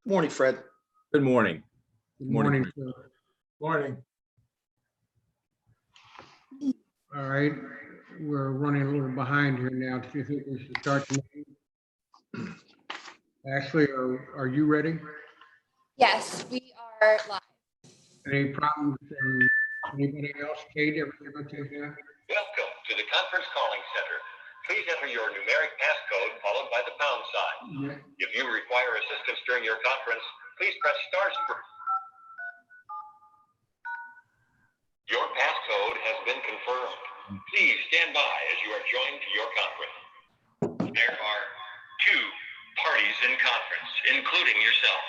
Morning, Fred. Good morning. Good morning. Morning. Sir. Morning. All right, we're running a little behind here now. Do you think we should start the meeting? Ashley, are you ready? Yes, we are live. Any problems from anybody else? Kate, everything okay there? Welcome to the conference calling center. Please enter your numeric passcode followed by the pound sign. Yeah. If you require assistance during your conference, please press star. Your passcode has been confirmed. Please stand by as you are joined to your conference. There are 2 parties in conference, including yourself.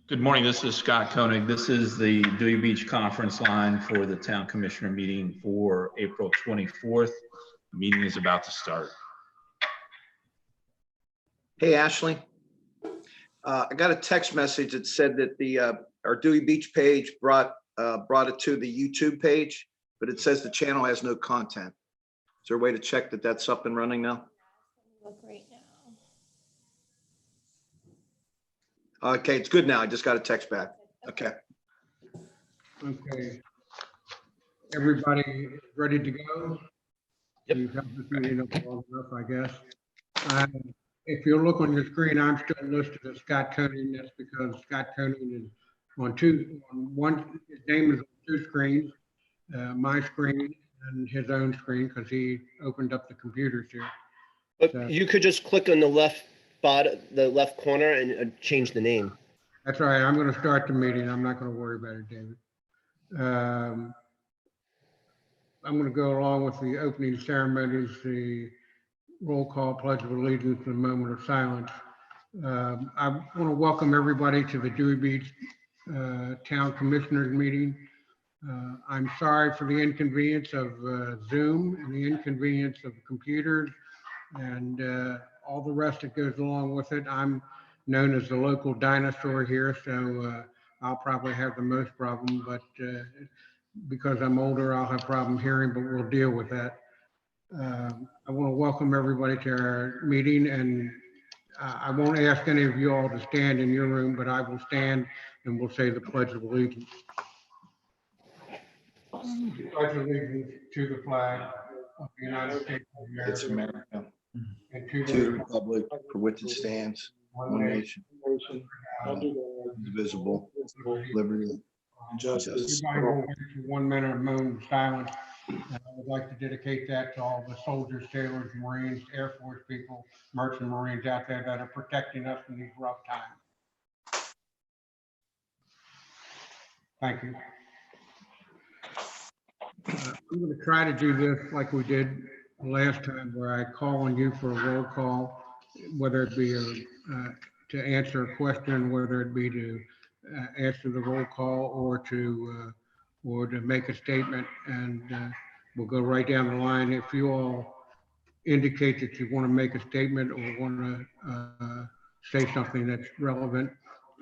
Good morning. This is Scott Koenig. This is the Dewey Beach conference line for the town commissioner meeting for April 24th. The meeting is about to start. Hey, Ashley. I got a text message that said that our Dewey Beach page brought it to the YouTube page, but it says the channel has no content. Is there a way to check that that's up and running now? Look right now. Okay, it's good now. I just got a text back. Okay. Okay. Everybody ready to go? Yep. We've held this meeting up long enough, I guess. If you look on your screen, I'm still listed as Scott Koenig. That's because Scott Koenig is on one, his name is on 2 screens, my screen and his own screen, because he opened up the computers here. But you could just click on the left bottom, the left corner, and change the name. That's all right. I'm going to start the meeting. I'm not going to worry about it, David. I'm going to go along with the opening ceremonies, the roll call, pledge of allegiance, and a moment of silence. I want to welcome everybody to the Dewey Beach Town Commissioners meeting. I'm sorry for the inconvenience of Zoom and the inconvenience of computers and all the rest that goes along with it. I'm known as the local dinosaur here, so I'll probably have the most problem, but because I'm older, I'll have problem hearing, but we'll deal with that. I want to welcome everybody to our meeting, and I won't ask any of you all to stand in your room, but I will stand and we'll say the Pledge of Allegiance. Pledge allegiance to the flag of the United States of It's America America. and To the republic for which it stands, one nation, indivisible, liberty and justice. Everybody will wait for 1 minute of moment of silence. And I would like to dedicate that to all the soldiers, sailors, Marines, Air Force people, merchant Marines out there that are protecting us in these rough times. Thank you. I'm going to try to do this like we did last time, where I call on you for a roll call, whether it be to answer a question, whether it be to answer the roll call or to make a statement, and we'll go right down the line. If you all indicate that you want to make a statement or want to say something that's relevant,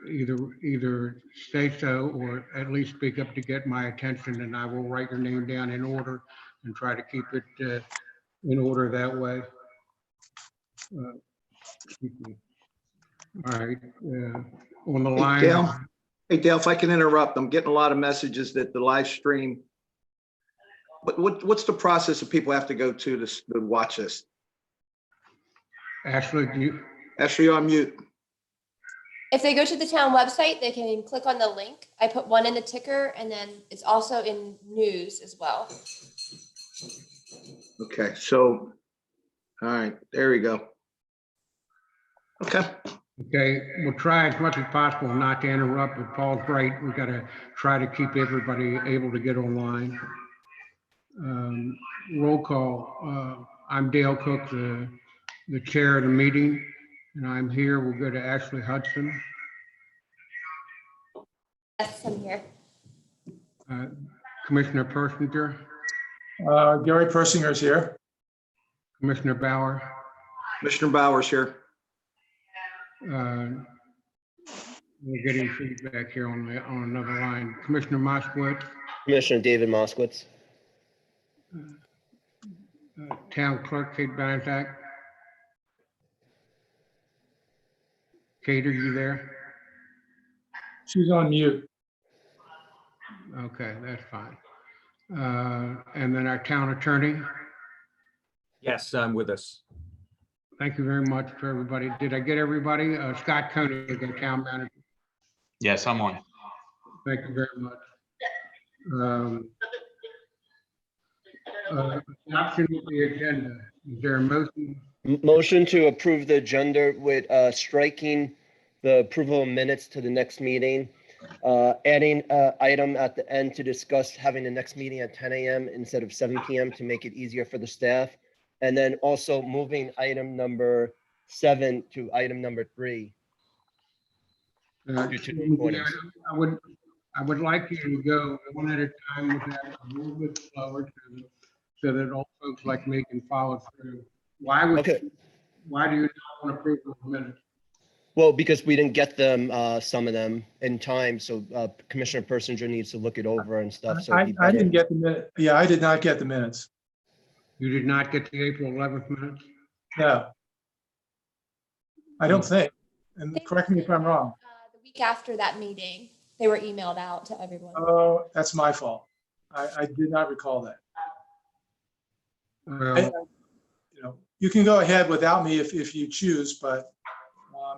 either say so or at least speak up to get my attention, and I will write your name down in order and try to keep it in order that way. Excuse me. All right, on the line. Dale? Hey, Dale, if I can interrupt, I'm getting a lot of messages that the live stream, but what's the process that people have to go to watch this? Ashley, Ashley, you're on mute. If they go to the town website, they can click on the link. I put one in the ticker, and then it's also in news as well. Okay, so, all right, there we go. Okay. Okay, we'll try as much as possible not to interrupt, but Paul's right. We've got to try to keep everybody able to get online. Roll call. I'm Dale Cook, the chair of the meeting, and I'm here. We'll go to Ashley Hudson. Yes, I'm here. Commissioner Persinger, Gary Persinger is here. Commissioner Bauer. Commissioner Bowers here. We're getting feedback here on another line. Commissioner Moskowitz, Commissioner David Moskowitz. uh, Town Clerk Kate Banzak, Kate, are you there? She's on mute. Okay, that's fine. And then our town attorney, Yes, I'm with us. thank you very much for everybody. Did I get everybody? Scott Koenig, our town manager, Yes, I'm on. thank you very much. Adoption of the agenda. Is there a motion? Motion to approve the agenda with striking the approval of minutes to the next meeting. Adding item at the end to discuss having the next meeting at 10 a.m. instead of 7 p.m. to make it easier for the staff. And then also moving item number 7 to item number 3. Due to the recordings. I would like you to go one at a time with that, a little bit slower so that all folks like me can follow through. Why do you not want to approve the minutes? Well, because we didn't get them, some of them in time, so Commissioner Persinger needs to look it over and stuff. So it'd be I better- didn't get the minute. Yeah, I did not get the minutes. You did not get the April 11th minutes? No. I don't think. And correct me if I'm wrong. The week after that meeting, they were emailed out to everyone. Oh, that's my fault. I did not recall that. You know, you can go ahead without me if you choose, but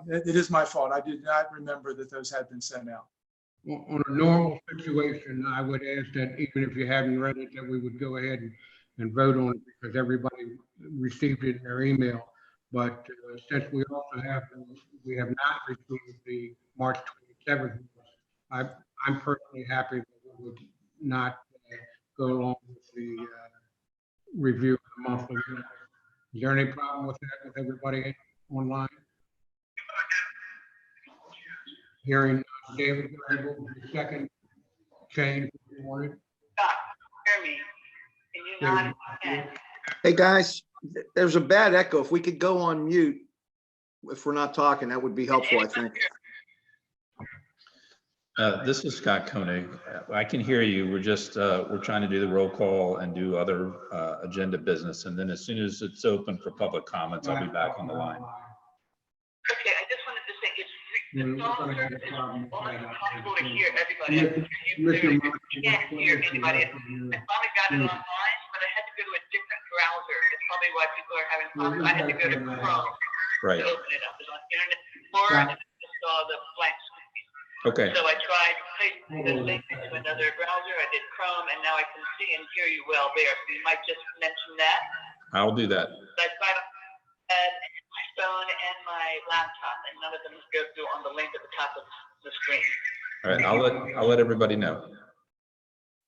it is my fault. I did not remember that those had been sent out. On a normal situation, I would ask that even if you haven't read it, that we would go ahead and vote on it because everybody received it in their email. But since we also we have not received the March 27th, I'm personally happy that we would not go along with the review of the monthly minutes. Is there any problem with that with everybody online? Hearing David, what was the second change you wanted? Hear me? Can you not? Okay. Hey, guys, there's a bad echo. If we could go on mute, if we're not talking, that would be helpful, I think. This is Scott Koenig. I can hear you. We're just, we're trying to do the roll call and do other agenda business. And then as soon as it's open for public comments, I'll be back on the line. Okay, I just wanted to say it's We're it's gonna have a problem with almost that. impossible to hear everybody. You can't hear anybody. I finally got it online, but I had to go to a different browser. That's probably why people are having problems. I had to go to Chrome Right. to open it up. It was on Internet Explorer, and I just saw the blank screen. Okay. So I tried pasting the link into another browser. I did Chrome, and now I can see and hear you well there. So you might just mention that. I'll do that. I tried my phone and my laptop, and none of them go through on the link at the top of the screen. All right. I'll let everybody know.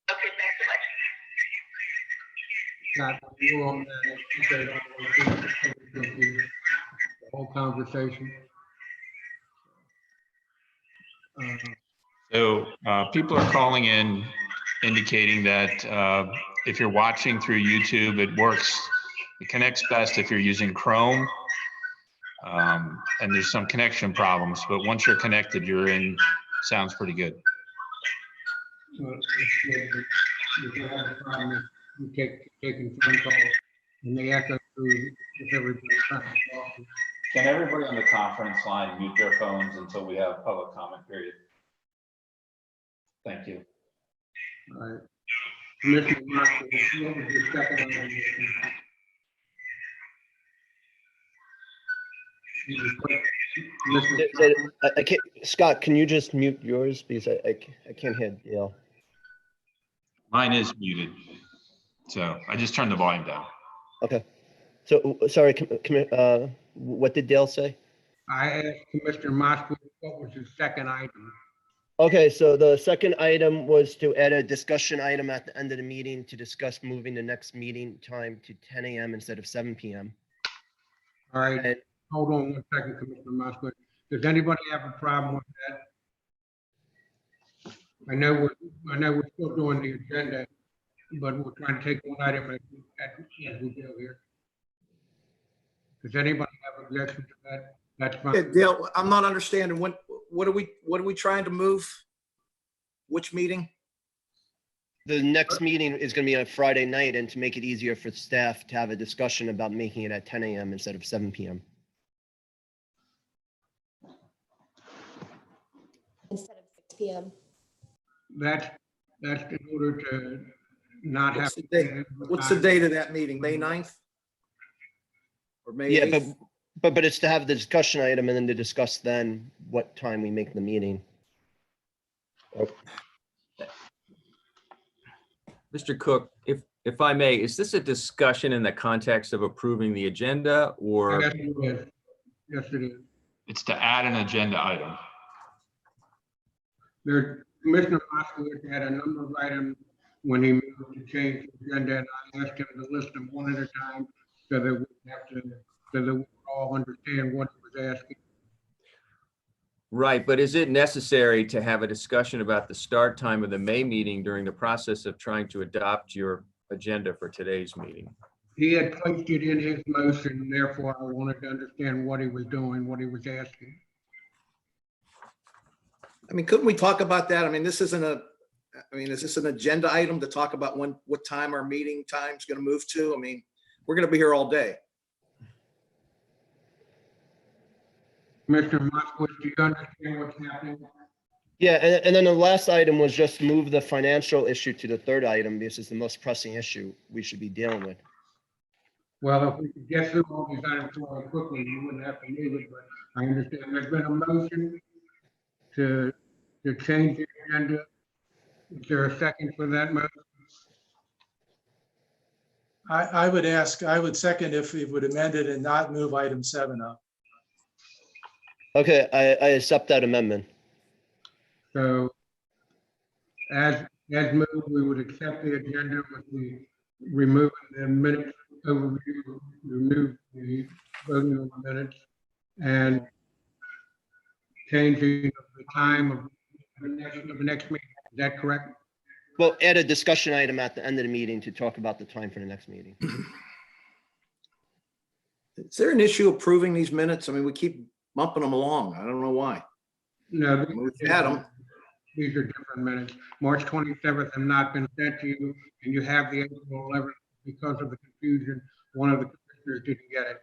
Okay, thanks so much. Scott, you on the whole conversation. So people are calling in indicating that if you're watching through YouTube, it works. It connects best if you're using Chrome. And there's some connection problems, but once you're connected, you're in. Sounds pretty good. You have a problem if you taking phone calls and they echo through if everybody's trying to talk. Can everybody on the conference line mute their phones until we have public comment period? Thank you. All right. Commissioner Marshall, what was your second item? I can't, Scott, can you just mute yours because I can't hear Dale. Mine is muted. So I just turned the volume down. Okay. So, sorry, what did Dale say? I asked Commissioner Moskowitz what was his second item. Okay, so the second item was to add a discussion item at the end of the meeting to discuss moving the next meeting time to 10 a.m. instead of 7 p.m. All right, And hold on one second, Commissioner Moskowitz. Does anybody have a problem with that? I know we're still doing the agenda, but we're trying to take one item as we go here. Does anybody have objection to that? That's Yeah, fine. Dale, I'm not understanding. What are we trying to move? Which meeting? the next meeting is going to be on Friday night, and to make it easier for staff to have a discussion about making it at 10 a.m. instead of 7 p.m. PM. That's in order to not have. What's the date? What's the date of that meeting? May 9th? Or May Yeah, 8th? but it's to have the discussion item and then to discuss then what time we make the meeting. Mr. Cook, if I may, is this a discussion in the context of approving the agenda or? Yes, it is. Yes, it is. It's to add an agenda item. There, Commissioner Moskowitz had a number of items when he moved to change the agenda, and I asked him to list them one at a time so that we have to, so that we all understand what he was asking. Right, but is it necessary to have a discussion about the start time of the May meeting during the process of trying to adopt your agenda for today's meeting? He had placed it in his motion, and therefore I wanted to understand what he was doing, what he was asking. I mean, couldn't we talk about that? I mean, this isn't a, I mean, is this an agenda item to talk about what time our meeting time's gonna move to? I mean, we're gonna be here all day. Commissioner Moskowitz, do you understand what's happening? Yeah, and then the last item was just move the financial issue to the third item because it's the most pressing issue we should be dealing with. Well, if we could get through all these items really quickly, you wouldn't have to move it, but I understand there's been a motion to change the agenda. Is there a second for that motion? I would second if we would amend it and not move item 7 up. Okay, I accept that amendment. So as moved, we would accept the agenda with the removing the minutes overview, remove the voting on the minutes and changing of the time of the next meeting. Is that correct? Well, add a discussion item at the end of the meeting to talk about the time for the next meeting. Is there an issue approving these minutes? I mean, we keep bumping them along. I don't know why. No. We've had them. These are different minutes. March 27th have not been sent to you, and you have the April 11th. Because of the confusion, one of the commissioners didn't get it.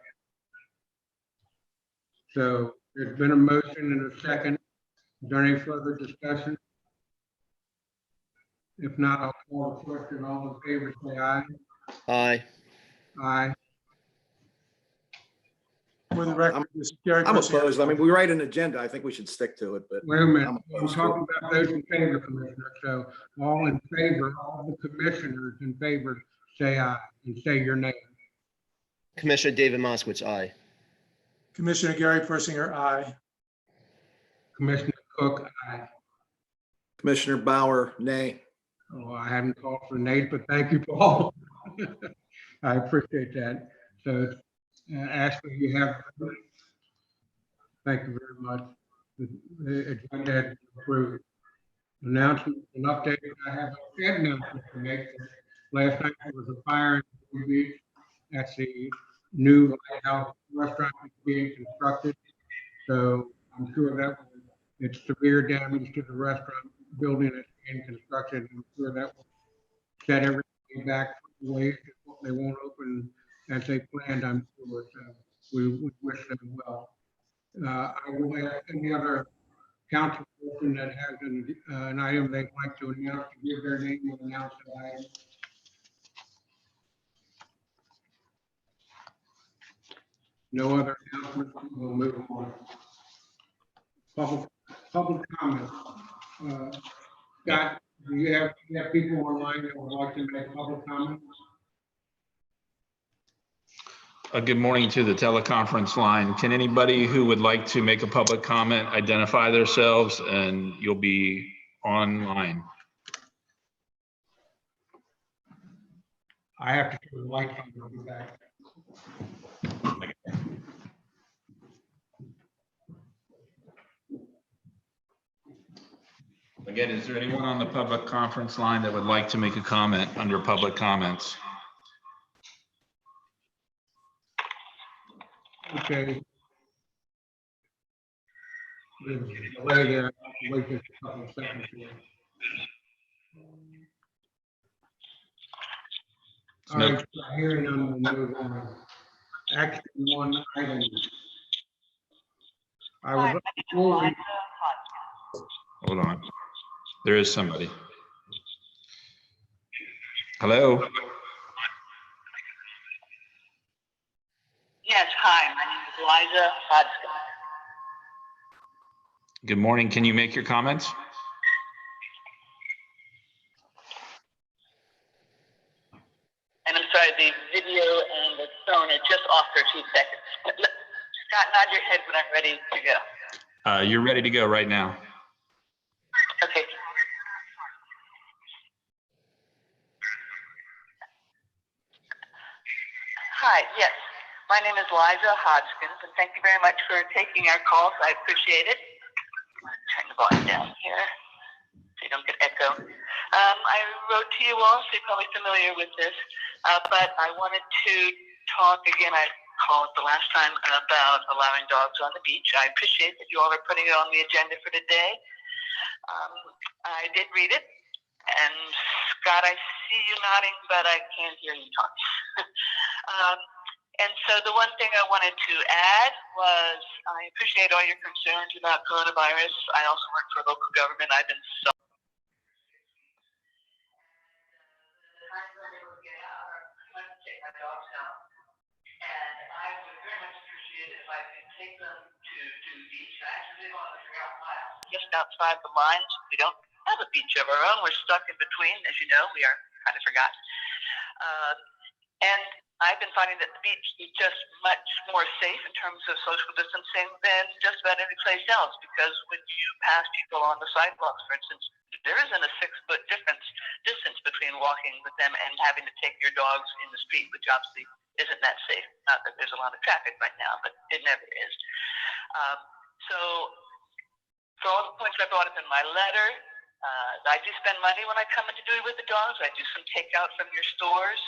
So there's been a motion and a second. Is there any further discussion? If not, I'll call the question. All in favor, say aye. Aye. Aye. For the record, this is Gary I'm Persinger. opposed. I mean, we write an agenda. I think we should stick to it, but Wait a minute. I'm I'm opposed. talking about those in favor, Commissioner. So all in favor, all the commissioners in favor, say aye and say your name. Commissioner David Moskowitz, aye. Commissioner Gary Persinger, aye. Commissioner Cook, aye. Commissioner Bauer, nay. Oh, I haven't called for Nate, but thank you, Paul. I appreciate that. So, Ashley, you have, thank you very much. The agenda has been approved. Announcement and update. I have a sad announcement to make. Last night there was a fire in Blue Beach. That's the new lighthouse restaurant that's being constructed. So I'm sure that it's severe damage to the restaurant building that's being constructed. I'm sure that will set everything back for ways they won't open as they planned, I'm sure. So we wish them well. I will ask any other council person that has an item they'd like to announce, to give their name and announce that item. No other announcements, we'll move on. Public comment. Scott, do you have people online that would like to make public comment? Good morning to the teleconference line. Can anybody who would like to make a public comment identify themselves, and you'll be online? I have to turn the lights on to be back. Again, is there anyone on the public conference line that would like to make a comment under public comments? Okay. There's a delay there. Wait just a couple of seconds here. All right, hearing none, we'll move on. Action one item. I was, Hold on. There is somebody. Hello? Yes, hi, my name is Liza Hodgson. Good morning. Can you make your comments? And I'm sorry, the video and the phone are just off for 2 seconds. Scott, nod your head when I'm ready to go. You're ready to go right now. Okay. Hi, yes. My name is Liza Hodgkins, and thank you very much for taking our calls. I appreciate it. Turn the volume down here so you don't get echo. I wrote to you all, so you're probably familiar with this, but I wanted to talk again. I called the last time about allowing dogs on the beach. I appreciate that you all are putting it on the agenda for today. I did read it, and Scott, I see you nodding, but I can't hear you talk. And so the one thing I wanted to add was I appreciate all your concerns about coronavirus. I also work for local government. I've been so take my dogs out, and I would very much appreciate it if I could take them to the beach. I actually live on the Forgotten Mile, just outside the lines. We don't have a beach of our own. We're stuck in between, as you know. We are kind of forgotten. And I've been finding that the beach is just much more safe in terms of social distancing than just about any place else, because when you pass people on the sidewalks, for instance, there isn't a 6-foot distance between walking with them and having to take your dogs in the street, which obviously isn't that safe. Not that there's a lot of traffic right now, but it never is. So for all the points I brought up in my letter, I do spend money when I come into Dewey with the dogs. I do some takeout from your stores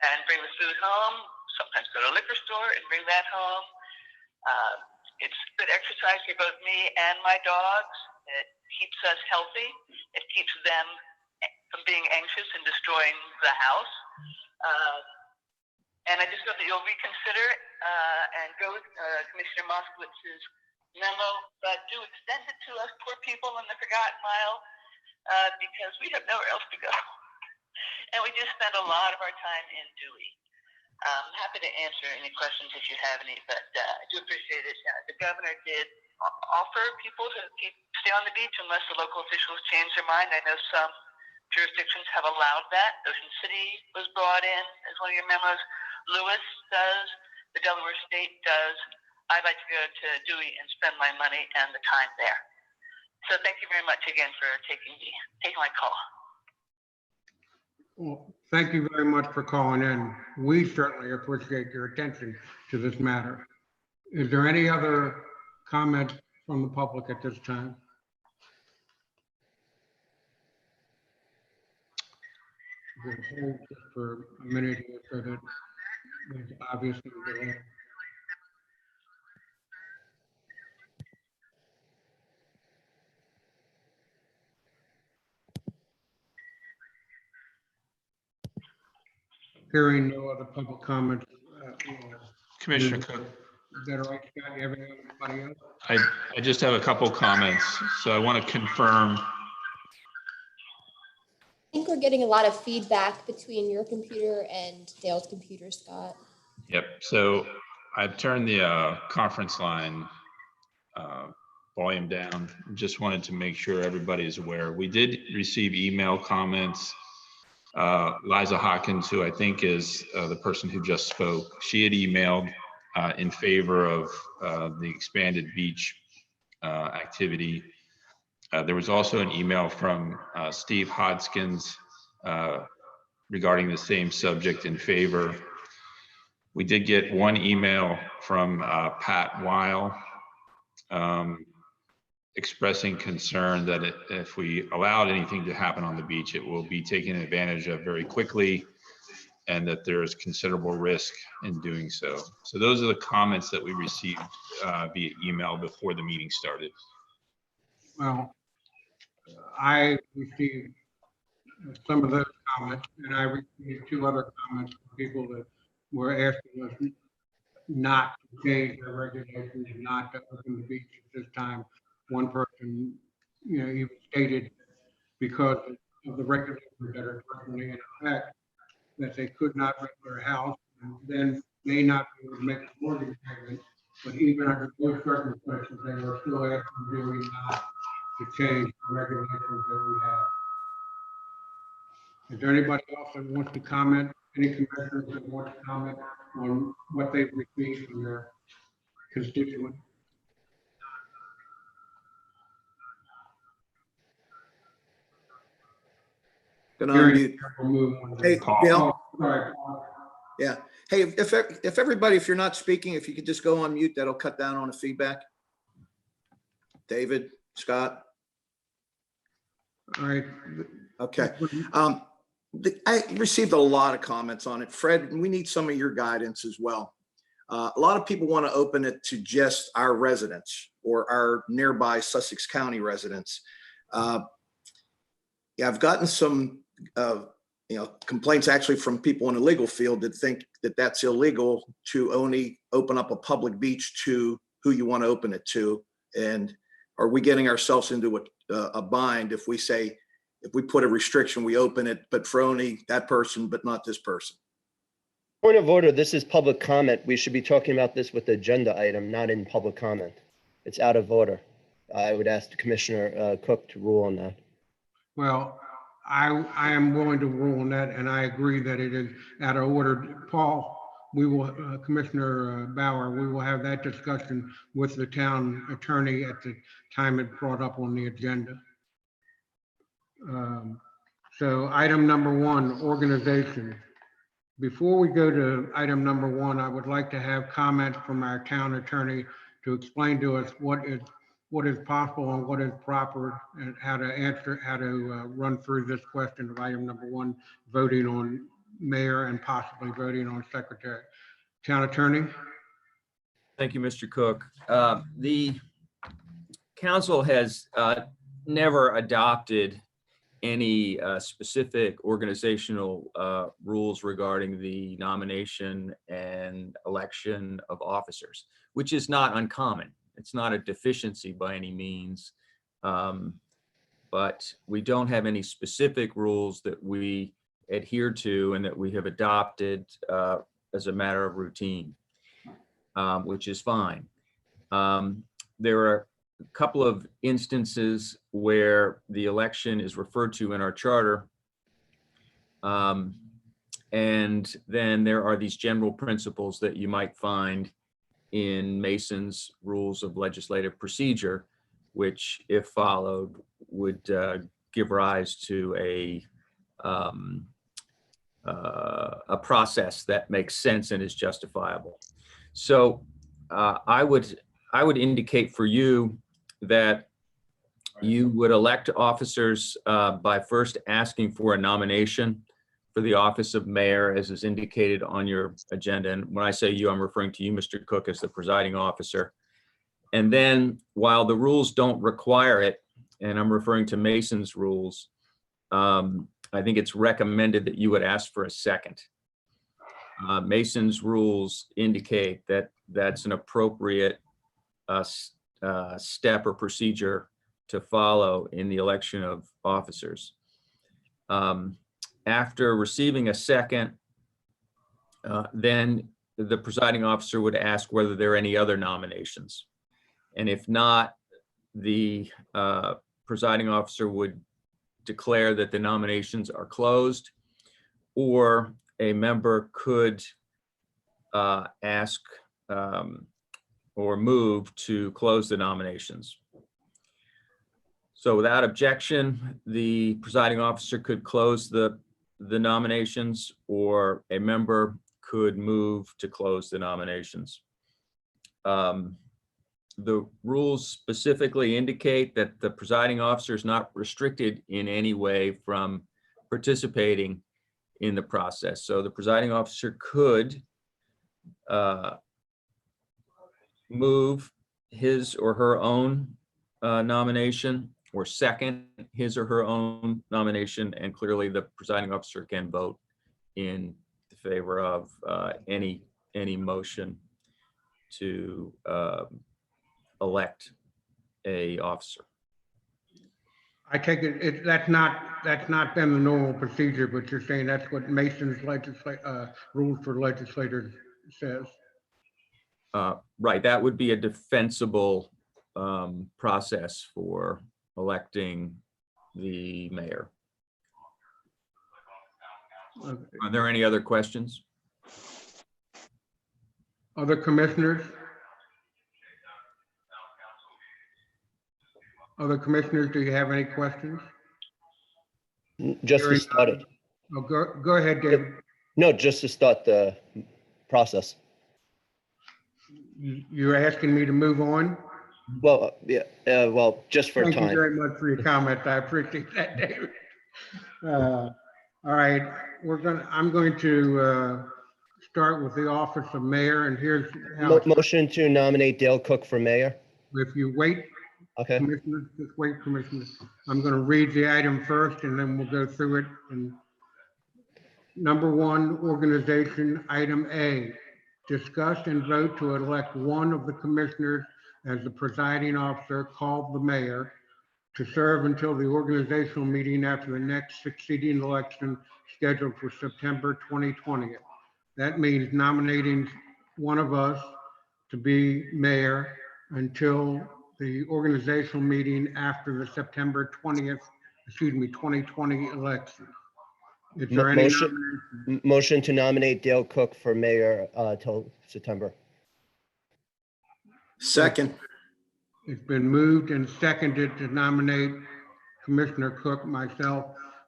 and bring the food home. Sometimes go to a liquor store and bring that home. It's good exercise for both me and my dogs. It keeps us healthy. It keeps them from being anxious and destroying the house. And I just hope that you'll reconsider and go with Commissioner Moskowitz's memo, but do extend it to us poor people in the Forgotten Mile because we have nowhere else to go. And we do spend a lot of our time in Dewey. I'm happy to answer any questions if you have any, but I do appreciate it. The governor did offer people to stay on the beach unless the local officials change their mind. I know some jurisdictions have allowed that. Ocean City was brought in as one of your memos. Lewis does. The Delaware State does. I'd like to go to Dewey and spend my money and the time there. So thank you very much again for taking my call. Well, thank you very much for calling in. We certainly appreciate your attention to this matter. Is there any other comment from the public at this time? We'll hold just for a minute here so that there's obviously a delay. Hearing no other public comments. Commissioner Cook, Is that all right, Scott? You have anybody else? I just have a couple comments. So I want to confirm. I think we're getting a lot of feedback between your computer and Dale's computer, Scott. Yep. So I've turned the conference line volume down. Just wanted to make sure everybody is aware. We did receive email comments. Liza Hawkins, who I think is the person who just spoke, she had emailed in favor of the expanded beach activity. There was also an email from Steve Hodgkins regarding the same subject in favor. We did get one email from Pat Weil expressing concern that if we allowed anything to happen on the beach, it will be taken advantage of very quickly and that there is considerable risk in doing so. So those are the comments that we received via email before the meeting started. Well, I received some of those comments, and I received 2 other comments from people that were asking us not to change their regulations, not to open the beach at this time. One person, even stated because of the regulations that are currently in effect, that they could not rent their house, and then may not be able to make a mortgage payment. But even under those circumstances, they were still asking Dewey not to change the regulations that we have. Is there anybody else that wants to comment? Any commissioners that want to comment on what they've received from their constituents? Gonna Hearing unmute. we'll move on. Hey, Paul. Bill. Oh, sorry, Paul. Yeah. Hey, if everybody, if you're not speaking, if you could just go on mute, that'll cut down on the feedback. David, Scott. All right. Okay. I received a lot of comments on it. Fred, we need some of your guidance as well. A lot of people want to open it to just our residents or our nearby Sussex County residents. Yeah, I've gotten some, complaints actually from people in the legal field that think that that's illegal to only open up a public beach to who you want to open it to. And are we getting ourselves into a bind if we say, if we put a restriction, we open it, but for only that person, but not this person? Point of order, this is public comment. We should be talking about this with the agenda item, not in public comment. It's out of order. I would ask Commissioner Cook to rule on that. Well, I am willing to rule on that, and I agree that it is out of order. Paul, we will, Commissioner Bauer, we will have that discussion with the town attorney at the time it brought up on the agenda. So item number 1, organization. Before we go to item number 1, I would like to have comment from our town attorney to explain to us what is possible and what is proper, and how to run through this question of item number 1, voting on mayor and possibly voting on secretary. Town attorney? Thank you, Mr. Cook. The council has never adopted any specific organizational rules regarding the nomination and election of officers, which is not uncommon. It's not a deficiency by any means, but we don't have any specific rules that we adhere to and that we have adopted as a matter of routine, which is fine. There are a couple of instances where the election is referred to in our charter. And then there are these general principles that you might find in Mason's Rules of Legislative Procedure, which, if followed, would give rise to a process that makes sense and is justifiable. So I would indicate for you that you would elect officers by first asking for a nomination for the office of mayor, as is indicated on your agenda. And when I say you, I'm referring to you, Mr. Cook, as the presiding officer. And then, while the rules don't require it, and I'm referring to Mason's rules, I think it's recommended that you would ask for a second. Mason's rules indicate that that's an appropriate step or procedure to follow in the election of officers. After receiving a second, then the presiding officer would ask whether there are any other nominations. And if not, the presiding officer would declare that the nominations are closed, or a member could ask or move to close the nominations. So without objection, the presiding officer could close the nominations, or a member could move to close the nominations. The rules specifically indicate that the presiding officer is not restricted in any way from participating in the process. So the presiding officer could move his or her own nomination, or second his or her own nomination, and clearly the presiding officer can vote in favor of any motion to elect a officer. I take it, that's not been the normal procedure, but you're saying that's what Mason's rules for legislators says. Right, that would be a defensible process for electing the mayor. Okay. Are there any other questions? Other commissioners? Other commissioners, do you have any questions? Just to start it. Oh, go ahead, David. No, just to start the process. You're asking me to move on? Well, yeah, well, just for Thank you time. very much for your comments. I appreciate that, David. All right, I'm going to start with the office of mayor, and here's how, Motion to nominate Dale Cook for mayor. if you wait, Okay, commissioners, just wait, commissioners. I'm going to read the item first, and then we'll go through it. And number one, organization, item A, discuss and vote to elect one of the commissioners as the presiding officer, called the mayor, to serve until the organizational meeting after the next succeeding election scheduled for September 2020. That means nominating one of us to be mayor until the organizational meeting after the September 2020 election. Is there any nomination? motion to nominate Dale Cook for mayor till September. Second. It's been moved and seconded to nominate Commissioner Cook, myself,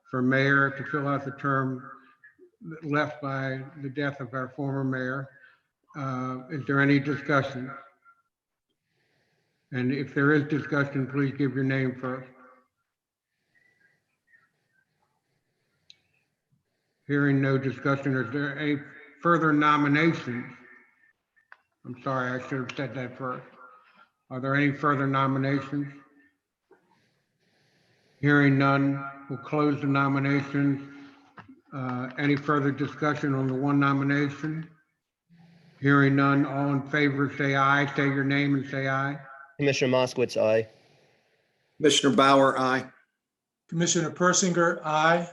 for mayor to fill out the term left by the death of our former mayor. Is there any discussion? And if there is discussion, please give your name first. Hearing no discussion, is there any further nominations? I'm sorry, I should have said that first. Are there any further nominations? Hearing none, we'll close the nominations. Any further discussion on the one nomination? Hearing none, all in favor, say aye. Say your name and say aye. Commissioner Moskowitz, aye. Commissioner Bauer, aye. Commissioner Persinger, aye.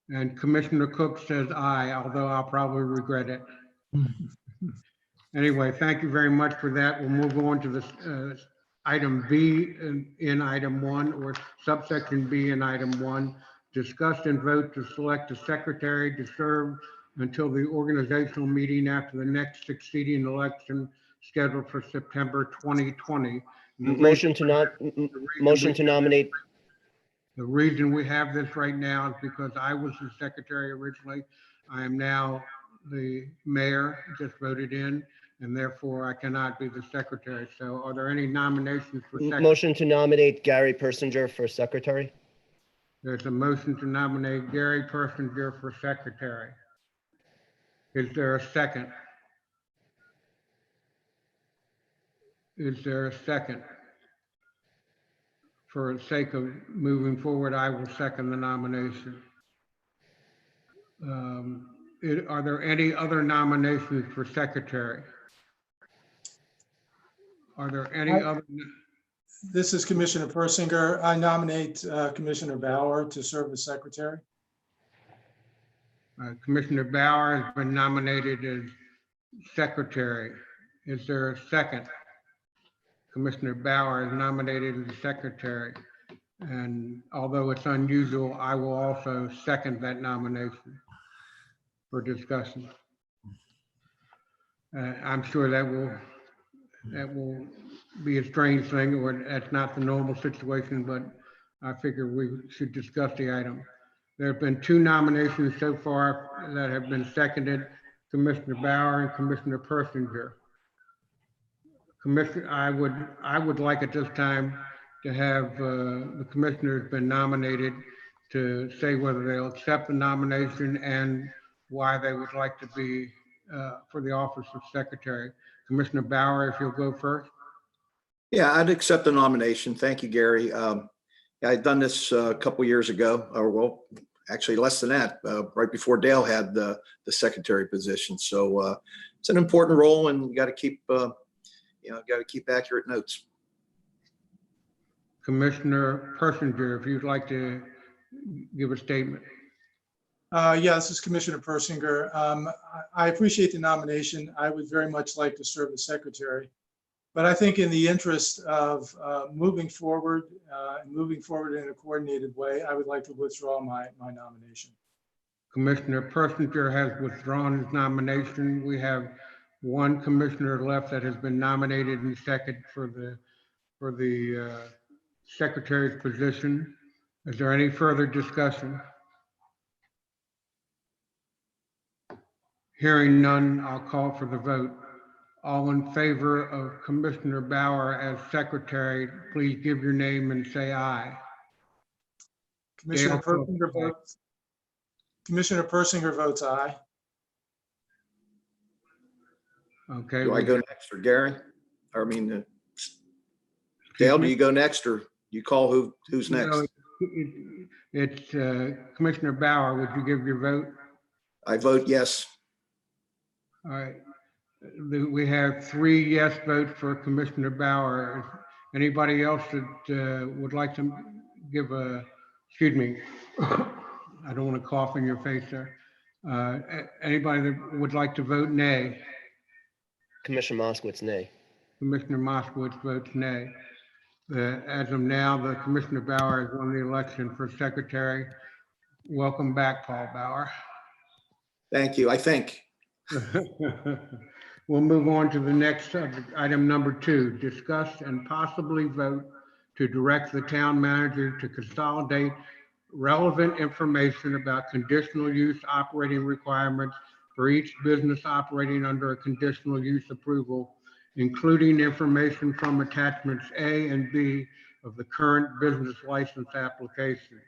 And Commissioner Cook says aye, although I'll probably regret it. Anyway, thank you very much for that. We'll move on to this item B in item 1, or subsection B in item 1. Discuss and vote to select a secretary to serve until the organizational meeting after the next succeeding election scheduled for September 2020. Motion to nominate. The reason we have this right now is because I was the secretary originally. I am now the mayor, just voted in, and therefore I cannot be the secretary. So are there any nominations for secretary? Motion to nominate Gary Persinger for secretary. There's a motion to nominate Gary Persinger for secretary. Is there a second? Is there a second? For the sake of moving forward, I will second the nomination. Are there any other nominations for secretary? Are there any other? This is Commissioner Persinger. I nominate Commissioner Bauer to serve as secretary. Commissioner Bauer has been nominated as secretary. Is there a second? Commissioner Bauer is nominated as secretary. And although it's unusual, I will also second that nomination for discussion. I'm sure that will be a strange thing, or that's not the normal situation, but I figure we should discuss the item. There have been 2 nominations so far that have been seconded, Commissioner Bauer and Commissioner Persinger. Commissioner, I would like at this time to have the commissioners been nominated to say whether they'll accept the nomination and why they would like to be for the office of secretary. Commissioner Bauer, if you'll go first. Yeah, I'd accept the nomination. Thank you, Gary. I'd done this a couple years ago, or well, actually less than that, right before Dale had the secretary position. So it's an important role, and you got to keep, got to keep accurate notes. Commissioner Persinger, if you'd like to give a statement. Yeah, this is Commissioner Persinger. I appreciate the nomination. I would very much like to serve as secretary. But I think in the interest of moving forward in a coordinated way, I would like to withdraw my nomination. Commissioner Persinger has withdrawn his nomination. We have one commissioner left that has been nominated and second for the secretary's position. Is there any further discussion? Hearing none, I'll call for the vote. All in favor of Commissioner Bauer as secretary, please give your name and say aye. Commissioner Dale, Persinger votes aye. Okay. Do I go next or Gary? I mean, Dale, do you go next or you call who's next? No, it's Commissioner Bauer. Would you give your vote? I vote yes. All right. We have 3 yes votes for Commissioner Bauer. Anybody else that would like to give excuse me, I don't want to cough in your face, sir. Anybody that would like to vote nay? Commissioner Moskowitz, nay. Commissioner Moskowitz votes nay. As of now, the Commissioner Bauer is on the election for secretary. Welcome back, Paul Bauer. Thank you, I think. We'll move on to the next subject, item number 2, discuss and possibly vote to direct the town manager to consolidate relevant information about conditional use operating requirements for each business operating under a conditional use approval, including information from attachments A and B of the current business license application.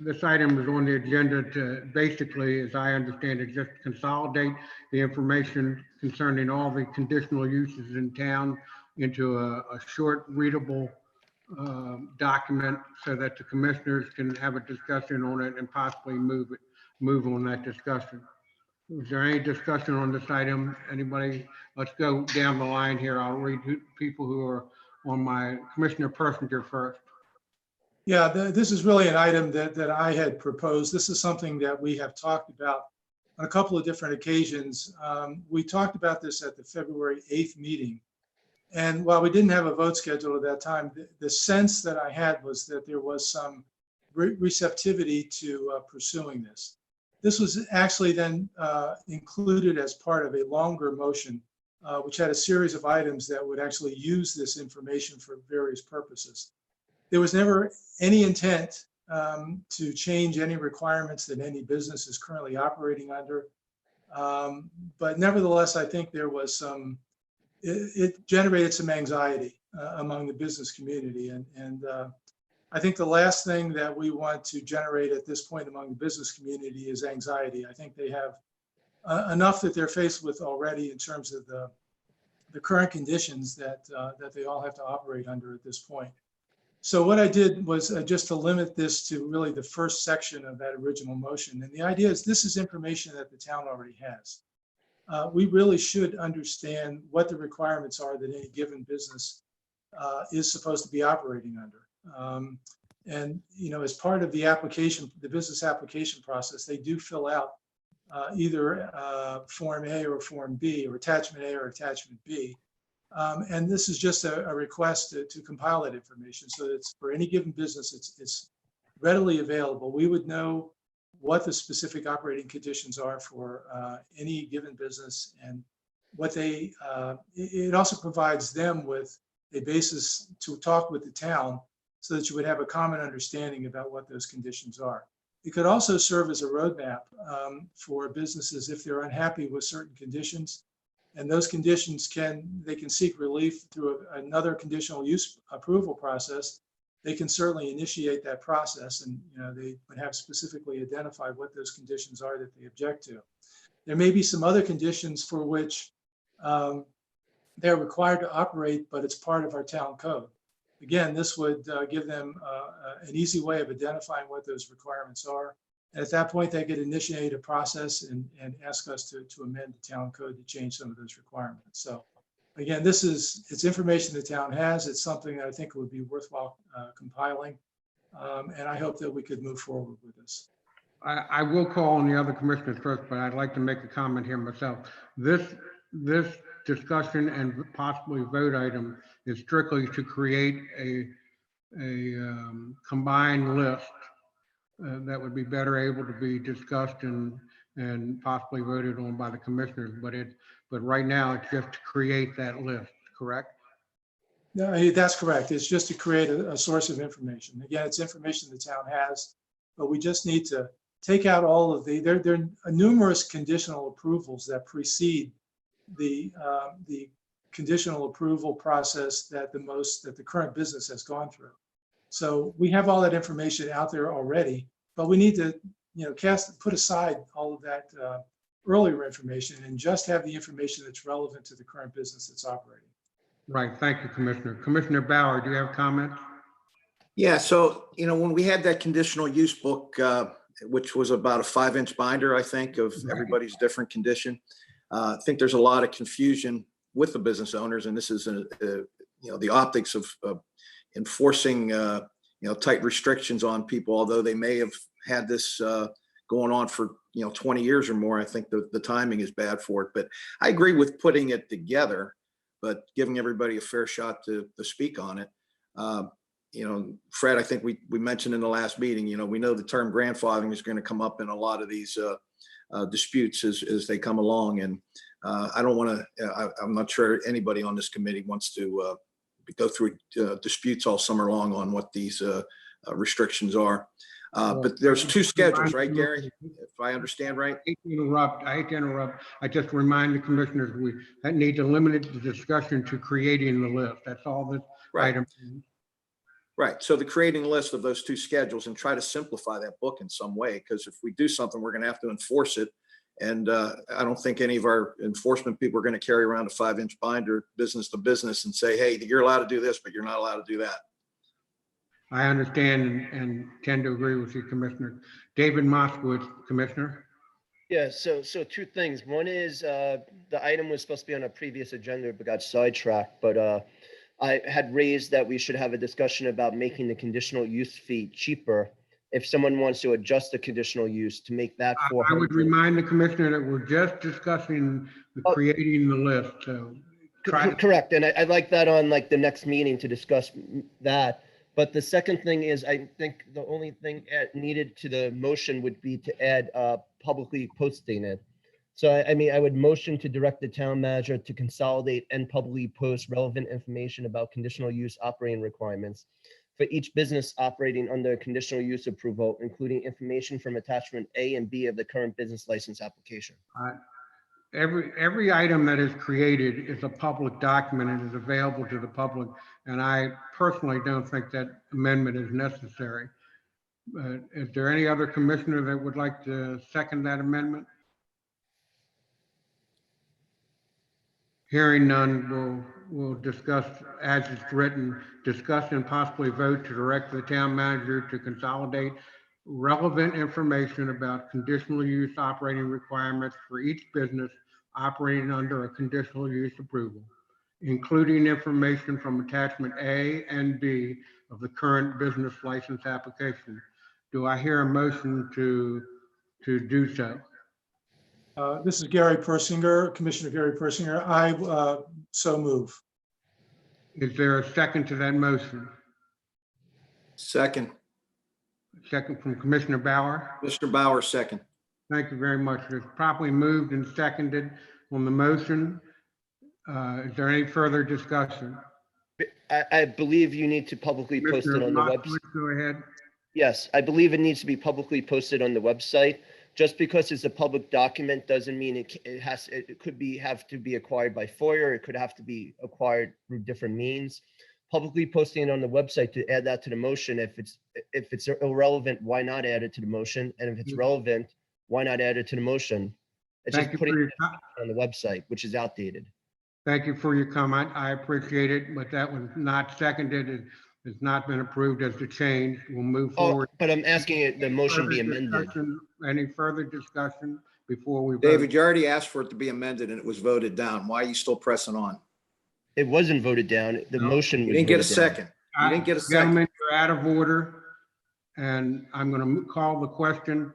This item is on the agenda to basically, as I understand it, just consolidate the information concerning all the conditional uses in town into a short readable document so that the commissioners can have a discussion on it and possibly move on that discussion. Is there any discussion on this item? Anybody? Let's go down the line here. I'll read people who are on my Commissioner Persinger first. Yeah, this is really an item that I had proposed. This is something that we have talked about on a couple of different occasions. We talked about this at the February 8th meeting. And while we didn't have a vote scheduled at that time, the sense that I had was that there was some receptivity to pursuing this. This was actually then included as part of a longer motion, which had a series of items that would actually use this information for various purposes. There was never any intent to change any requirements that any business is currently operating under. But nevertheless, I think there was it generated some anxiety among the business community. And I think the last thing that we want to generate at this point among the business community is anxiety. I think they have enough that they're faced with already in terms of the current conditions that they all have to operate under at this point. So what I did was just to limit this to really the first section of that original motion. And the idea is this is information that the town already has. We really should understand what the requirements are that any given business is supposed to be operating under. And, you know, as part of the application, the business application process, they do fill out either Form A or Form B, or Attachment A or Attachment B. And this is just a request to compile that information so that it's, for any given business, it's readily available. We would know what the specific operating conditions are for any given business, and what they, it also provides them with a basis to talk with the town so that you would have a common understanding about what those conditions are. It could also serve as a roadmap for businesses if they're unhappy with certain conditions. And those conditions they can seek relief through another conditional use approval process. They can certainly initiate that process, and they would have specifically identified what those conditions are that they object to. There may be some other conditions for which they're required to operate, but it's part of our town code. Again, this would give them an easy way of identifying what those requirements are. And at that point, they could initiate a process and ask us to amend the town code to change some of those requirements. So again, it's information the town has. It's something that I think would be worthwhile compiling. And I hope that we could move forward with this. I will call on the other commissioners first, but I'd like to make a comment here myself. This discussion and possibly vote item is strictly to create a combined list that would be better able to be discussed and possibly voted on by the commissioners. But right now it's just to create that list, correct? No, that's correct. It's just to create a source of information. Again, it's information the town has, but we just need to take out all of there are numerous conditional approvals that precede the conditional approval process that the current business has gone through. So we have all that information out there already, but we need to, put aside all of that earlier information and just have the information that's relevant to the current business that's operating. Right. Thank you, Commissioner. Commissioner Bauer, do you have comments? Yeah, so, when we had that conditional use book, which was about a 5-inch binder, I think, of everybody's different condition. I think there's a lot of confusion with the business owners, and this is, the optics of enforcing, tight restrictions on people, although they may have had this going on for, 20 years or more. I think the timing is bad for it, but I agree with putting it together, but giving everybody a fair shot to speak on it. Fred, I think we mentioned in the last meeting, we know the term grandfathering is going to come up in a lot of these disputes as they come along. And I don't want to, I'm not sure anybody on this committee wants to go through disputes all summer long on what these restrictions are. But there's 2 schedules, right, Gary? If I understand right? I hate to interrupt. I just remind the commissioners we need to limit the discussion to creating the list. That's all this item. Right. So the creating list of those 2 schedules and try to simplify that book in some way, because if we do something, we're going to have to enforce it. And I don't think any of our enforcement people are going to carry around a 5-inch binder business to business and say, hey, you're allowed to do this, but you're not allowed to do that. I understand and tend to agree with you, Commissioner. David Moskowitz, Commissioner. Yeah, so 2 things. One is the item was supposed to be on a previous agenda, but got sidetracked. But I had raised that we should have a discussion about making the conditional use fee cheaper. If someone wants to adjust the conditional use to make that I would remind the commissioner that we're just discussing creating the list. So correct, and I like that on like the next meeting to discuss that. But the second thing is, I think the only thing needed to the motion would be to add publicly posting it. So I mean, I would motion to direct the town manager to consolidate and publicly post relevant information about conditional use operating requirements for each business operating under conditional use approval, including information from attachment A and B of the current business license application. Every item that is created is a public document and is available to the public. And I personally don't think that amendment is necessary. Is there any other commissioner that would like to second that amendment? Hearing none, we'll discuss as it's written, discuss and possibly vote to direct the town manager to consolidate relevant information about conditional use operating requirements for each business operating under a conditional use approval, including information from attachment A and B of the current business license application. Do I hear a motion to do so? This is Gary Persinger, Commissioner Gary Persinger. I so move. Is there a second to that motion? Second. Second from Commissioner Bauer. Mr. Bauer, second. Thank you very much. It's properly moved and seconded on the motion. Is there any further discussion? I believe you need to publicly post it on the website. Go ahead. Yes, I believe it needs to be publicly posted on the website. Just because it's a public document doesn't mean it could have to be acquired by FOIA. It could have to be acquired through different means. Publicly posting it on the website to add that to the motion. If it's irrelevant, why not add it to the motion? And if it's relevant, why not add it to the motion? It's just putting it on the website, which is outdated. Thank you for your comment. I appreciate it, but that was not seconded. It has not been approved as a change. We'll move forward. But I'm asking it, the motion be amended. Any further discussion before we vote? David, you already asked for it to be amended and it was voted down. Why are you still pressing on? It wasn't voted down. The No. motion You was didn't get a voted down. second. You didn't get a second. Gentlemen, you're out of order. And I'm going to call the question.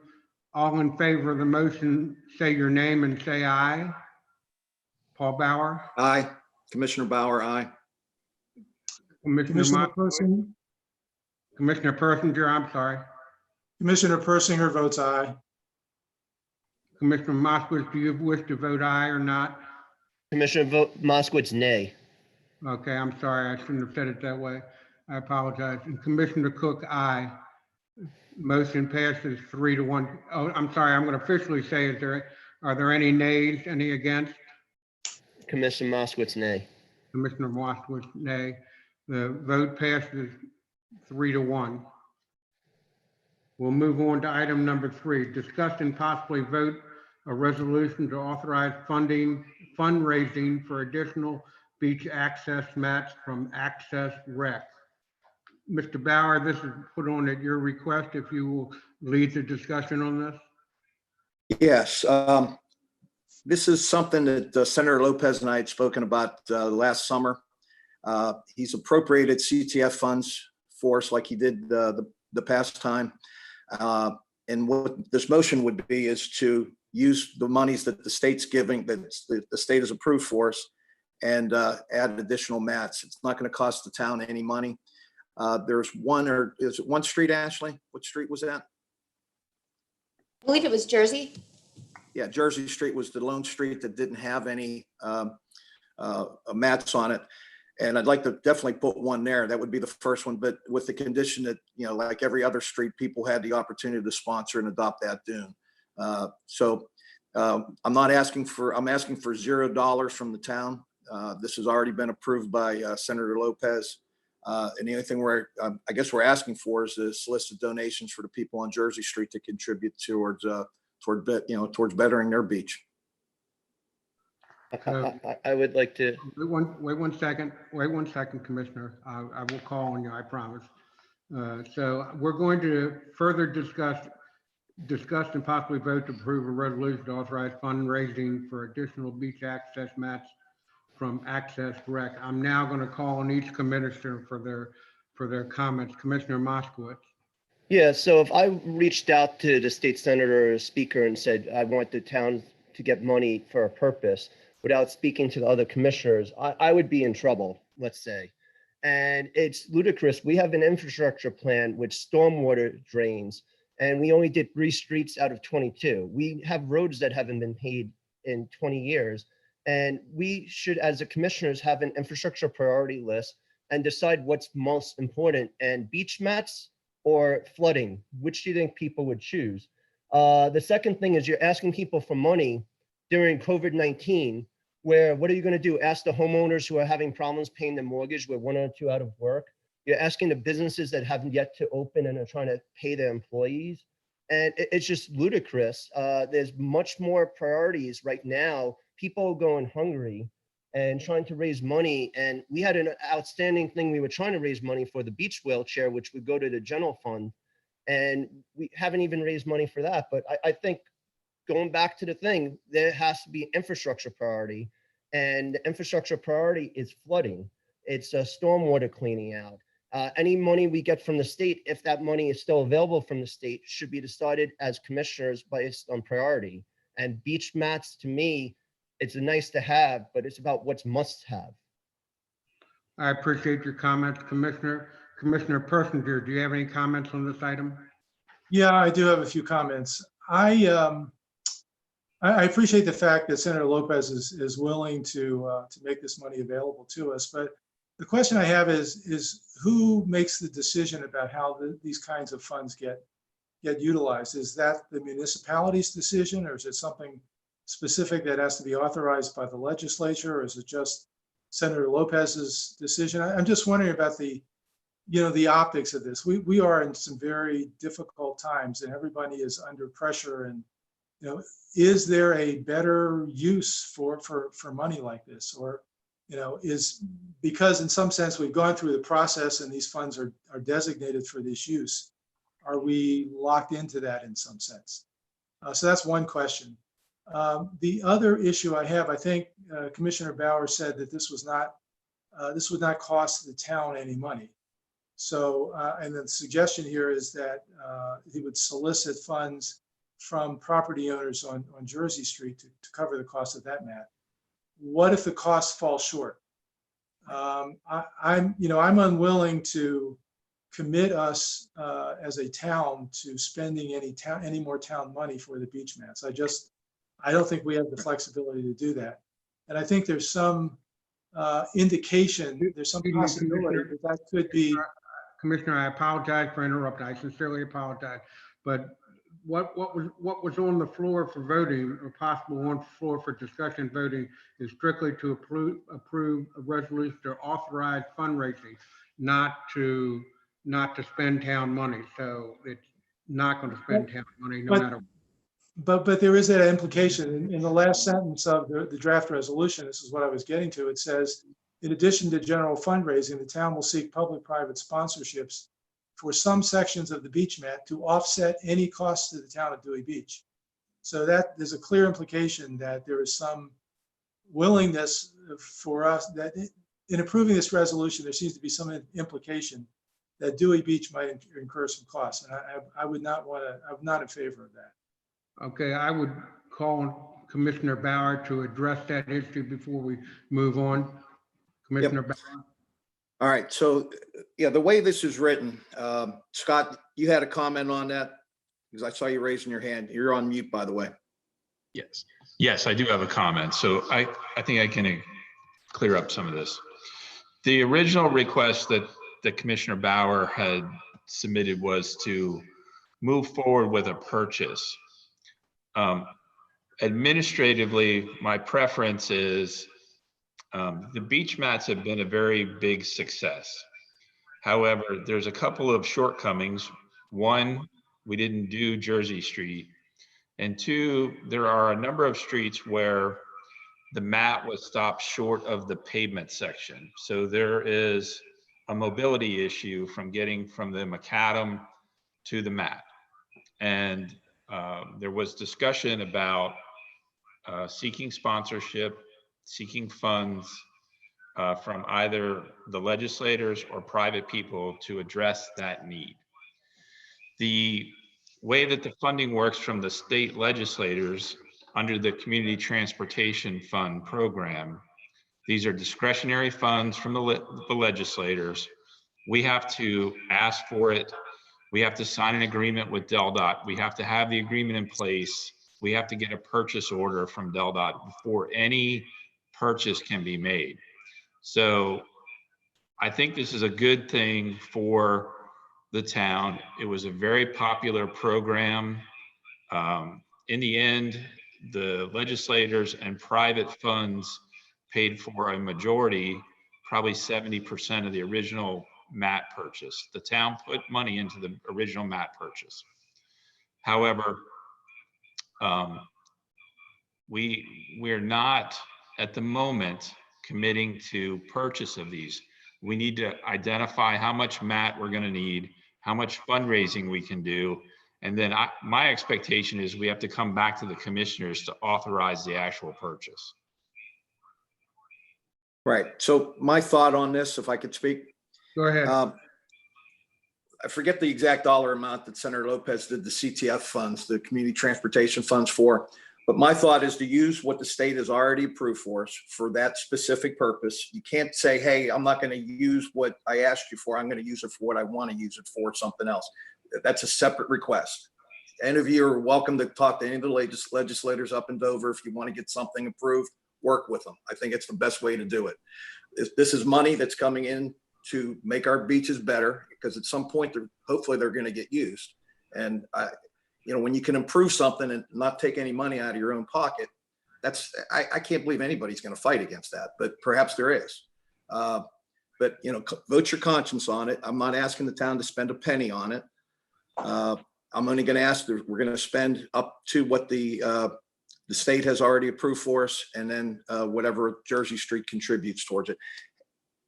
All in favor of the motion, say your name and say aye. Paul Bauer, Aye. Commissioner Bauer, aye. Commissioner Commissioner Commissioner Persinger, I'm sorry. Persinger votes aye. Commissioner Moskowitz, do you wish to vote aye or not? Commissioner Moskowitz, nay. Okay, I'm sorry, I shouldn't have said it that way. I apologize. And Commissioner Cook, aye. Motion passes 3-1. Oh, I'm sorry, I'm going to officially say, are there any nays, any against? Commissioner Moskowitz, nay. Commissioner Moskowitz, nay. The vote passes 3-1. We'll move on to item number 3, discuss and possibly vote a resolution to authorize fundraising for additional beach access mats from Access Rec. Mr. Bauer, this is put on at your request, if you will lead the discussion on this. Yes, this is something that Senator Lopez and I had spoken about last summer. He's appropriated CTF funds for us like he did the past time. And what this motion would be is to use the monies that the state's giving, that the state has approved for us, and add additional mats. It's not going to cost the town any money. There's is it one street, Ashley? What street was that? I believe it was Jersey. Yeah, Jersey Street was the lone street that didn't have any mats on it. And I'd like to definitely put one there. That would be the first one, but with the condition that, like every other street, people had the opportunity to sponsor and adopt that dune. I'm asking for $0 from the town. This has already been approved by Senator Lopez. And the only thing I guess we're asking for is to solicit donations for the people on Jersey Street to contribute towards bettering their beach. I would like to, Wait one second, Commissioner. I will call on you, I promise. So we're going to further discuss and possibly vote to approve a resolution to authorize fundraising for additional beach access mats from Access Rec. I'm now going to call on each commissioner for their comments. Commissioner Moskowitz. yeah, so if I reached out to the state senator or speaker and said, I want the town to get money for a purpose without speaking to the other commissioners, I would be in trouble, let's say. And it's ludicrous. We have an infrastructure plan with stormwater drains, and we only did 3 streets out of 22. We have roads that haven't been paid in 20 years. And we should, as the commissioners, have an infrastructure priority list and decide what's most important. And beach mats or flooding, which do you think people would choose? The second thing is you're asking people for money during COVID-19, where what are you going to do? Ask the homeowners who are having problems paying their mortgage, where 1 or 2 out of work. You're asking the businesses that haven't yet to open and are trying to pay their employees. And it's just ludicrous. There's much more priorities right now. People going hungry and trying to raise money. And we had an outstanding thing. We were trying to raise money for the beach wheelchair, which would go to the general fund. And we haven't even raised money for that. But I think going back to the thing, there has to be infrastructure priority. And the infrastructure priority is flooding. It's stormwater cleaning out. Any money we get from the state, if that money is still available from the state, should be decided as commissioners based on priority. And beach mats, to me, it's a nice to have, but it's about what's must have. I appreciate your comments, Commissioner. Commissioner Persinger, do you have any comments on this item? Yeah, I do have a few comments. I appreciate the fact that Senator Lopez is willing to make this money available to us, but the question I have is who makes the decision about how these kinds of funds get utilized? Is that the municipality's decision, or is it something specific that has to be authorized by the legislature, or is it just Senator Lopez's decision? I'm just wondering about the optics of this. We are in some very difficult times, and everybody is under pressure. And is there a better use for money like this, or is, because in some sense we've gone through the process and these funds are designated for this use, are we locked into that in some sense? So that's one question. The other issue I have, I think Commissioner Bauer said that this was not this would not cost the town any money. So, and the suggestion here is that he would solicit funds from property owners on Jersey Street to cover the cost of that mat. What if the costs fall short? I'm unwilling to commit us as a town to spending any more town money for the beach mats. I don't think we have the flexibility to do that. And I think there's some indication, there's some possibility that could be. Commissioner, I apologize for interrupting. I sincerely apologize. But what was on the floor for voting, or possible on the floor for discussion voting, is strictly to approve a resolution to authorize fundraising, not to spend town money. So it's not going to spend town money no matter. But there is that implication in the last sentence of the draft resolution. This is what I was getting to. It says, in addition to general fundraising, the town will seek public-private sponsorships for some sections of the beach mat to offset any costs to the town of Dewey Beach. So that there's a clear implication that there is some willingness for us that in approving this resolution, there seems to be some implication that Dewey Beach might incur some costs. And I'm not in favor of that. Okay, I would call on Commissioner Bauer to address that issue before we move on. Commissioner Bauer. All right, so yeah, the way this is written, Scott, you had a comment on that? Because I saw you raising your hand. You're on mute, by the way. Yes, I do have a comment. So I think I can clear up some of this. The original request that Commissioner Bauer had submitted was to move forward with a purchase. Administratively, my preference is the beach mats have been a very big success. However, there's a couple of shortcomings. One, we didn't do Jersey Street. And two, there are a number of streets where the mat was stopped short of the pavement section. So there is a mobility issue from getting from the macadam to the mat. And there was discussion about seeking sponsorship, seeking funds from either the legislators or private people to address that need. The way that the funding works from the state legislators under the Community Transportation Fund program, these are discretionary funds from the legislators. We have to ask for it. We have to sign an agreement with DelDOT. We have to have the agreement in place. We have to get a purchase order from DelDOT before any purchase can be made. So I think this is a good thing for the town. It was a very popular program. In the end, the legislators and private funds paid for a majority, probably 70% of the original mat purchase. The town put money into the original mat purchase. However, we're not at the moment committing to purchase of these. We need to identify how much mat we're going to need, how much fundraising we can do. And then my expectation is we have to come back to the commissioners to authorize the actual purchase. Right. So my thought on this, if I could speak. Go ahead. I forget the exact dollar amount that Senator Lopez did the CTF funds, the community transportation funds for. But my thought is to use what the state has already approved for us for that specific purpose. You can't say, hey, I'm not going to use what I asked you for. I'm going to use it for what I want to use it for, something else. That's a separate request. Any of you are welcome to talk to any of the legislators up in Dover. If you want to get something approved, work with them. I think it's the best way to do it. This is money that's coming in to make our beaches better, because at some point, hopefully they're going to get used. And when you can improve something and not take any money out of your own pocket, I can't believe anybody's going to fight against that, but perhaps there is. But vote your conscience on it. I'm not asking the town to spend a penny on it. I'm only going to ask that we're going to spend up to what the state has already approved for us, and then whatever Jersey Street contributes towards it.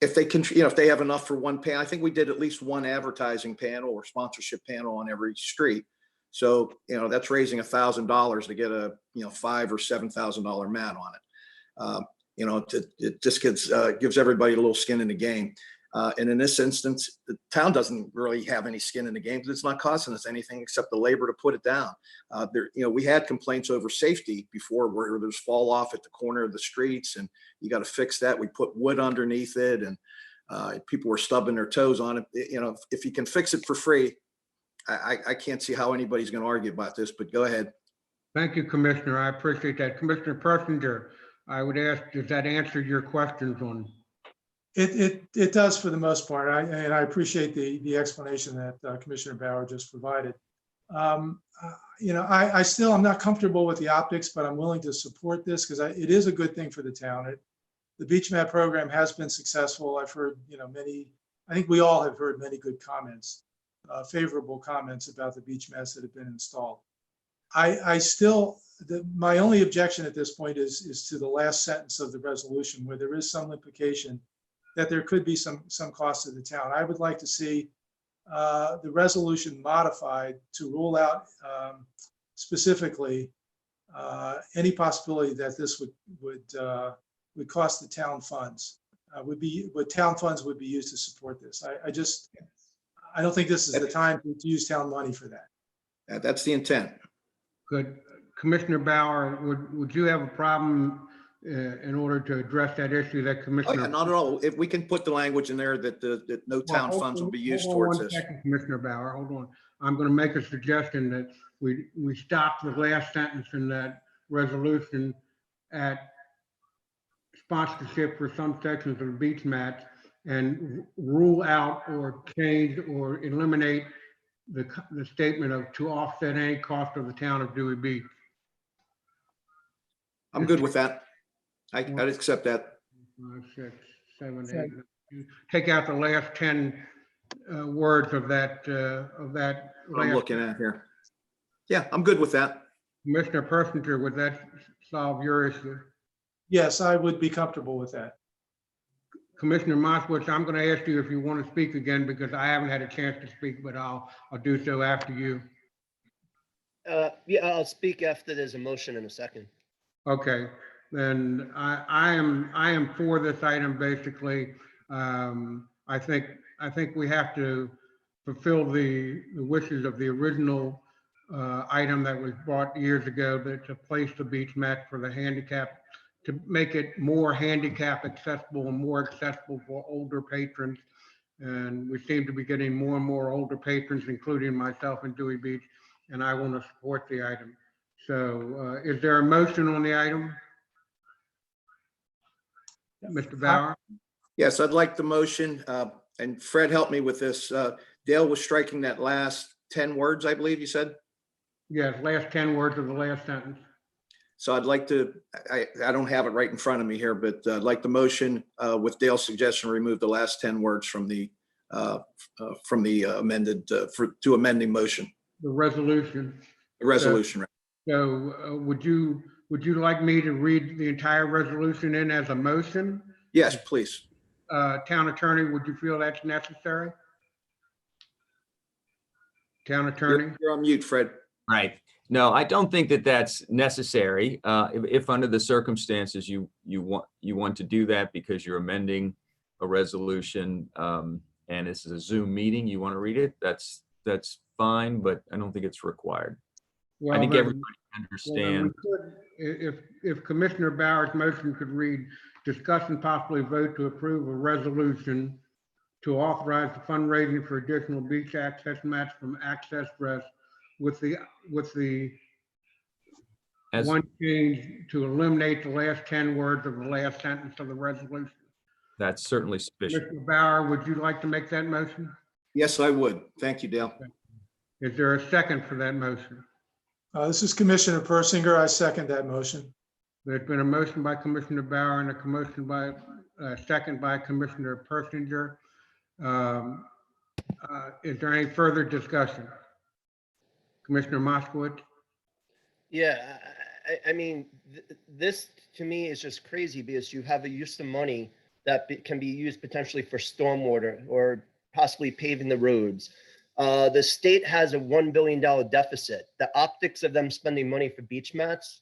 If they can, if they have enough for one panel, I think we did at least one advertising panel or sponsorship panel on every street. So, that's raising $1,000 to get a, $5,000 or $7,000 mat on it. You know, it just gives everybody a little skin in the game. And in this instance, the town doesn't really have any skin in the game because it's not costing us anything except the labor to put it down. We had complaints over safety before where there's fall off at the corner of the streets and you got to fix that. We put wood underneath it and people were stubbing their toes on it. If you can fix it for free, I can't see how anybody's going to argue about this, but go ahead. Thank you, Commissioner. I appreciate that. Commissioner Persinger, I would ask, does that answer your questions on? It does for the most part. And I appreciate the explanation that Commissioner Bauer just provided. I'm not comfortable with the optics, but I'm willing to support this because it is a good thing for the town. The Beach Mat program has been successful. I've heard, I think we all have heard many good comments, favorable comments about the beach mats that have been installed. My only objection at this point is to the last sentence of the resolution where there is some implication that there could be some cost to the town. I would like to see the resolution modified to rule out specifically any possibility that this would cost the town funds. Town funds would be used to support this. I don't think this is the time to use town money for that. That's the intent. Good. Commissioner Bauer, would you have a problem in order to address that issue that Oh, Commissioner? yeah, not at all. If we can put the language in there that no town funds will be used towards this. Commissioner Bauer, hold on. I'm going to make a suggestion that we stop the last sentence in that resolution at sponsorship for some sections of the beach mats and rule out or change or eliminate the statement of to offset any cost of the town of Dewey Beach. I'm good with that. I'd accept that. 5, 6, 7, 8. Take out the last 10 words of that. I'm looking at here. Yeah, I'm good with that. Commissioner Persinger, would that solve your issue? Yes, I would be comfortable with that. Commissioner Moskowitz, I'm going to ask you if you want to speak again because I haven't had a chance to speak, but I'll do so after you. Yeah, I'll speak after there's a motion in a second. Okay, then I am for this item basically. I think we have to fulfill the wishes of the original item that was brought years ago, that to place the beach mat for the handicap, to make it more handicap accessible and more accessible for older patrons. And we seem to be getting more and more older patrons, including myself in Dewey Beach, and I want to support the item. So is there a motion on the item? Mr. Bauer? Yes, I'd like the motion. And Fred, help me with this. Dale was striking that last 10 words, I believe you said. Yes, last 10 words of the last sentence. So I'd like to, I don't have it right in front of me here, but I'd like the motion with Dale's suggestion, remove the last 10 words from the amended, to amending motion. The resolution. The resolution. So would you like me to read the entire resolution in as a motion? Yes, please. Town attorney, would you feel that's necessary? Town attorney? You're on mute, Fred. Right. No, I don't think that that's necessary. If under the circumstances you want to do that because you're amending a resolution and this is a Zoom meeting, you want to read it, that's fine, but I don't think it's required. Well, I think then- everybody understands. well, if Commissioner Bauer's motion could read, discuss and possibly vote to approve a resolution to authorize the fundraising for additional beach access mats from Access Dress with the As- one change to eliminate the last 10 words of the last sentence of the resolution. That's certainly sufficient. Mr. Bauer, would you like to make that motion? Yes, I would. Thank you, Dale. Is there a second for that motion? This is Commissioner Persinger. I second that motion. There's been a motion by Commissioner Bauer and a motion by second by Commissioner Persinger. Is there any further discussion? Commissioner Moskowitz? Yeah, I mean, this to me is just crazy because you have a use of money that can be used potentially for stormwater or possibly paving the roads. The state has a $1 billion deficit. The optics of them spending money for beach mats,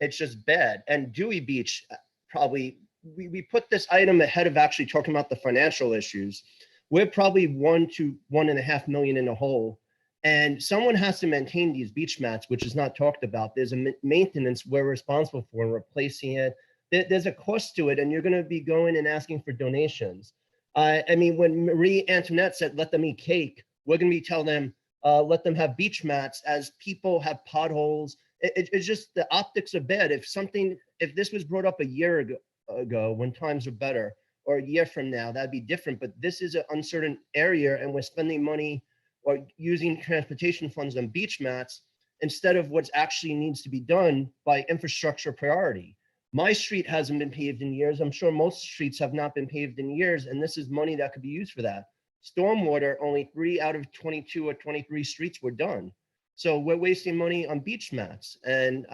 it's just bad. And Dewey Beach probably we put this item ahead of actually talking about the financial issues. We're probably 1 to 1.5 million in the hole. And someone has to maintain these beach mats, which is not talked about. There's a maintenance we're responsible for and replacing it. There's a cost to it, and you're going to be going and asking for donations. I mean, when Marie Antoinette said, let them eat cake, we're going to be telling them, let them have beach mats as people have potholes. It's just the optics are bad. If this was brought up a year ago when times were better, or a year from now, that'd be different. But this is an uncertain area, and we're spending money or using transportation funds on beach mats instead of what's actually needs to be done by infrastructure priority. My street hasn't been paved in years. I'm sure most streets have not been paved in years, and this is money that could be used for that. Stormwater, only 3 out of 22 or 23 streets were done. So we're wasting money on beach mats. And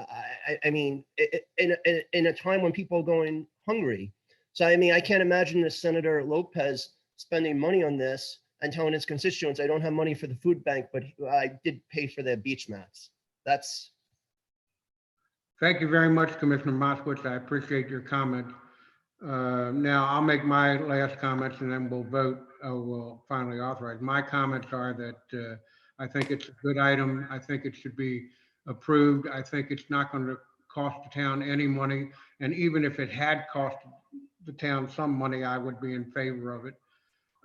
I mean, in a time when people are going hungry. So, I mean, I can't imagine Senator Lopez spending money on this and telling his constituents, I don't have money for the food bank, but I did pay for their beach mats. That's. Thank you very much, Commissioner Moskowitz. I appreciate your comment. Now I'll make my last comments and then we'll vote. We'll finally authorize. My comments are that I think it's a good item. I think it should be approved. I think it's not going to cost the town any money. And even if it had cost the town some money, I would be in favor of it.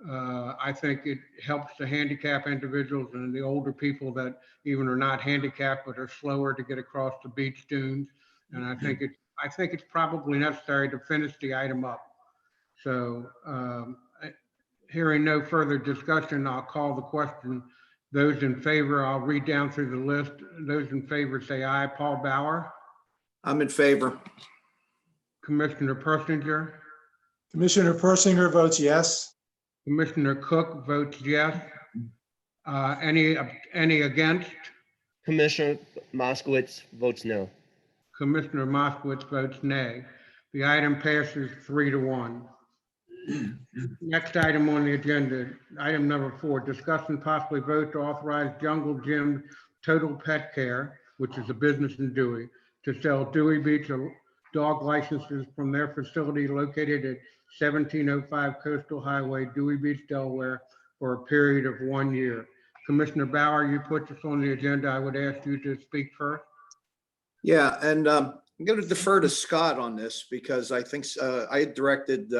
I think it helps the handicapped individuals and the older people that even are not handicapped but are slower to get across the beach dunes. And I think it's probably necessary to finish the item up. So hearing no further discussion, I'll call the question. Those in favor, I'll read down through the list. Those in favor say aye. Paul Bauer, I'm in favor. Commissioner Persinger, Commissioner Persinger votes yes. Commissioner Cook votes yes. Any against? Commissioner Moskowitz votes no. Commissioner Moskowitz votes nay. The item passes 3-1. Next item on the agenda, item number 4, discuss and possibly vote to authorize Jungle Gym Total Pet Care, which is a business in Dewey, to sell Dewey Beach dog licenses from their facility located at 1705 Coastal Highway, Dewey Beach, Delaware, for a period of 1 year. Commissioner Bauer, you put this on the agenda. I would ask you to speak first. Yeah, and I'm going to defer to Scott on this because I think I had directed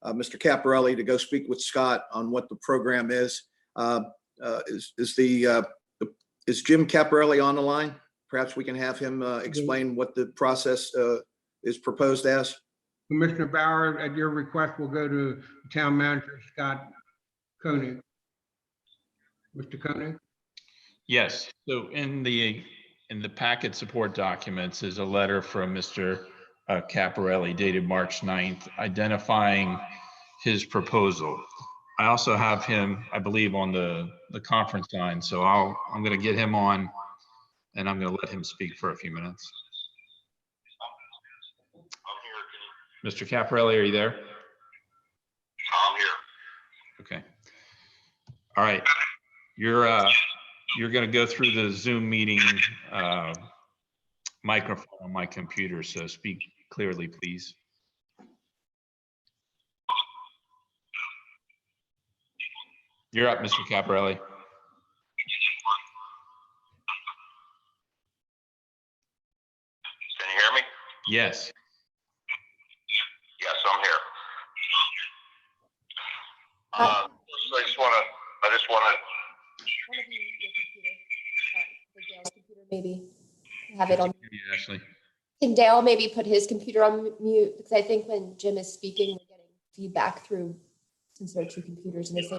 Mr. Caparelli to go speak with Scott on what the program is. Is Jim Caparelli on the line? Perhaps we can have him explain what the process is proposed as. Commissioner Bauer, at your request, we'll go to Town Manager Scott Koenig. Mr. Koenig? Yes, so in the packet support documents is a letter from Mr. Caparelli dated March 9th, identifying his proposal. I also have him, I believe, on the conference line, so I'm going to get him on and I'm going to let him speak for a few minutes. I'm here. Mr. Caparelli, are you there? I'm here. Okay. All right. You're going to go through the Zoom meeting microphone on my computer, so speak clearly, please. You're up, Mr. Caparelli. Can you hear me? Yes. Yes, I'm here. I just want to. One of you, your computer, Dale's computer, maybe have it on. Yeah, Ashley. Can Dale maybe put his computer on mute? Because I think when Jim is speaking, we're getting feedback through, since there are 2 computers in the same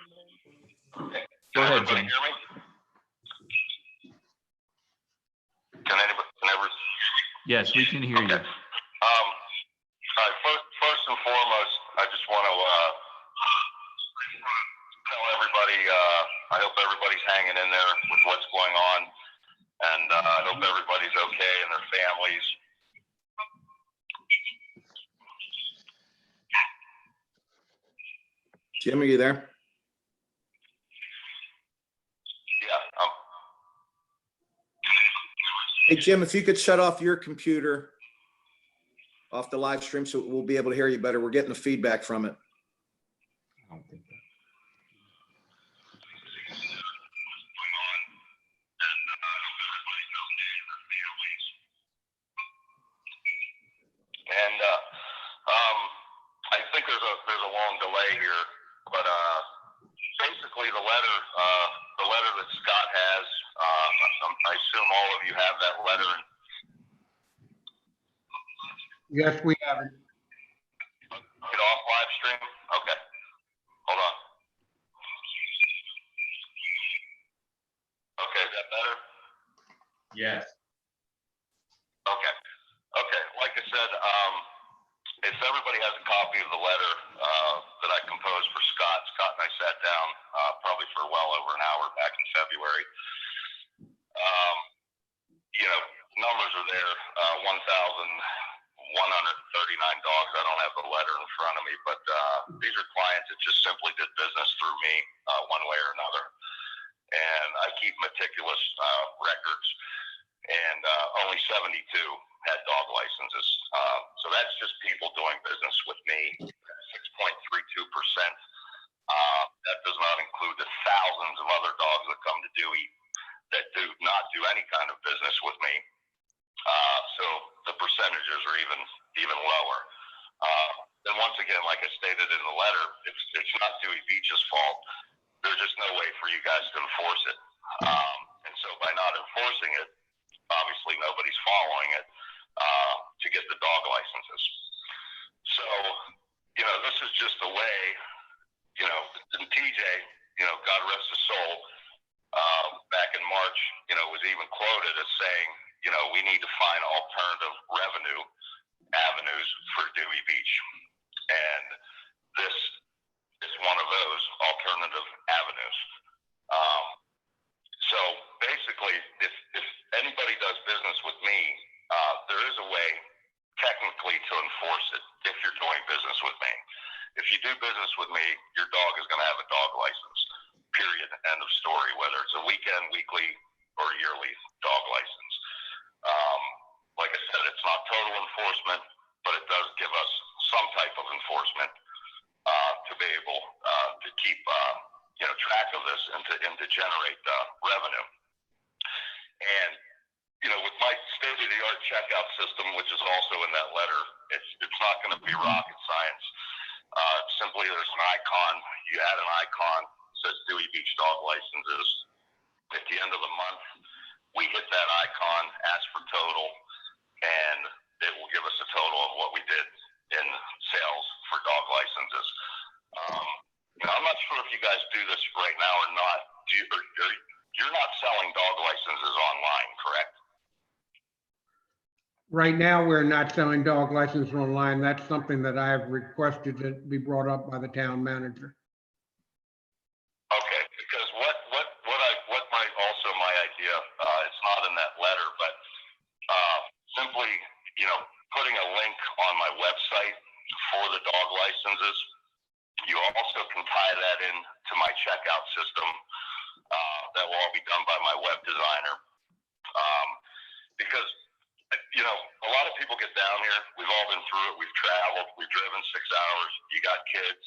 room. Go ahead, Everybody Jim. hear me? Can anybody? Yes, we can hear you. Okay. All right, first and foremost, I just want to tell everybody, I hope everybody's hanging in there with what's going on, and I hope everybody's okay and their families. Jim, are you there? Yeah. Hey, Jim, if you could shut off your computer off the live stream, so we'll be able to hear you better. We're getting the feedback from it. I don't think that. And I think there's a long delay here, but basically the letter that Scott has, I assume all of you have that letter. Yes, we have it. Get off live stream. Okay, hold on. Okay, is that better? Yes. Okay. Okay. Like I said, if everybody has a copy of the letter that I composed for Scott and I sat down probably for well over an hour back in February. Numbers are there, 1,139 dogs. I don't have the letter in front of me, but these are clients that just simply did business through me one way or another. And I keep meticulous records, and only 72 had dog licenses. So that's just people doing business with me, 6.32%. That does not include the thousands of other dogs that come to Dewey that do not do any kind of business with me. So the percentages are even lower. Then once again, like I stated in the letter, it's not Dewey Beach's fault. There's just no way for you guys to enforce it. And so by not enforcing it, obviously nobody's following it to get the dog licenses. So, this is just a way, and TJ, God rest his soul, back in March, was even quoted as saying, we need to find alternative revenue avenues for Dewey Beach. And this is one of those alternative avenues. So basically, if anybody does business with me, there is a way technically to enforce it if you're doing business with me. If you do business with me, your dog is going to have a dog license, period, end of story, whether it's a weekend, weekly, or yearly dog license. Like I said, it's not total enforcement, but it does give us some type of enforcement to be able to keep track of this and to generate revenue. And with my state-of-the-art checkout system, which is also in that letter, it's not going to be rocket science. Simply, there's an icon. You add an icon that says Dewey Beach dog licenses. At the end of the month, we hit that icon, ask for total, and it will give us a total of what we did in sales for dog licenses. I'm not sure if you guys do this right now or not. You're not selling dog licenses online, correct? Right now, we're not selling dog licenses online. That's something that I've requested to be brought up by the town manager. Okay, because what might also my idea, it's not in that letter, but simply, putting a link on my website for the dog licenses. You also can tie that in to my checkout system. That will all be done by my web designer. Because, a lot of people get down here. We've all been through it. We've traveled. We've driven 6 hours. You got kids.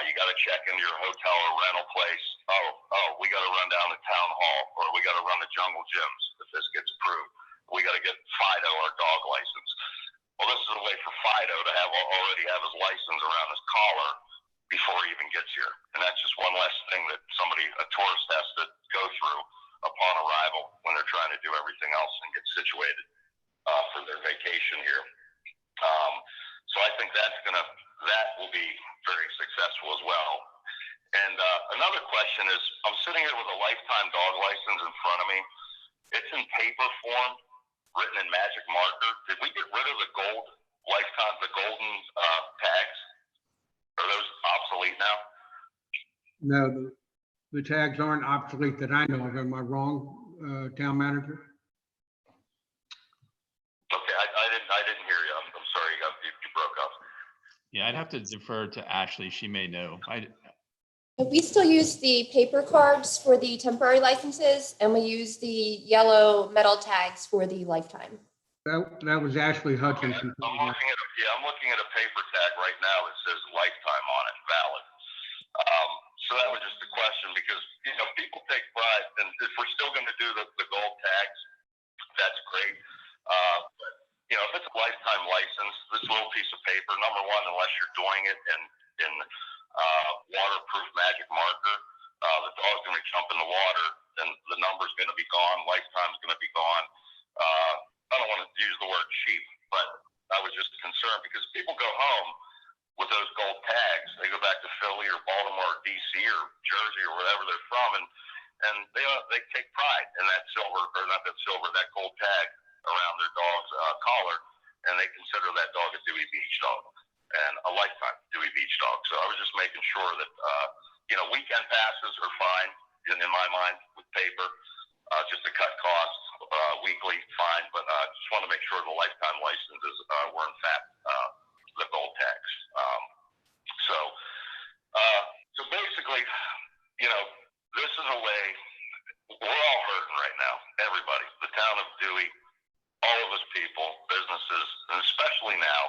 You got to check into your hotel or rental place. Oh, we got to run down to town hall, or we got to run to Jungle Gyms if this gets approved. We got to get Fido our dog license. Well, this is a way for Fido to already have his license around his collar before he even gets here. And that's just one less thing that a tourist has to go through upon arrival when they're trying to do everything else and get situated for their vacation here. So I think that will be very successful as well. And another question is, I'm sitting here with a lifetime dog license in front of me. It's in paper form, written in magic marker. Did we get rid of the golden tags? Are those obsolete now? No, the tags aren't obsolete that I know of. Am I wrong, town manager? Okay, I didn't hear you. I'm sorry, you broke up. Yeah, I'd have to defer to Ashley. She may know. We still use the paper cards for the temporary licenses, and we use the yellow metal tags for the lifetime. That was Ashley Hutchinson. I'm looking at a paper tag right now that says lifetime on it, valid. So that was just a question because, you know, people take pride, and if we're still going to do the gold tags, that's great. But, you know, if it's a lifetime license, this little piece of paper, number one, unless you're doing it in waterproof magic marker, the dog's going to jump in the water, and the number's going to be gone, lifetime's going to be gone. I don't want to use the word cheap, but I was just concerned because people go home with those gold tags. They go back to Philly or Baltimore or DC or Jersey or wherever they're from, and they take pride in that silver, or not that silver, that gold tag around their dog's collar, and they consider that dog a Dewey Beach dog and a lifetime Dewey Beach dog. So I was just making sure that you know, weekend passes are fine in my mind with paper, just to cut costs. Weekly, fine, but just want to make sure the lifetime licenses were in fact the gold tags. So basically, you know, this is a way, we're all hurting right now, everybody, the town of Dewey, all of us people, businesses, and especially now,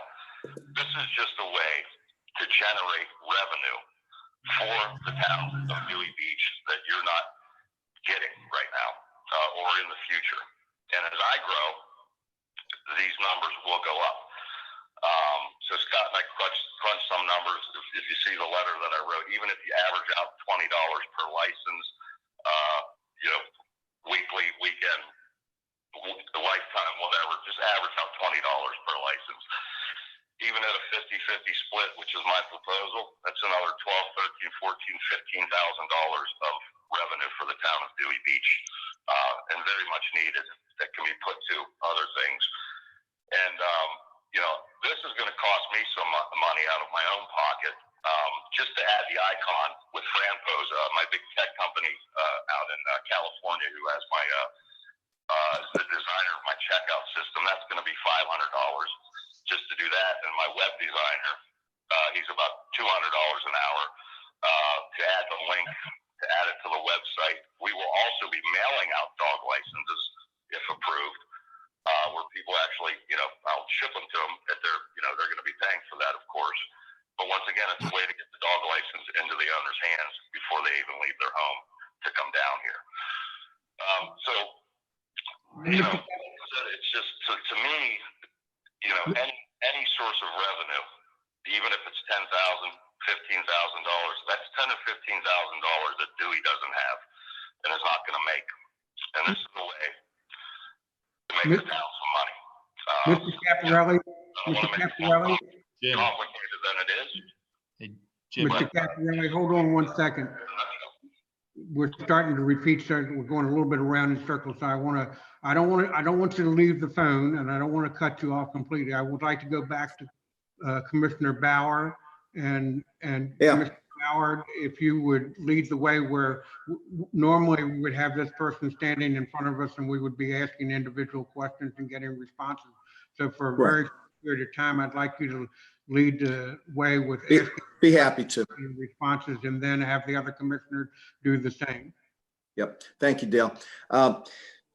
this is just a way to generate revenue for the town of Dewey Beach that you're not getting right now or in the future. And as I grow, these numbers will go up. So Scott and I crunched some numbers. If you see the letter that I wrote, even if you average out $20 per license, you know, weekly, weekend, the lifetime, whatever, just average out $20 per license. Even at a 50-50 split, which is my proposal, that's another $12,000, $13,000, $14,000, $15,000 of revenue for the town of Dewey Beach, and very much needed. That can be put to other things. And, you know, this is going to cost me some money out of my own pocket, just to add the icon with Franpos, my big tech company out in California, who has my the designer of my checkout system. That's going to be $500 just to do that. And my web designer, he's about $200 an hour to add the link, to add it to the website. We will also be mailing out dog licenses, if approved, where people actually, you know, I'll ship them to them at their, you know, they're going to be paying for that, of course. But once again, it's a way to get the dog license into the owner's hands before they even leave their home to come down here. So, you know, it's just, to me, you know, any source of revenue, even if it's $10,000, $15,000, that's $10,000 or $15,000 that Dewey doesn't have and is not going to make. And this is the way to make the town some money. Mr. Caparelli, Jim, Complicated than it is. hey, Jim, Mr. Caparelli, hold on 1 second. We're starting to repeat, so we're going a little bit around in circles. So I don't want you to leave the phone, and I don't want to cut you off completely. I would like to go back to Commissioner Bauer and Yeah. Commissioner Bauer, if you would lead the way where normally we would have this person standing in front of us and we would be asking individual questions and getting responses. So for a very short period of time, I'd like you to lead the way with Be happy to. asking responses and then have the other commissioners do the same. Yep. Thank you, Dale.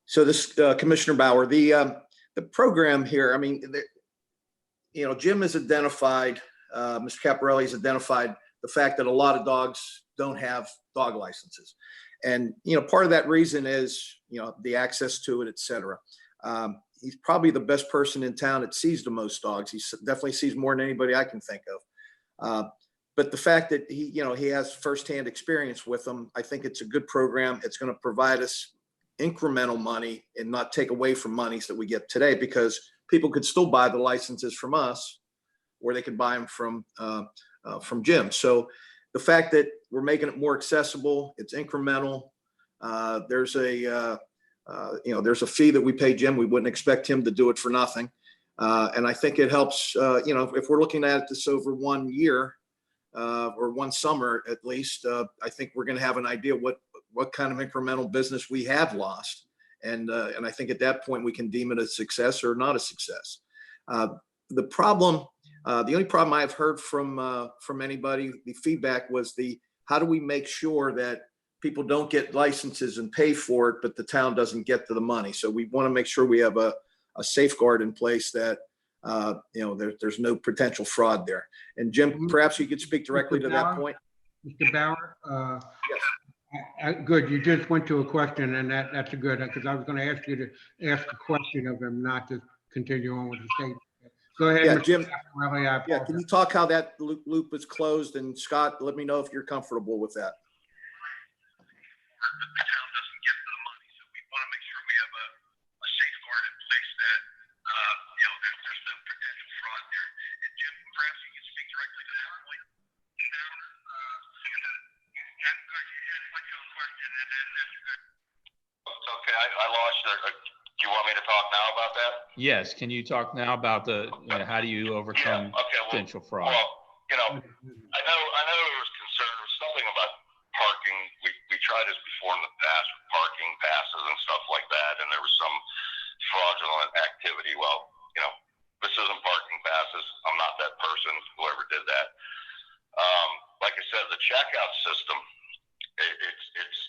So this Commissioner Bauer, the program here, I mean, you know, Jim has identified, Mr. Caparelli has identified the fact that a lot of dogs don't have dog licenses. And, you know, part of that reason is, you know, the access to it, et cetera. He's probably the best person in town that sees the most dogs. He definitely sees more than anybody I can think of. But the fact that he, you know, he has firsthand experience with them, I think it's a good program. It's going to provide us incremental money and not take away from monies that we get today, because people could still buy the licenses from us, or they could buy them from Jim. So the fact that we're making it more accessible, it's incremental. There's a you know, there's a fee that we pay Jim. We wouldn't expect him to do it for nothing. And I think it helps, you know, if we're looking at this over 1 year or one summer, at least, I think we're going to have an idea what kind of incremental business we have lost. And I think at that point we can deem it a success or not a success. The problem, the only problem I've heard from anybody, the feedback was how do we make sure that people don't get licenses and pay for it, but the town doesn't get to the money? So we want to make sure we have a a safeguard in place that, there's no potential fraud there. And Jim, perhaps you could speak directly to that point. Mr. Bauer? Yes. Good, you just went to a question, and that's a good, because I was going to ask you to ask a question of him, not to continue on with the statement. Go ahead, Yeah, Mr. Jim. Caparelli, I Yeah, apologize. can you talk how that loop is closed? And Scott, let me know if you're comfortable with that. The town doesn't get the money, so we want to make sure we have a safeguard in place that, there's no potential fraud there. And Jim, perhaps you can speak directly to that point. Okay, I lost you. Do you want me to talk now about that? Yes, can you talk now about how do you overcome Okay, well, potential fraud? Well, I know there was concern, there was something about parking. We tried this before in the past with parking passes and stuff like that, and there was some fraudulent activity. Well, this isn't parking passes. I'm not that person, whoever did that. Like I said, the checkout system, it's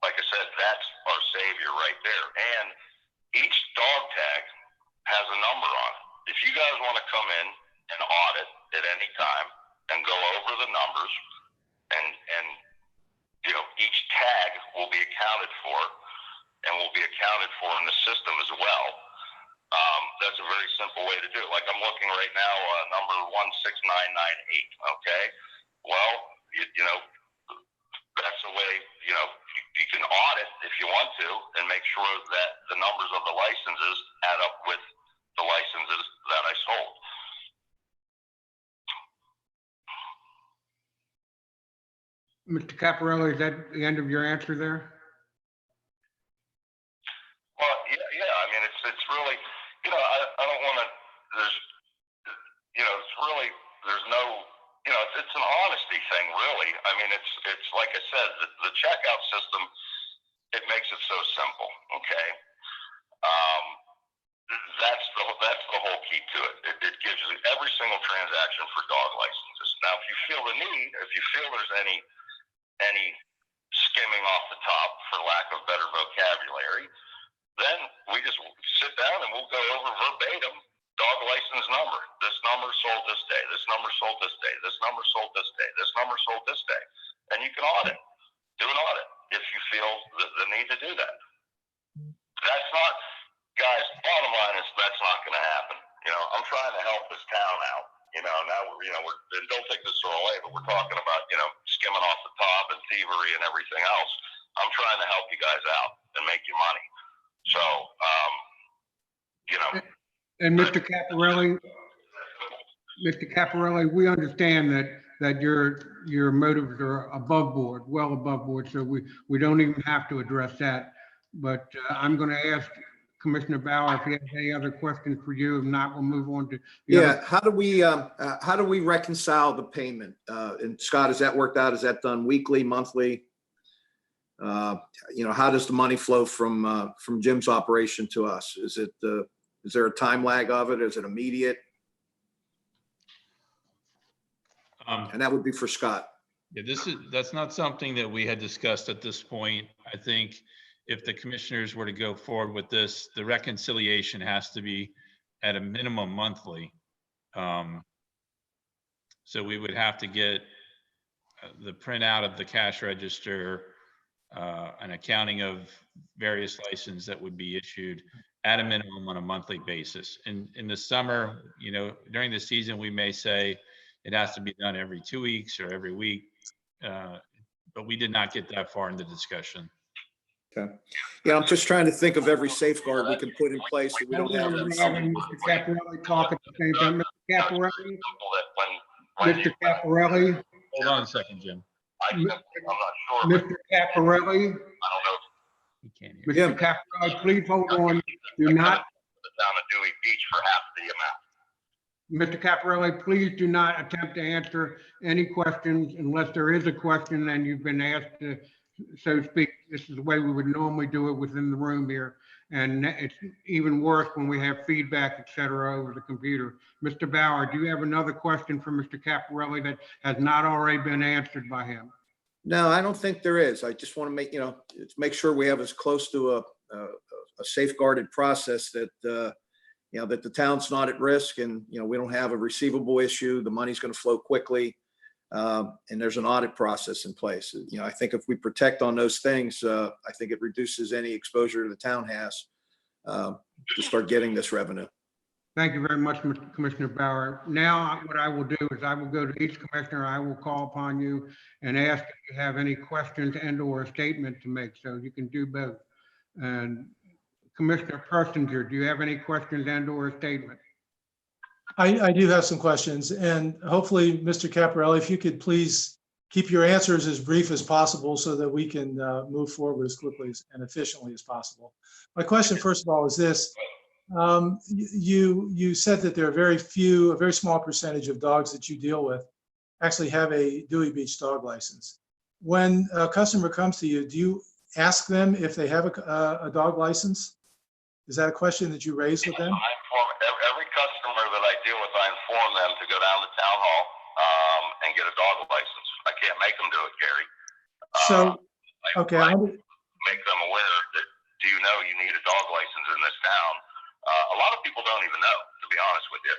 like I said, that's our savior right there. And each dog tag has a number on it. If you guys want to come in and audit at any time and go over the numbers, and each tag will be accounted for and will be accounted for in the system as well. That's a very simple way to do it. Like I'm looking right now, number 16998. Okay, well, that's the way you can audit if you want to and make sure that the numbers of the licenses add up with the licenses that I sold. Mr. Caparelli, is that the end of your answer there? Well, yeah. I mean, it's really, I don't want to. It's really, there's no, it's an honesty thing, really. I mean, it's like I said, the checkout system, it makes it so simple. Okay. That's the whole key to it. It gives you every single transaction for dog licenses. Now, if you feel the need, if you feel there's any skimming off the top, for lack of better vocabulary, then we just sit down and we'll go over verbatim dog license number. This number sold this day. This number sold this day. This number sold this day. This number sold this day. And you can audit. Do an audit if you feel the need to do that. That's not, guys, bottom line is that's not going to happen. I'm trying to help this town out. Now we're and don't take this the wrong way, but we're talking about, skimming off the top and thievery and everything else. I'm trying to help you guys out and make you money. So, And Mr. Caparelli, we understand that your motives are above board, well above board, so we don't even have to address that. But I'm going to ask Commissioner Bauer if he has any other questions for you. If not, we'll move on to the other. How do we reconcile the payment? And Scott, has that worked out? Is that done weekly, monthly? How does the money flow from Jim's operation to us? Is there a time lag of it? Is it immediate? And that would be for Scott. Yeah, that's not something that we had discussed at this point. I think if the commissioners were to go forward with this, the reconciliation has to be at a minimum monthly. So we would have to get the printout of the cash register, an accounting of various licenses that would be issued at a minimum on a monthly basis. In the summer, during the season, we may say it has to be done every 2 weeks or every week, but we did not get that far in the discussion. Okay. Yeah, I'm just trying to think of every safeguard we can put in place so we don't have. Mr. Caparelli talk at the same time. Mr. Caparelli. Hold on a second, Jim. I'm not sure. Mr. Caparelli. I don't know. He can't hear. Mr. Caparelli, please hold on. Do not. Down at Dewey Beach for half the amount. Mr. Caparelli, please do not attempt to answer any questions unless there is a question and you've been asked to, so to speak. This is the way we would normally do it within the room here. And it's even worse when we have feedback, et cetera, over the computer. Mr. Bauer, do you have another question for Mr. Caparelli that has not already been answered by him? No, I don't think there is. I just want to make sure we have as close to a a safeguarded process that, that the town's not at risk and, we don't have a receivable issue. The money's going to flow quickly. And there's an audit process in place. I think if we protect on those things, I think it reduces any exposure the town has to start getting this revenue. Thank you very much, Mr. Commissioner Bauer. Now, what I will do is I will go to each commissioner. I will call upon you and ask if you have any questions and or a statement to make. So you can do both. And Commissioner Persinger, do you have any questions and or a statement? I do have some questions, and hopefully, Mr. Caparelli, if you could please keep your answers as brief as possible so that we can move forward as quickly and efficiently as possible. My question, first of all, is this. You said that there are a very small percentage of dogs that you deal with actually have a Dewey Beach dog license. When a customer comes to you, do you ask them if they have a dog license? Is that a question that you raise with them? I inform every customer that I deal with. I inform them to go down to town hall and get a dog license. I can't make them do it, Gary. So, okay. I make them aware that, do you know you need a dog license in this town? A lot of people don't even know, to be honest with you.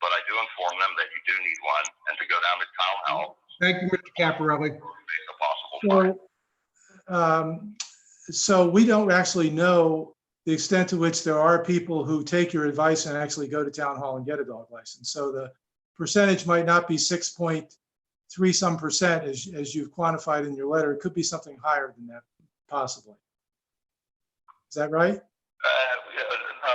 But I do inform them that you do need one and to go down to town hall. Thank you, Mr. Caparelli. Make a possible fine. So we don't actually know the extent to which there are people who take your advice and actually go to town hall and get a dog license. So the percentage might not be 6.3% as you've quantified in your letter. It could be something higher than that, possibly. Is that right?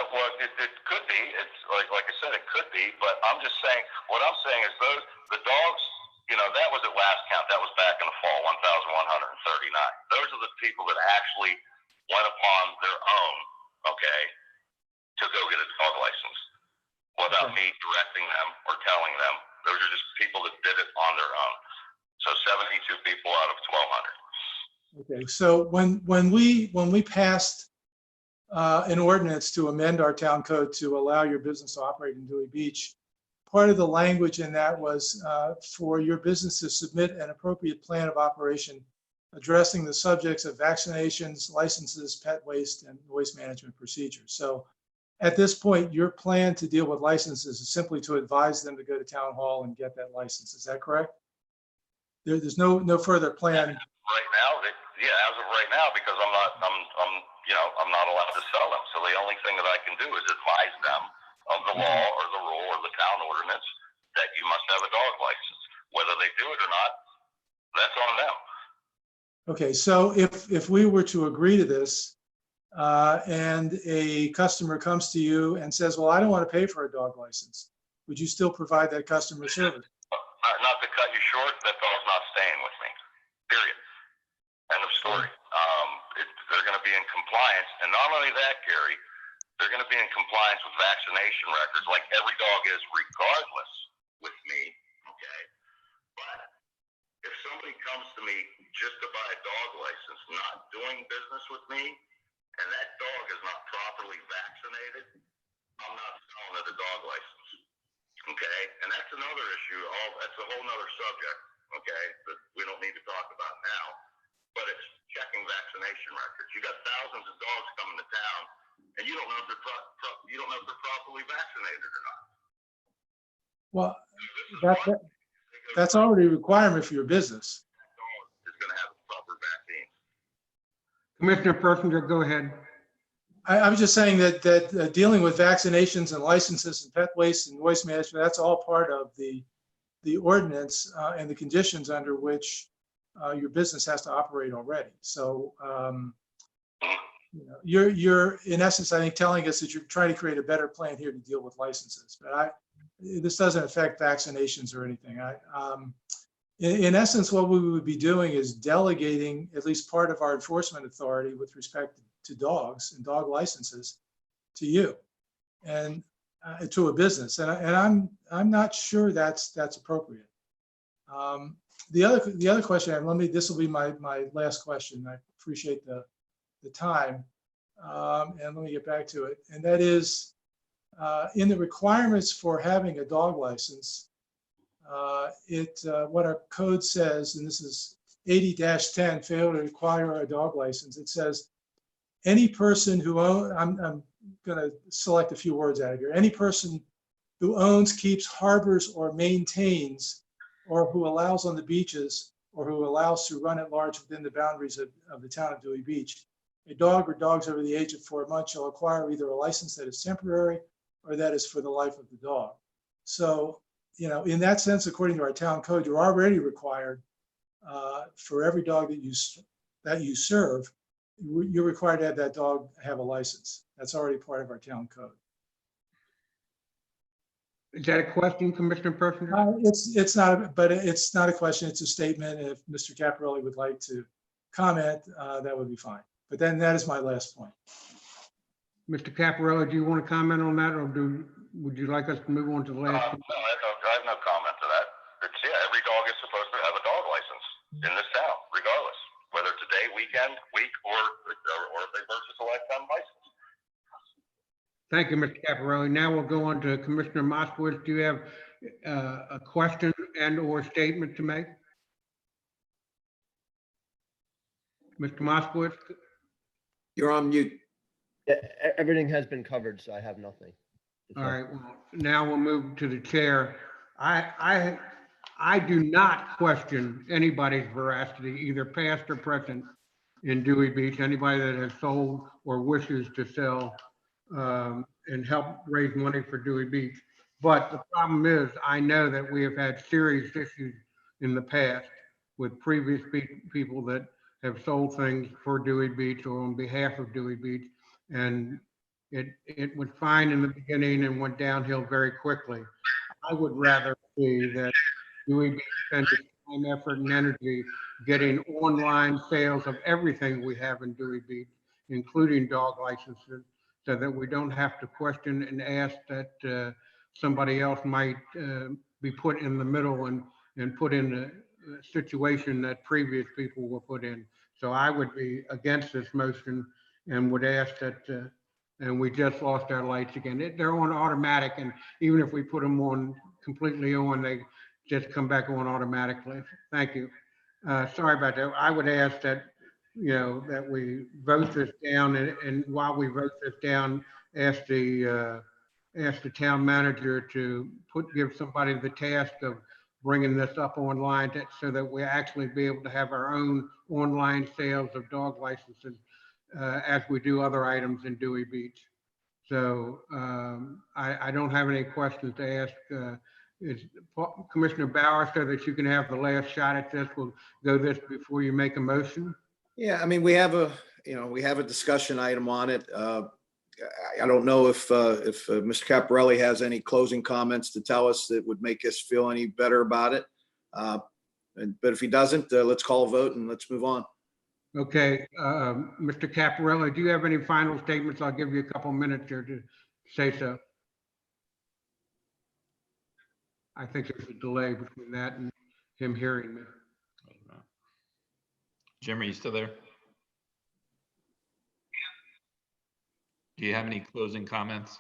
Well, it could be. It's like I said, it could be. But I'm just saying, what I'm saying is the dogs, that was at last count. That was back in the fall, 1,139. Those are the people that actually went upon their own, okay, to go get a dog license without me directing them or telling them. Those are just people that did it on their own. So 72 people out of 1,200. Okay. So when we passed an ordinance to amend our town code to allow your business to operate in Dewey Beach, part of the language in that was for your business to submit an appropriate plan of operation addressing the subjects of vaccinations, licenses, pet waste, and waste management procedures. So at this point, your plan to deal with licenses is simply to advise them to go to town hall and get that license. Is that correct? There's no further plan. Right now, as of right now, because I'm not allowed to sell them. So the only thing that I can do is advise them of the law or the rule or the town ordinance that you must have a dog license. Whether they do it or not, that's on them. Okay, so if we were to agree to this and a customer comes to you and says, well, I don't want to pay for a dog license, would you still provide that customer service? Not to cut you short, that dog's not staying with me, period. End of story. They're going to be in compliance. And not only that, Gary, they're going to be in compliance with vaccination records like every dog is regardless with me, okay? But if somebody comes to me just to buy a dog license, not doing business with me, and that dog is not properly vaccinated, I'm not selling it a dog license, okay? And that's another issue. That's a whole nother subject, okay, that we don't need to talk about now. But it's checking vaccination records. You got thousands of dogs coming to town, and you don't know if they're properly vaccinated or not. Well, that's already a requirement for your business. That dog is going to have a proper vaccine. Commissioner Persinger, go ahead. I was just saying that dealing with vaccinations and licenses and pet waste and waste management, that's all part of the ordinance and the conditions under which your business has to operate already. So you're in essence, I think, telling us that you're trying to create a better plan here to deal with licenses. But this doesn't affect vaccinations or anything. In essence, what we would be doing is delegating at least part of our enforcement authority with respect to dogs and dog licenses to you and to a business. And I'm not sure that's appropriate. The other question, this will be my last question. I appreciate the time, and let me get back to it. And that is, in the requirements for having a dog license, what our code says, and this is 80-10, fail to require a dog license. It says any person who I'm going to select a few words out of here. Any person who owns, keeps, harbors, or maintains, or who allows on the beaches, or who allows to run at large within the boundaries of the town of Dewey Beach, a dog or dogs over the age of 4 months shall acquire either a license that is temporary or that is for the life of the dog. So, you know, in that sense, according to our town code, you're already required for every dog that you serve, you're required to have that dog have a license. That's already part of our town code. Is that a question, Commissioner Persinger? It's not, but it's not a question. It's a statement. If Mr. Caparelli would like to comment, that would be fine. But then that is my last point. Mr. Caparelli, do you want to comment on that, or would you like us to move on to the last? No, I have no comment to that. It's, yeah, every dog is supposed to have a dog license in this town, regardless, whether it's a day, weekend, week, or if they purchase a lifetime license. Thank you, Mr. Caparelli. Now we'll go on to Commissioner Moskowitz. Do you have a question and or statement to make? Mr. Moskowitz? You're on mute. Yeah, everything has been covered, so I have nothing. All right, well, now we'll move to the chair. I do not question anybody's veracity, either past or present, in Dewey Beach, anybody that has sold or wishes to sell and help raise money for Dewey Beach. But the problem is, I know that we have had serious issues in the past with previous people that have sold things for Dewey Beach or on behalf of Dewey Beach. And it was fine in the beginning and went downhill very quickly. I would rather see that Dewey Beach spends its time, effort, and energy getting online sales of everything we have in Dewey Beach, including dog licenses, so that we don't have to question and ask that somebody else might be put in the middle and put in a situation that previous people were put in. So I would be against this motion and would ask that, and we just lost our lights again. They're on automatic, and even if we put them on completely on, they just come back on automatically. Thank you. Sorry about that. I would ask that, you know, that we vote this down, and while we vote this down, ask the town manager to give somebody the task of bringing this up online so that we actually be able to have our own online sales of dog licenses as we do other items in Dewey Beach. So I don't have any questions to ask. Is Commissioner Bauer, so that you can have the last shot at this, we'll go this before you make a motion? Yeah, I mean, we have a discussion item on it. I don't know if Mr. Caparelli has any closing comments to tell us that would make us feel any better about it. But if he doesn't, let's call a vote and let's move on. Okay, Mr. Caparelli, do you have any final statements? I'll give you a couple minutes here to say so. I think there's a delay between that and him hearing me. Jim, are you still there? Do you have any closing comments?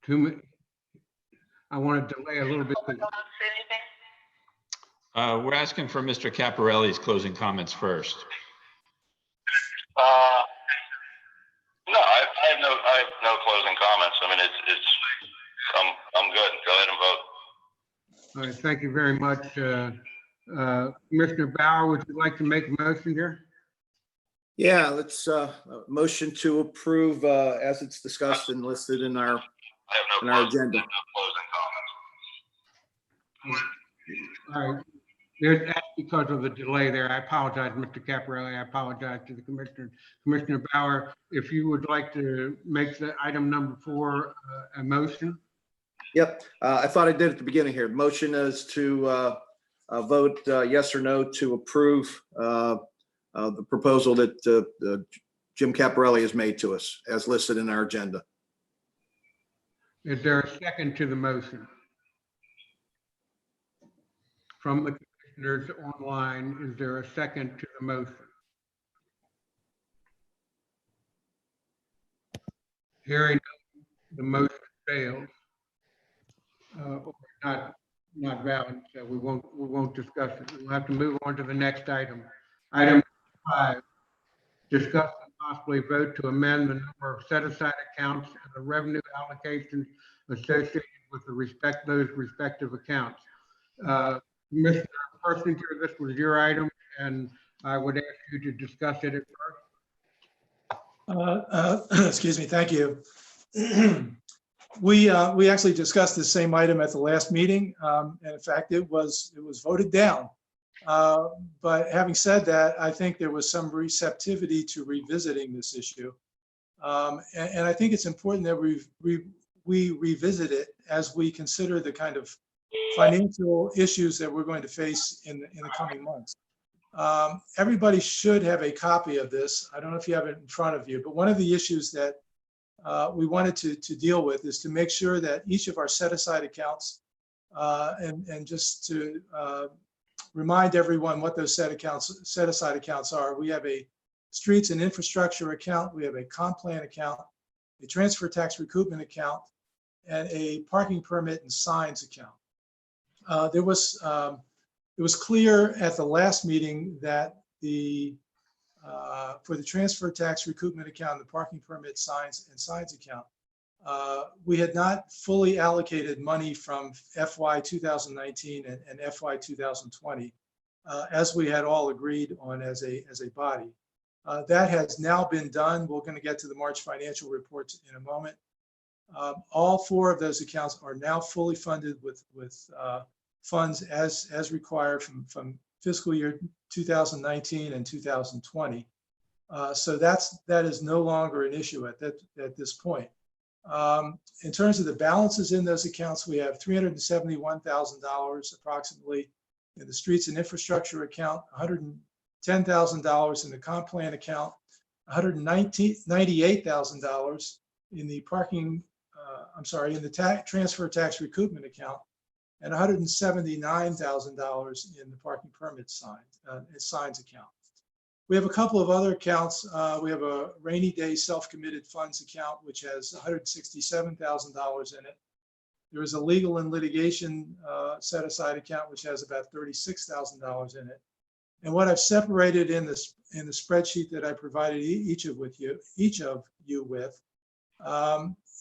I want to delay a little bit. We're asking for Mr. Caparelli's closing comments first. No, I have no closing comments. I mean, I'm good. Go ahead and vote. All right, thank you very much. Commissioner Bauer, would you like to make a motion here? Yeah, let's motion to approve as it's discussed and listed in our agenda. No closing comments. All right. That's because of the delay there. I apologize, Mr. Caparelli. I apologize to the commissioner. Commissioner Bauer, if you would like to make the item number 4 a motion. Yep, I thought I did at the beginning here. Motion is to vote yes or no to approve the proposal that Jim Caparelli has made to us as listed in our agenda. Is there a second to the motion? From the commissioners online, is there a second to the motion? Hearing the motion fails. Or not not valid, so we won't discuss it. We'll have to move on to the next item. Item 5, discuss and possibly vote to amend the number of set-aside accounts and the revenue allocations associated with those respective accounts. Commissioner Persinger, this was your item, and I would ask you to discuss it at first. Excuse me, thank you. We actually discussed the same item at the last meeting, and in fact, it was voted down. But having said that, I think there was some receptivity to revisiting this issue. And I think it's important that we revisit it as we consider the kind of financial issues that we're going to face in the coming months. Everybody should have a copy of this. I don't know if you have it in front of you, but one of the issues that we wanted to deal with is to make sure that each of our set-aside accounts, and just to remind everyone what those set-aside accounts are. We have a streets and infrastructure account, we have a comp plan account, a transfer tax recoupment account, and a parking permit and signs account. It was clear at the last meeting that for the transfer tax recoupment account, the parking permit signs account, we had not fully allocated money from FY 2019 and FY 2020, as we had all agreed on as a body. That has now been done. We're going to get to the March financial reports in a moment. All 4 of those accounts are now fully funded with funds as required from fiscal year 2019 and 2020. So that is no longer an issue at this point. In terms of the balances in those accounts, we have $371,000 approximately in the streets and infrastructure account, $110,000 in the comp plan account, $198,000 in the in the transfer tax recoupment account, and $179,000 in the parking permit signs account. We have a couple of other accounts. We have a rainy day self-committed funds account, which has $167,000 in it. There is a legal and litigation set-aside account, which has about $36,000 in it. And what I've separated in the spreadsheet that I provided each of you with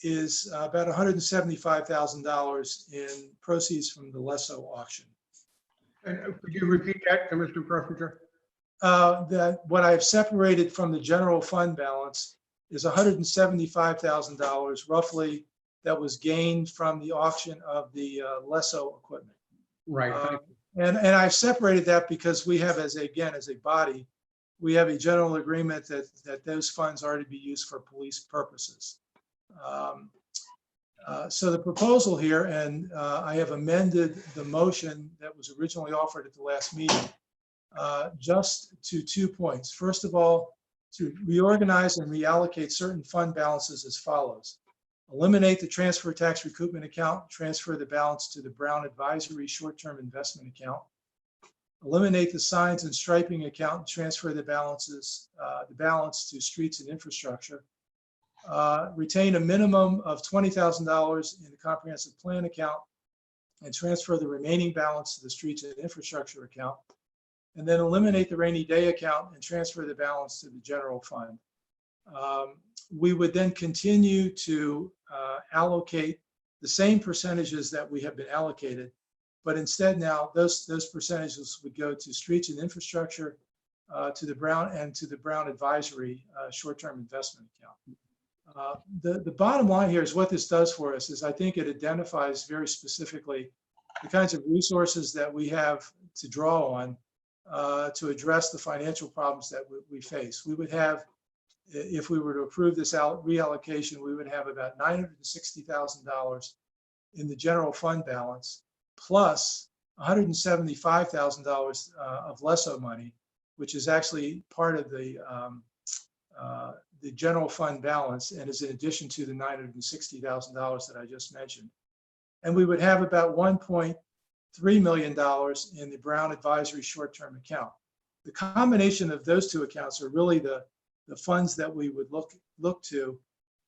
is about $175,000 in proceeds from the Lesso auction. And could you repeat that, Mr. Persinger? That what I've separated from the general fund balance is $175,000 roughly that was gained from the auction of the Lesso equipment. Right. And I've separated that because we have, as a body, we have a general agreement that those funds are to be used for police purposes. So the proposal here, and I have amended the motion that was originally offered at the last meeting, just to 2 points. First of all, to reorganize and reallocate certain fund balances as follows. Eliminate the transfer tax recoupment account, transfer the balance to the Brown Advisory short-term investment account. Eliminate the signs and striping account, transfer the balance to streets and infrastructure. Retain a minimum of $20,000 in the comprehensive plan account and transfer the remaining balance to the streets and infrastructure account. And then eliminate the rainy day account and transfer the balance to the general fund. We would then continue to allocate the same percentages that we have been allocated, but instead now those percentages would go to streets and infrastructure, to the Brown Advisory short-term investment account. The bottom line here is what this does for us is I think it identifies very specifically the kinds of resources that we have to draw on to address the financial problems that we face. We would have, if we were to approve this reallocation, we would have about $960,000 in the general fund balance, plus $175,000 of Lesso money, which is actually part of the general fund balance and is in addition to the $960,000 that I just mentioned. And we would have about $1.3 million in the Brown Advisory short-term account. The combination of those 2 accounts are really the funds that we would look to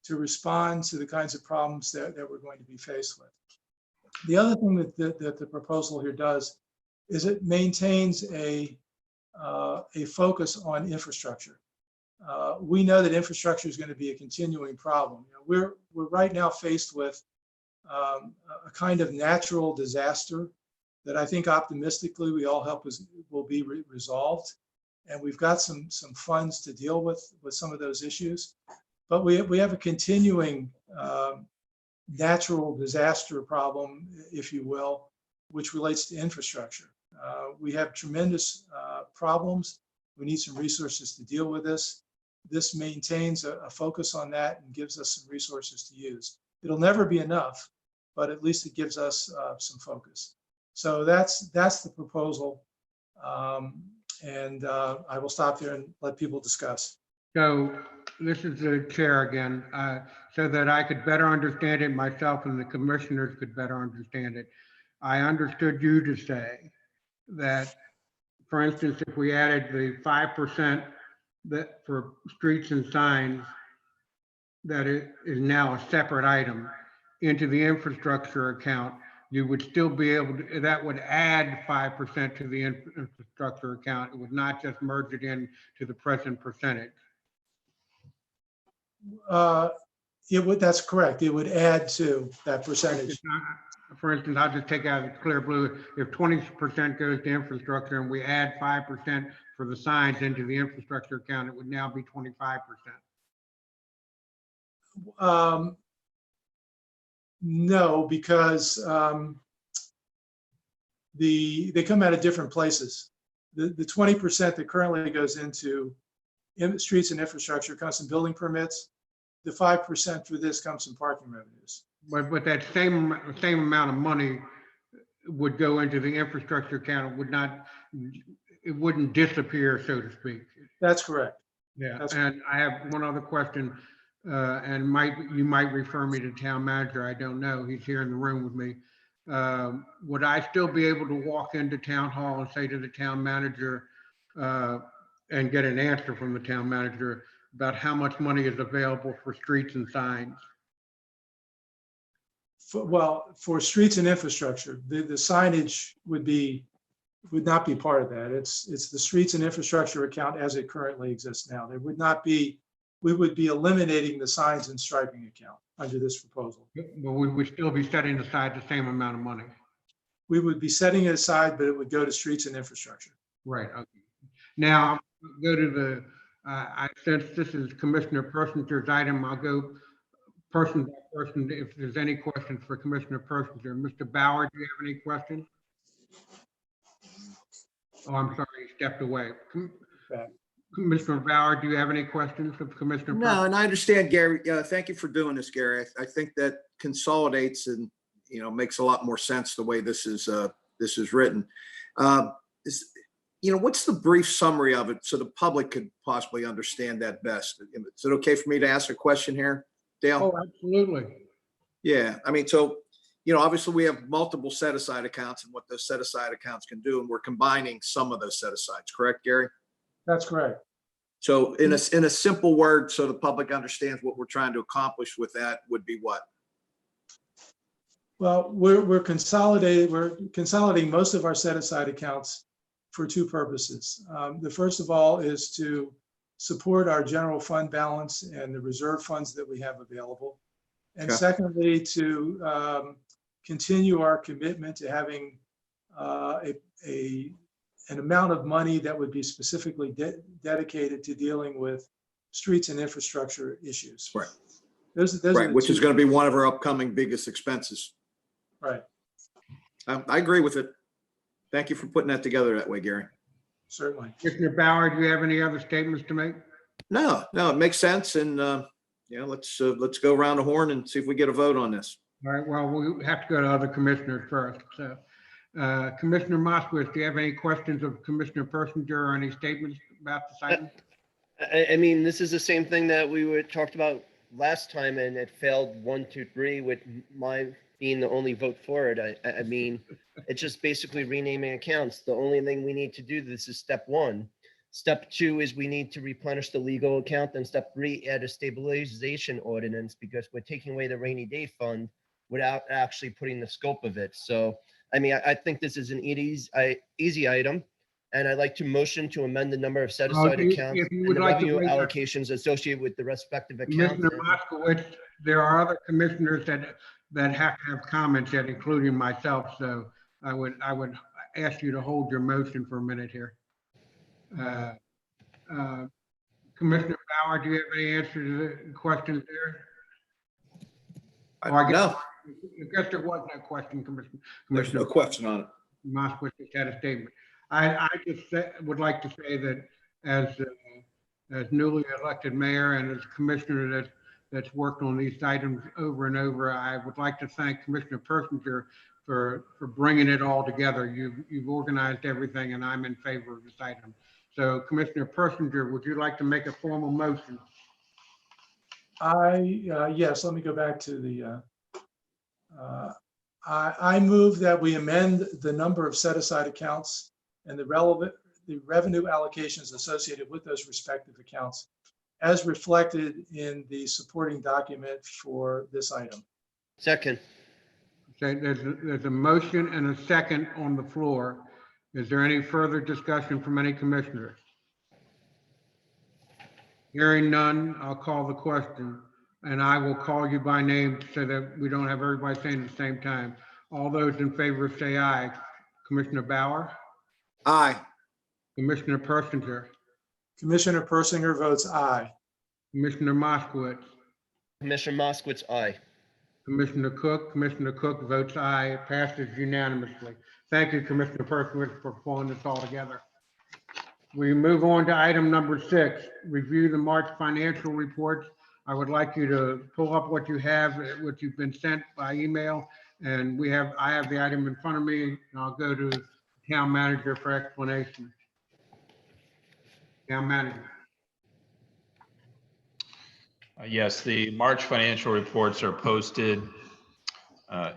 respond to the kinds of problems that we're going to be faced with. The other thing that the proposal here does is it maintains a focus on infrastructure. We know that infrastructure is going to be a continuing problem. You know, we're right now faced with a kind of natural disaster that I think optimistically we all hope will be resolved. And we've got some funds to deal with some of those issues. But we have a continuing natural disaster problem, if you will, which relates to infrastructure. We have tremendous problems. We need some resources to deal with this. This maintains a focus on that and gives us some resources to use. It'll never be enough, but at least it gives us some focus. So that's the proposal. And I will stop there and let people discuss. So this is the chair again, so that I could better understand it myself and the commissioners could better understand it. I understood you to say that, for instance, if we added the 5% that for streets and signs, that it is now a separate item into the infrastructure account, you would still be able to, that would add 5% to the infrastructure account. It would not just merge it in to the present percentage. That's correct. It would add to that percentage. For instance, I'll just take out clear blue. If 20% goes to infrastructure and we add 5% for the signs into the infrastructure account, it would now be 25%. No, because they come out of different places. The 20% that currently goes into streets and infrastructure comes from building permits. The 5% for this comes from parking revenues. But that same amount of money would go into the infrastructure account. It wouldn't disappear, so to speak. That's correct. Yeah, That's and I have one other question, and you might refer me to town manager. I don't know. He's here in the room with me. Would I still be able to walk into town hall and say to the town manager and get an answer from the town manager about how much money is available for streets and signs? For streets and infrastructure, the signage would not be part of that. It's the streets and infrastructure account as it currently exists now. There would not be. We would be eliminating the signs and striping account under this proposal. But we would still be setting aside the same amount of money. We would be setting it aside, but it would go to streets and infrastructure. Right. Okay. Now, go to the, since this is Commissioner Persinger's item, I'll go person by person if there's any questions for Commissioner Persinger. Mr. Bauer, do you have any questions? Oh, I'm sorry, he stepped away. Commissioner Bauer, do you have any questions of Commissioner? No, and I understand, Gary. Thank you for doing this, Gary. I think that consolidates and, makes a lot more sense the way this is written. What's the brief summary of it so the public could possibly understand that best? Is it okay for me to ask a question here, Dale? Oh, absolutely. Yeah, so, obviously we have multiple set-aside accounts and what those set-aside accounts can do, and we're combining some of those set-asides, correct, Gary? That's correct. So in a simple word, so the public understands what we're trying to accomplish with that would be what? Well, we're consolidating most of our set-aside accounts for two purposes. The first of all is to support our general fund balance and the reserve funds that we have available. And Okay. Secondly, to continue our commitment to having an amount of money that would be specifically dedicated to dealing with streets and infrastructure issues. Right. Those are Right, the which two- is going to be one of our upcoming biggest expenses. Right, I agree with it. Thank you for putting that together that way, Gary. certainly. Commissioner Bauer, do you have any other statements to make? No, it makes sense. And, let's go around the horn and see if we get a vote on this. All right, well, we have to go to other commissioners first. So, Commissioner Moskowitz, do you have any questions of Commissioner Persinger or any statements about this item? I mean, this is the same thing that we talked about last time, and it failed 1, 2, 3 with my being the only vote for it. I mean, it's just basically renaming accounts. The only thing we need to do, this is step 1. Step 2 is we need to replenish the legal account. Then step 3, add a stabilization ordinance because we're taking away the rainy day fund. without actually putting the scope of it. So, I mean, I think this is an easy item. And I'd like to motion to amend the number of set-aside If accounts you and would the like to revenue make that- allocations associated with the respective accounts. Commissioner And- Moskowitz, there are other commissioners that have to have comments yet, including myself. So I would ask you to hold your motion for a minute here. Commissioner Bauer, do you have any answer to the questions there? Or I guess- No, I guess there was no question, there's Commissioner no question on it. Moskowitz just had a statement. I just would like to say that as newly elected mayor and as commissioner that's worked on these items over and over, I would like to thank Commissioner Persinger for bringing it all together. You've organized everything, and I'm in favor of this item. So Commissioner Persinger, would you like to make a formal motion? Yes, let me go back to the, I move that we amend the number of set-aside accounts and the revenue allocations associated with those respective accounts as reflected in the supporting document for this item. Second. Okay, there's a motion and a second on the floor. Is there any further discussion from any commissioners? Hearing none, I'll call the question, and I will call you by name so that we don't have everybody saying at the same time. All those in favor say aye. Commissioner Bauer, Aye. Commissioner Persinger, Commissioner Persinger votes aye. Commissioner Moskowitz, Commissioner Moskowitz, aye. Commissioner Cook votes aye. It passes unanimously. Thank you, Commissioner Persinger, for pulling this all together. We move on to item number 6, review the March financial reports. I would like you to pull up what you have, what you've been sent by email. And I have the item in front of me, and I'll go to the town manager for explanation. Town manager. Yes, the March financial reports are posted.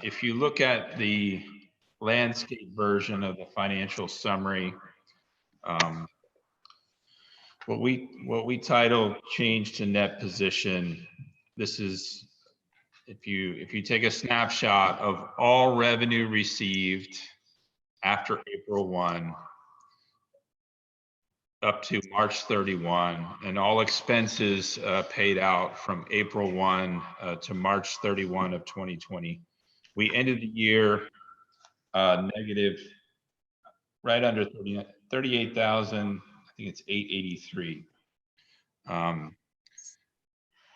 If you look at the landscape version of the financial summary, what we title change to net position, this is, if you take a snapshot of all revenue received after April 1 up to March 31, and all expenses paid out from April 1 to March 31 of 2020. We ended the year negative right under 38,000. I think it's 883.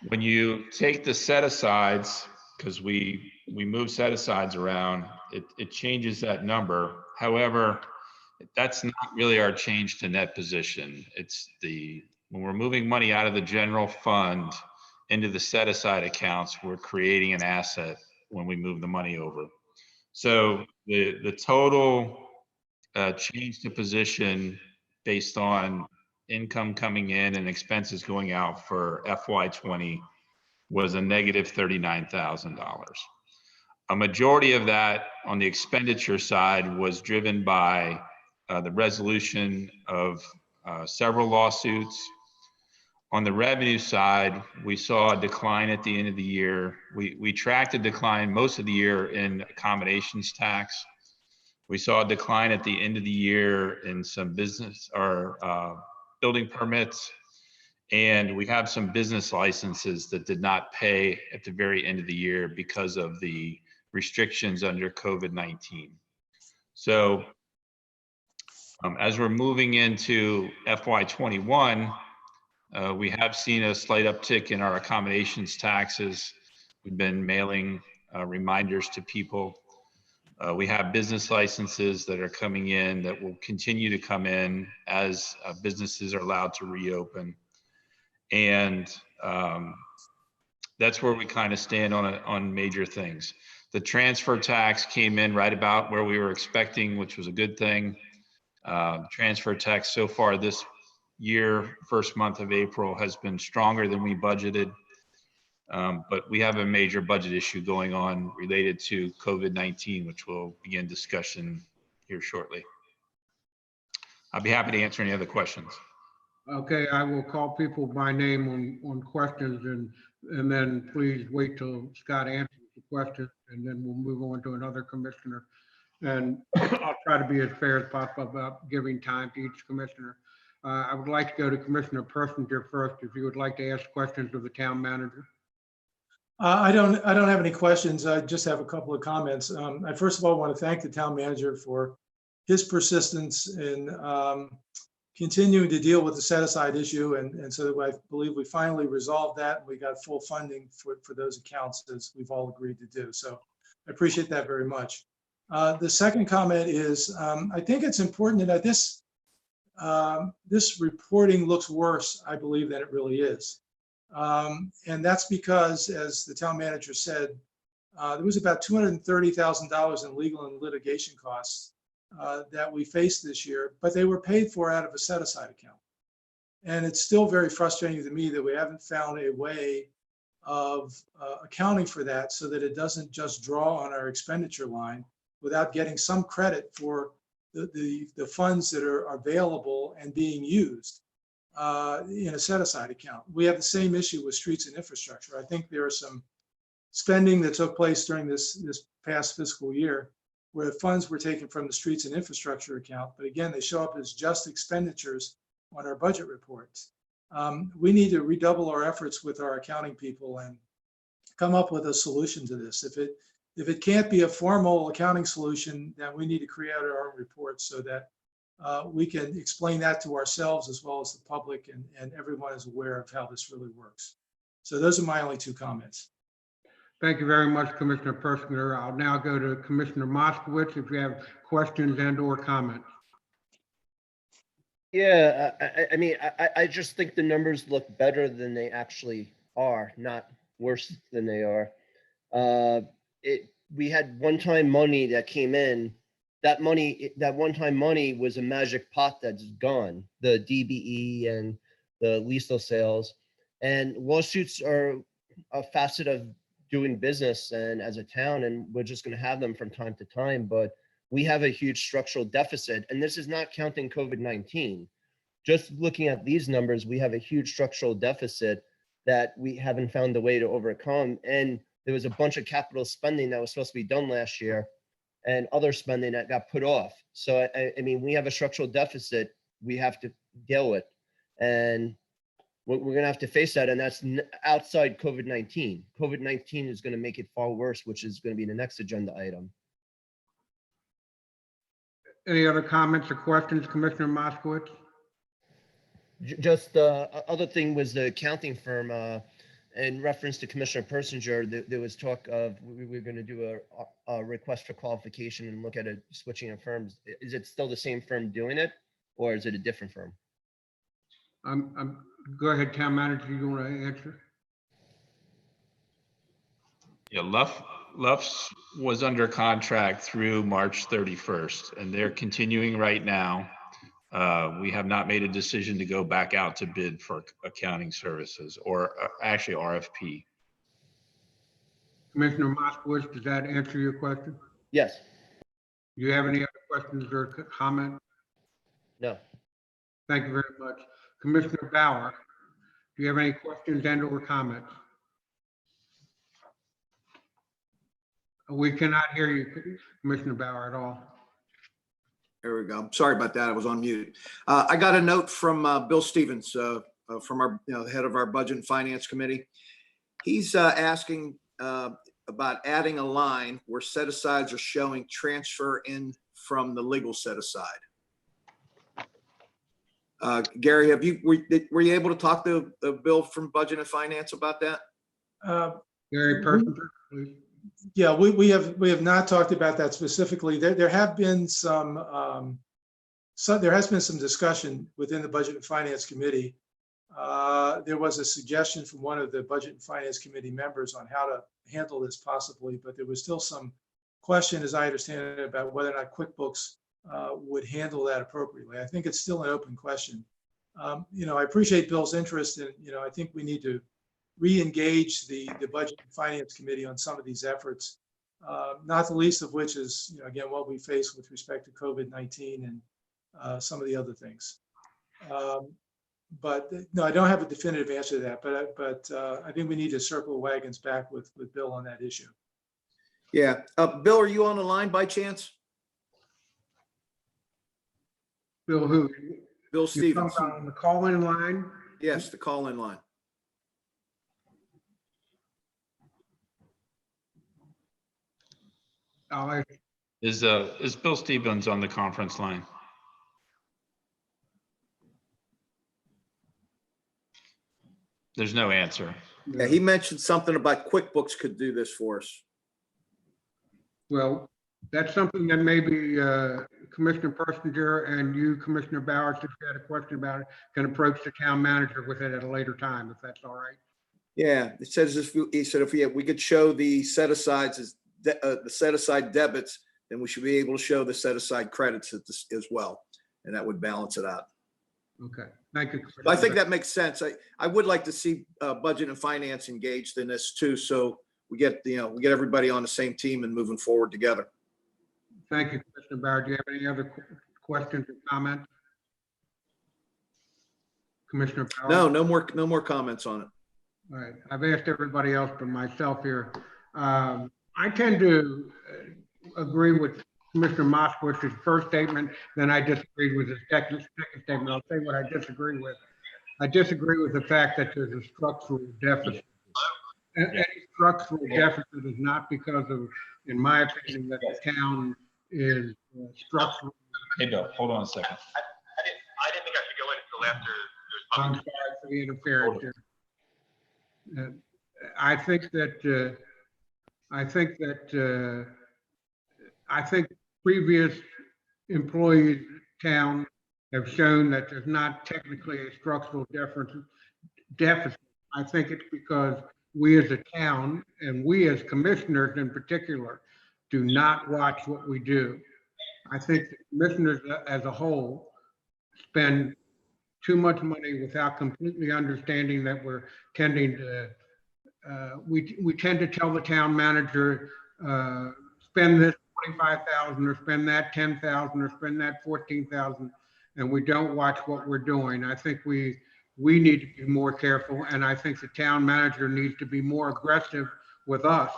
When you take the set asides, because we move set asides around, it changes that number. However, that's not really our change to net position. It's when we're moving money out of the general fund into the set aside accounts, we're creating an asset when we move the money over. So the total change to position based on income coming in and expenses going out for FY20 was a negative $39,000. A majority of that on the expenditure side was driven by the resolution of several lawsuits. On the revenue side, we saw a decline at the end of the year. We tracked a decline most of the year in accommodations tax. We saw a decline at the end of the year in some business or building permits. And we have some business licenses that did not pay at the very end of the year because of the restrictions under COVID-19. So as we're moving into FY21, we have seen a slight uptick in our accommodations taxes. We've been mailing reminders to people. We have business licenses that are coming in that will continue to come in as businesses are allowed to reopen. And that's where we kind of stand on major things. The transfer tax came in right about where we were expecting, which was a good thing. Transfer tax so far this year, first month of April, has been stronger than we budgeted. But we have a major budget issue going on related to COVID-19, which we'll begin discussion here shortly. I'll be happy to answer any other questions. Okay, I will call people by name on questions, and then please wait till Scott answers the question. and then we'll move on to another commissioner. And I'll try to be as fair as possible about giving time to each commissioner. I would like to go to Commissioner Persinger first, if you would like to ask questions of the town manager. I don't have any questions. I just have a couple of comments. I first of all want to thank the town manager for his persistence in continuing to deal with the set aside issue. And so I believe we finally resolved that. We got full funding for those accounts, as we've all agreed to do. So I appreciate that very much. The second comment is, I think it's important that this reporting looks worse, I believe, than it really is. And that's because, as the town manager said, there was about $230,000 in legal and litigation costs that we faced this year, but they were paid for out of a set aside account. And it's still very frustrating to me that we haven't found a way of accounting for that so that it doesn't just draw on our expenditure line without getting some credit for the funds that are available and being used in a set-aside account. We have the same issue with streets and infrastructure. I think there are some spending that took place during this past fiscal year where funds were taken from the streets and infrastructure account, but again, they show up as just expenditures on our budget reports. We need to redouble our efforts with our accounting people and come up with a solution to this. If it can't be a formal accounting solution, then we need to create our own reports so that we can explain that to ourselves as well as the public, and everyone is aware of how this really works. So those are my only two comments. Thank you very much, Commissioner Persinger. I'll now go to Commissioner Moskowitz if you have questions and or comments. Yeah, I mean, I just think the numbers look better than they actually are, not worse than they are. We had one-time money that came in. That one-time money was a magic pot that's gone, the DBE and the lethal sales. And lawsuits are a facet of doing business and as a town, and we're just going to have them from time to time. But we have a huge structural deficit, and this is not counting COVID-19. Just looking at these numbers, we have a huge structural deficit that we haven't found a way to overcome. And there was a bunch of capital spending that was supposed to be done last year and other spending that got put off. So, I mean, we have a structural deficit we have to deal with. And we're going to have to face that. And that's outside COVID-19. COVID-19 is going to make it far worse, which is going to be the next agenda item. Any other comments or questions, Commissioner Moskowitz? Just the other thing was the accounting firm. In reference to Commissioner Persinger, there was talk of we were going to do a request for qualification and look at it switching of firms. Is it still the same firm doing it, or is it a different firm? Go ahead, town manager. You want to answer? Yeah, Luff's was under contract through March 31st, and they're continuing right now. We have not made a decision to go back out to bid for accounting services, or actually RFP. Commissioner Moskowitz, does that answer your question? Yes. Do you have any other questions or comments? No. Thank you very much. Commissioner Bauer, do you have any questions and or comments? We cannot hear you, Commissioner Bauer, at all. There we go. Sorry about that. I was on mute. I got a note from Bill Stevens, from our head of our Budget and Finance Committee. He's asking about adding a line where set-asides are showing transfer in from the legal set-aside. Gary, were you able to talk to Bill from Budget and Finance about that? Gary Persinger, please. Yeah, we have not talked about that specifically. There have been there has been some discussion within the Budget and Finance Committee. There was a suggestion from one of the Budget and Finance Committee members on how to handle this possibly, but there was still some question, as I understand it, about whether or not QuickBooks would handle that appropriately. I think it's still an open question. I appreciate Bill's interest, and I think we need to re-engage the Budget and Finance Committee on some of these efforts, not the least of which is, again, what we face with respect to COVID-19 and some of the other things. But no, I don't have a definitive answer to that, but I think we need to circle wagons back with Bill on that issue. Yeah. Bill, are you on the line by chance? Bill, who? Bill You Stevens? talking about on the call-in line? Yes, the call-in line. Oh, Is Bill Stevens on the conference line? There's no answer. Yeah, he mentioned something about QuickBooks could do this for us. Well, that's something that maybe Commissioner Persinger and you, Commissioner Bowers, if you had a question about it, can approach the town manager with it at a later time, if that's all right. Yeah, it says he said if we could show the set asides as the set aside debits, then we should be able to show the set aside credits as well, and that would balance it out. Okay, thank you. I think that makes sense. I would like to see budget and finance engaged in this too, so we get everybody on the same team and moving forward together. Thank you, Commissioner Bowers. Do you have any other questions or comments? Commissioner Bowers? No more comments on it. All right, I've asked everybody else but myself here. I tend to agree with Commissioner Moskowitz's first statement, then I disagreed with his second statement. I'll say what I disagree with. I disagree with the fact that there's a structural deficit. Any structural deficit is not because of, in my opinion, that the town is structural. Hey, Bill, hold on a second. I didn't think I should go in until after there's I'm public. sorry for the interference here. I think previous employees in town have shown that there's not technically a structural deficit. I think it's because we as a town and we as commissioners in particular do not watch what we do. I think the commissioners as a whole spend too much money without completely understanding that we're tending to, we tend to tell the town manager, spend this 25,000 or spend that 10,000 or spend that 14,000, and we don't watch what we're doing. I think we need to be more careful, and I think the town manager needs to be more aggressive with us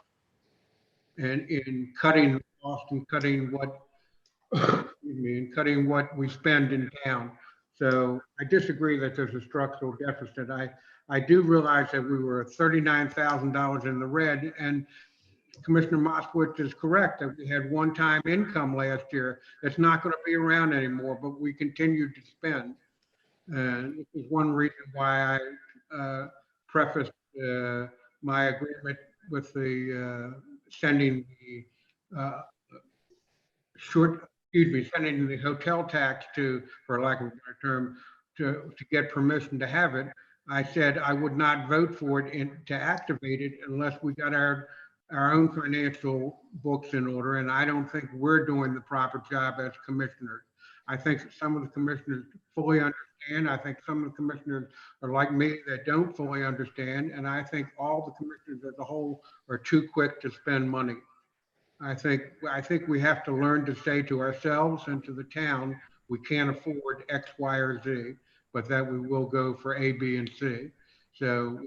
and in cutting costs and cutting what, cutting what we spend in town. So I disagree that there's a structural deficit. I do realize that we were $39,000 in the red, and Commissioner Moskowitz is correct that we had one-time income last year. It's not going to be around anymore, but we continued to spend. And this is one reason why I prefaced my agreement with the sending the hotel tax to, for lack of a better term, to get permission to have it. I said I would not vote for it to activate it unless we got our own financial books in order. And I don't think we're doing the proper job as commissioners. I think some of the commissioners fully understand. I think some of the commissioners are like me that don't fully understand. And I think all the commissioners as a whole are too quick to spend money. I think we have to learn to say to ourselves and to the town, we can't afford X, Y, or Z, but that we will go for A, B, and C. So,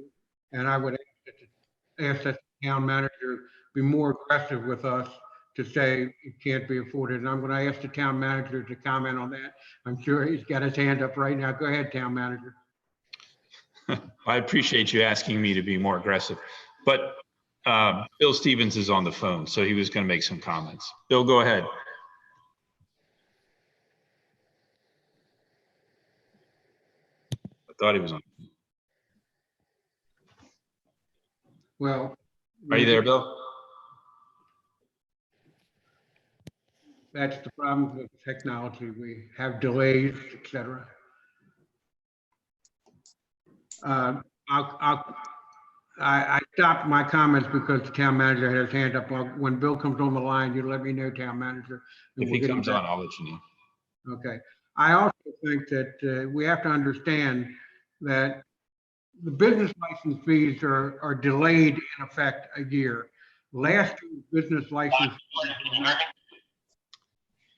and I would ask that the town manager be more aggressive with us to say it can't be afforded. And I'm going to ask the town manager to comment on that. I'm sure he's got his hand up right now. Go ahead, town manager. I appreciate you asking me to be more aggressive, but Bill Stevens is on the phone, so he was going to make some comments. Bill, go ahead. I thought he was on. Well, Are you there, Bill? that's the problem with technology. We have delays, et cetera. I stopped my comments because the town manager had his hand up. When Bill comes on the line, you let me know, town manager. and If we'll he get him comes back. on, I'll let you know. Okay. I also think that we have to understand that the business license fees are delayed in effect a year. Last year's business license.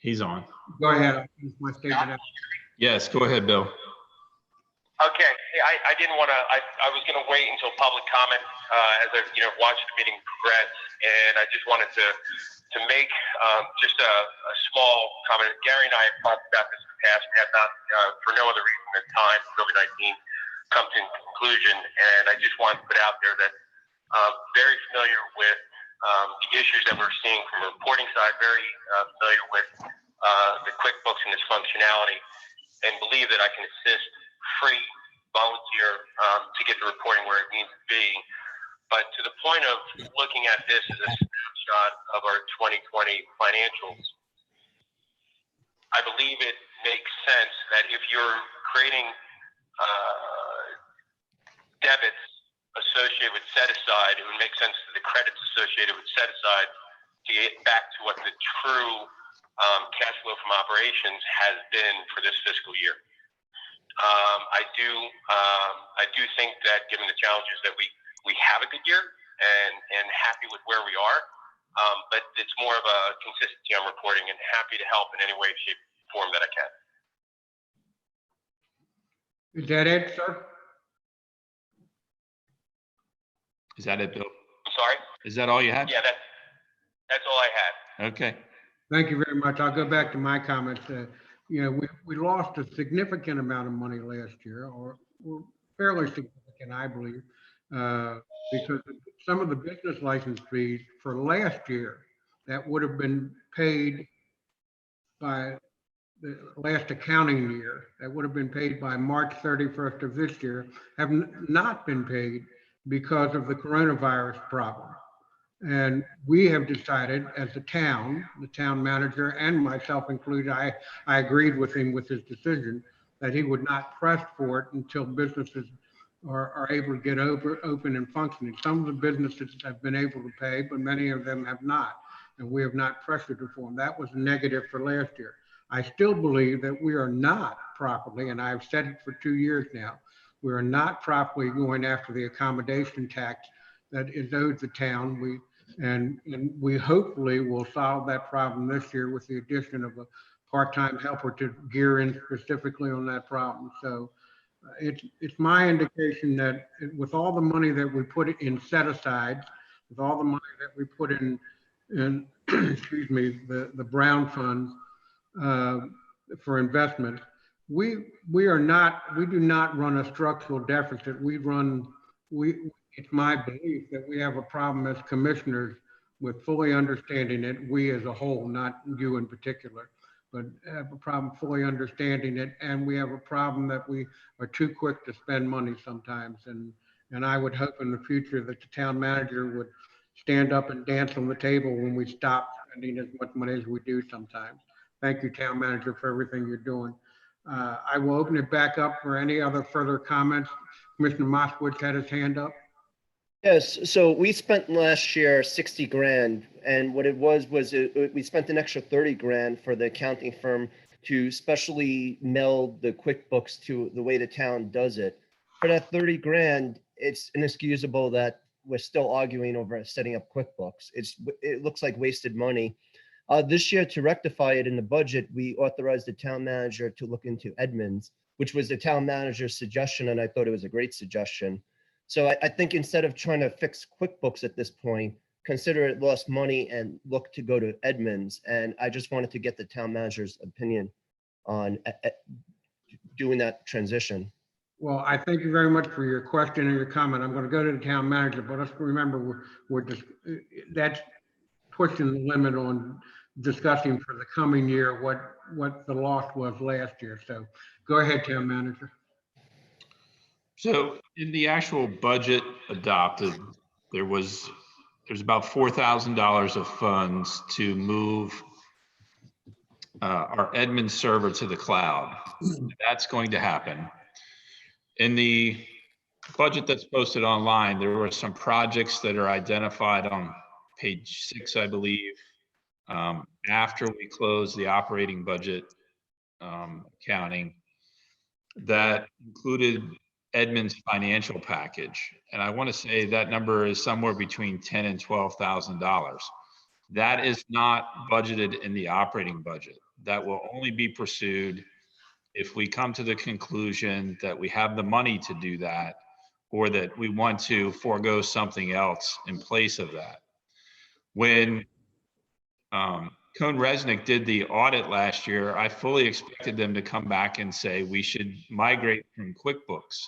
He's on. Go ahead. I'll finish my statement. Yes, go ahead, Bill. Okay, I didn't want to, I was going to wait until public comment as I, watched the meeting progress. And I just wanted to make just a small comment. Gary and I have talked about this in the past. We have not, for no other reason than time, COVID-19 come to conclusion. And I just wanted to put out there that very familiar with the issues that we're seeing from a reporting side, very familiar with the QuickBooks and its functionality, and believe that I can assist free, volunteer to get the reporting where it needs to be. But to the point of looking at this as a snapshot of our 2020 financials, I believe it makes sense that if you're creating debits associated with set aside, it would make sense that the credits associated with set aside to get back to what the true cash flow from operations has been for this fiscal year. I do think that given the challenges that we have a good year and happy with where we are, but it's more of a consistency on reporting, and happy to help in any way, shape, form that I can. Is that it, sir? Is that it, Bill? I'm sorry? Is that all you had? Yeah, that's all I had. Okay. Thank you very much. I'll go back to my comments. We lost a significant amount of money last year, or fairly significant, I believe, because some of the business license fees for last year that would have been paid by the last accounting year, that would have been paid by March 31st of this year, have not been paid because of the coronavirus problem. And we have decided as a town, the town manager and myself included, I agreed with him with his decision that he would not press for it until businesses are able to get open and functioning. Some of the businesses have been able to pay, but many of them have not. And we have not pressured it for them. That was negative for last year. I still believe that we are not properly, and I've said it for 2 years now, we are not properly going after the accommodation tax that is owed the town. And we hopefully will solve that problem this year with the addition of a part-time helper to gear in specifically on that problem. So it's my indication that with all the money that we put in set aside, with all the money that we put in excuse me, the Brown Fund for investment, we do not run a structural deficit. It's my belief that we have a problem as commissioners with fully understanding it, we as a whole, not you in particular, but have a problem fully understanding it. And we have a problem that we are too quick to spend money sometimes. And I would hope in the future that the town manager would stand up and dance on the table when we stop spending as much money as we do sometimes. Thank you, town manager, for everything you're doing. I will open it back up for any other further comments. Commissioner Moskowitz had his hand up. Yes, so we spent last year 60 grand, and what it was we spent an extra 30 grand for the accounting firm to specially meld the QuickBooks to the way the town does it. For that 30 grand, it's inexcusable that we're still arguing over setting up QuickBooks. It looks like wasted money. This year, to rectify it in the budget, we authorized the town manager to look into Edmunds, which was the town manager's suggestion, and I thought it was a great suggestion. So I think instead of trying to fix QuickBooks at this point, consider it lost money and look to go to Edmunds. And I just wanted to get the town manager's opinion on doing that transition. Well, I thank you very much for your question and your comment. I'm going to go to the town manager, but let's remember that's pushing the limit on discussing for the coming year what the loss was last year. So go ahead, town manager. So in the actual budget adopted, there's about $4,000 of funds to move our Edmunds server to the cloud. That's going to happen. In the budget that's posted online, there were some projects that are identified on page 6, I believe, after we close the operating budget accounting, that included Edmunds financial package. And I want to say that number is somewhere between $10,000 and $12,000. That is not budgeted in the operating budget. That will only be pursued if we come to the conclusion that we have the money to do that, or that we want to forego something else in place of that. When Cone Resnick did the audit last year, I fully expected them to come back and say we should migrate from QuickBooks.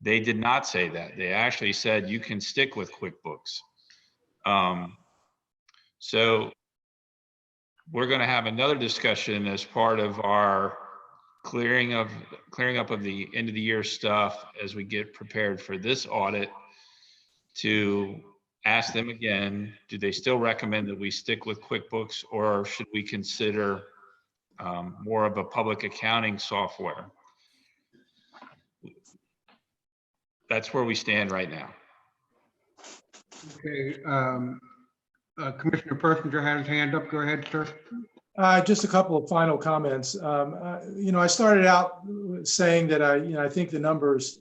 They did not say that. They actually said you can stick with QuickBooks. So we're going to have another discussion as part of our clearing up of the end of the year stuff as we get prepared for this audit, to ask them again, do they still recommend that we stick with QuickBooks, or should we consider more of a public accounting software? That's where we stand right now. Okay, Commissioner Persinger had his hand up. Go ahead, sir. Just a couple of final comments. I started out saying that I think the numbers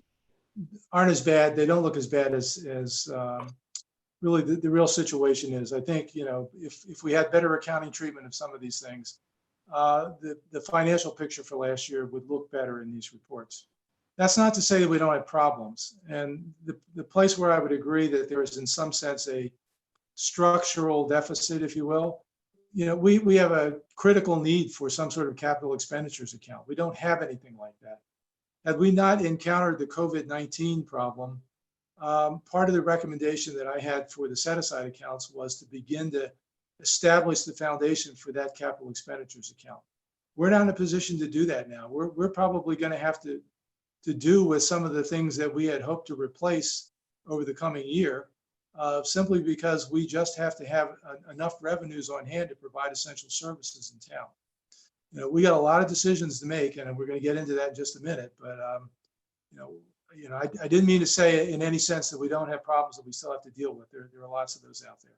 aren't as bad. They don't look as bad as really the real situation is. I think, if we had better accounting treatment of some of these things, the financial picture for last year would look better in these reports. That's not to say that we don't have problems. And the place where I would agree that there is in some sense a structural deficit, if you will, we have a critical need for some sort of capital expenditures account. We don't have anything like that. Had we not encountered the COVID-19 problem, part of the recommendation that I had for the set-aside accounts was to begin to establish the foundation for that capital expenditures account. We're not in a position to do that now. We're probably going to have to do with some of the things that we had hoped to replace over the coming year, simply because we just have to have enough revenues on hand to provide essential services in town. We got a lot of decisions to make, and we're going to get into that in just a minute. But I didn't mean to say in any sense that we don't have problems that we still have to deal with. There are lots of those out there.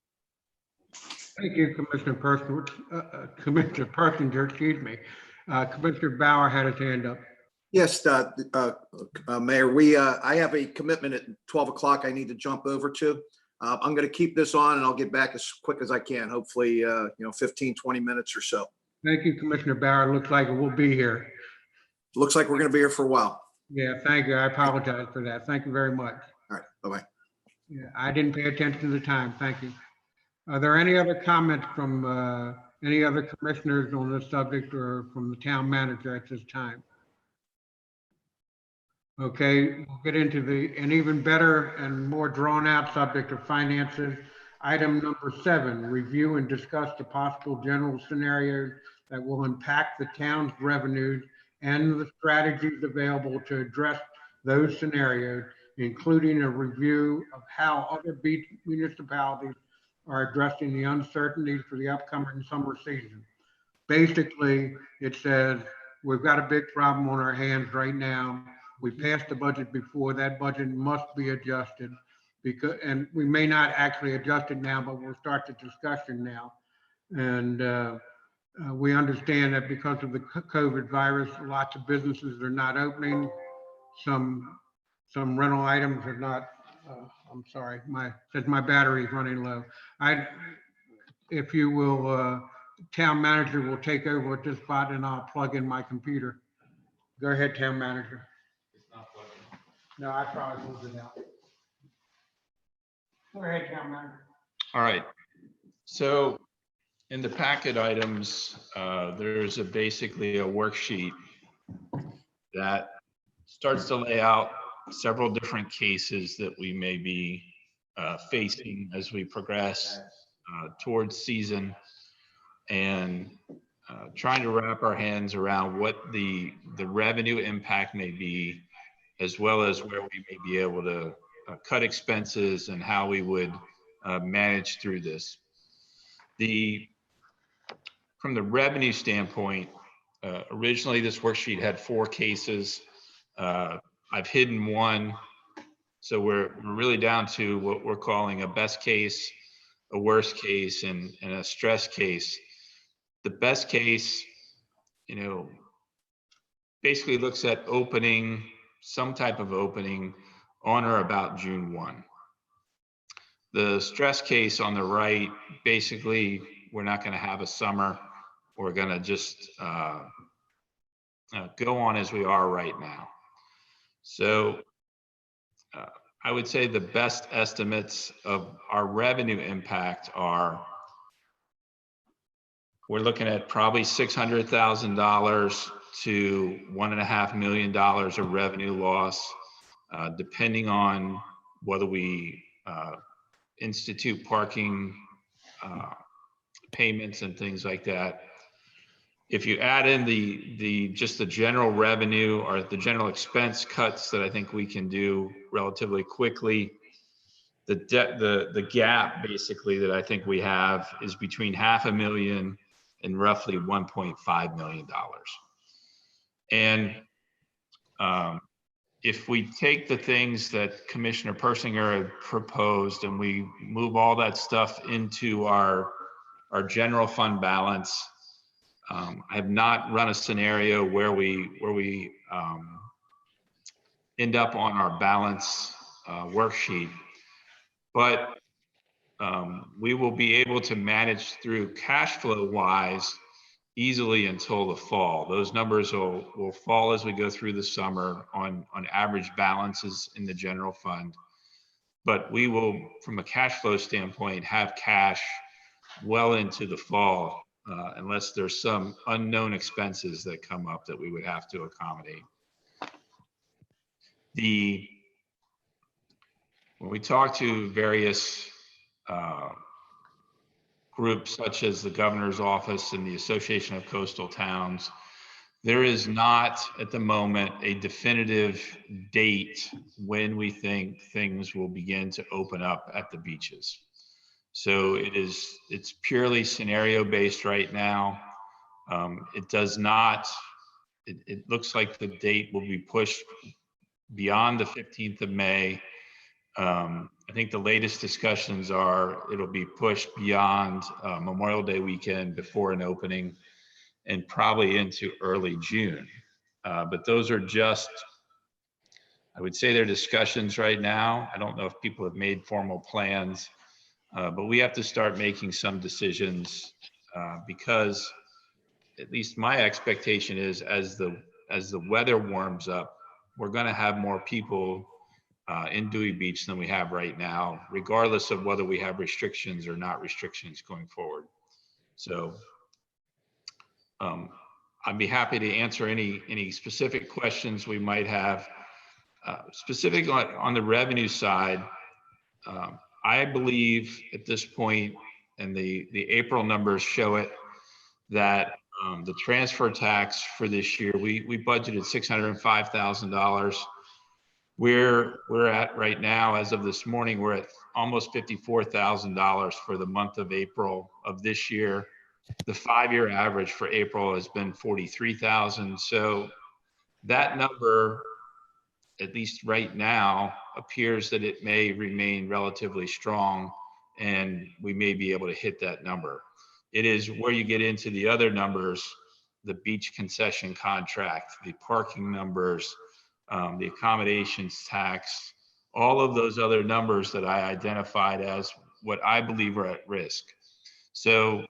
Thank you, Commissioner Persinger. Commissioner Persinger, excuse me. Commissioner Bauer had his hand up. Yes, Mayor, I have a commitment at 12 o'clock I need to jump over to. I'm going to keep this on and I'll get back as quick as I can, hopefully, 15, 20 minutes or so. Thank you, Commissioner Bauer. Looks like we'll be here. Looks like we're going to be here for a while. Yeah, thank you. I apologize for that. Thank you very much. All right, bye-bye. Yeah, I didn't pay attention to the time. Thank you. Are there any other comments from any other commissioners on this subject or from the town manager at this time? Okay, we'll get into an even better and more drawn out subject of finances. Item number 7, review and discuss the possible general scenarios that will impact the town's revenues and the strategies available to address those scenarios, including a review of how other beach municipalities are addressing the uncertainties for the upcoming summer season. Basically, it says we've got a big problem on our hands right now. We passed the budget before. That budget must be adjusted, and we may not actually adjust it now, but we'll start the discussion now. And we understand that because of the COVID virus, lots of businesses are not opening. Some rental items are not. I'm sorry, says my battery is running low. If you will, town manager will take over at this spot, and I'll plug in my computer. Go ahead, town manager. No, I probably moved it out. Go ahead, town manager. All right. So in the packet items, there's basically a worksheet that starts to lay out several different cases that we may be facing as we progress towards season, and trying to wrap our hands around what the revenue impact may be, as well as where we may be able to cut expenses and how we would manage through this. From the revenue standpoint, originally this worksheet had 4 cases. I've hidden one. So we're really down to what we're calling a best case, a worst case, and a stress case. The best case, basically looks at opening, some type of opening on or about June 1. The stress case on the right, basically, we're not going to have a summer. We're going to just go on as we are right now. So I would say the best estimates of our revenue impact are, we're looking at probably $600,000 to $1.5 million of revenue loss, depending on whether we institute parking payments and things like that. If you add in just the general revenue or the general expense cuts that I think we can do relatively quickly, the gap basically that I think we have is between $500,000 and roughly $1.5 million. And if we take the things that Commissioner Persinger had proposed and we move all that stuff into our general fund balance, I have not run a scenario where we end up on our balance worksheet, but we will be able to manage through cash flow wise easily until the fall. Those numbers will fall as we go through the summer on average balances in the general fund. But we will, from a cash flow standpoint, have cash well into the fall, unless there's some unknown expenses that come up that we would have to accommodate. When we talk to various groups such as the governor's office and the Association of Coastal Towns, there is not at the moment a definitive date when we think things will begin to open up at the beaches. So it's purely scenario based right now. It looks like the date will be pushed beyond the 15th of May. I think the latest discussions are it'll be pushed beyond Memorial Day weekend before an opening and probably into early June. But those are just, I would say they're discussions right now. I don't know if people have made formal plans, but we have to start making some decisions because at least my expectation is as the weather warms up, we're going to have more people in Dewey Beach than we have right now, regardless of whether we have restrictions or not restrictions going forward. So I'd be happy to answer any specific questions we might have. Specific on the revenue side, I believe at this point, and the April numbers show it, that the transfer tax for this year, we budgeted $605,000. We're at right now, as of this morning, we're at almost $54,000 for the month of April of this year. The 5-year average for April has been 43,000. So that number, at least right now, appears that it may remain relatively strong and we may be able to hit that number. It is where you get into the other numbers, the beach concession contract, the parking numbers, the accommodations tax, all of those other numbers that I identified as what I believe are at risk. So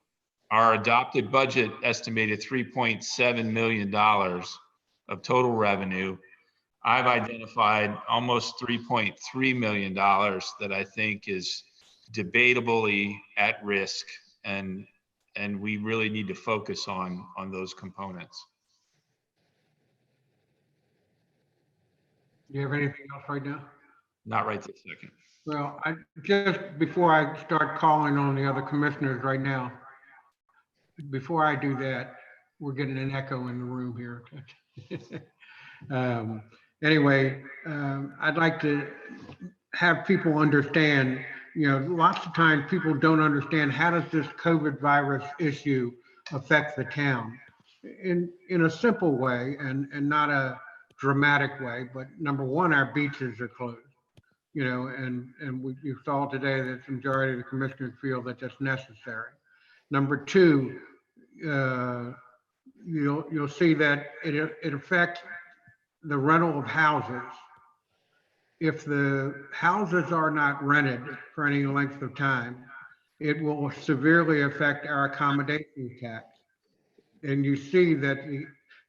our adopted budget estimated $3.7 million of total revenue. I've identified almost $3.3 million that I think is debatably at risk, and we really need to focus on those components. Do you have anything else right now? Not right this second. Well, just before I start calling on the other commissioners right now, before I do that, we're getting an echo in the room here. Anyway, I'd like to have people understand, lots of times people don't understand, how does this COVID virus issue affect the town? In a simple way and not a dramatic way, but number one, our beaches are closed, and you saw today that the majority of the commissioners feel that that's necessary. Number two, you'll see that it affects the rental of houses. If the houses are not rented for any length of time, it will severely affect our accommodation tax. And you see that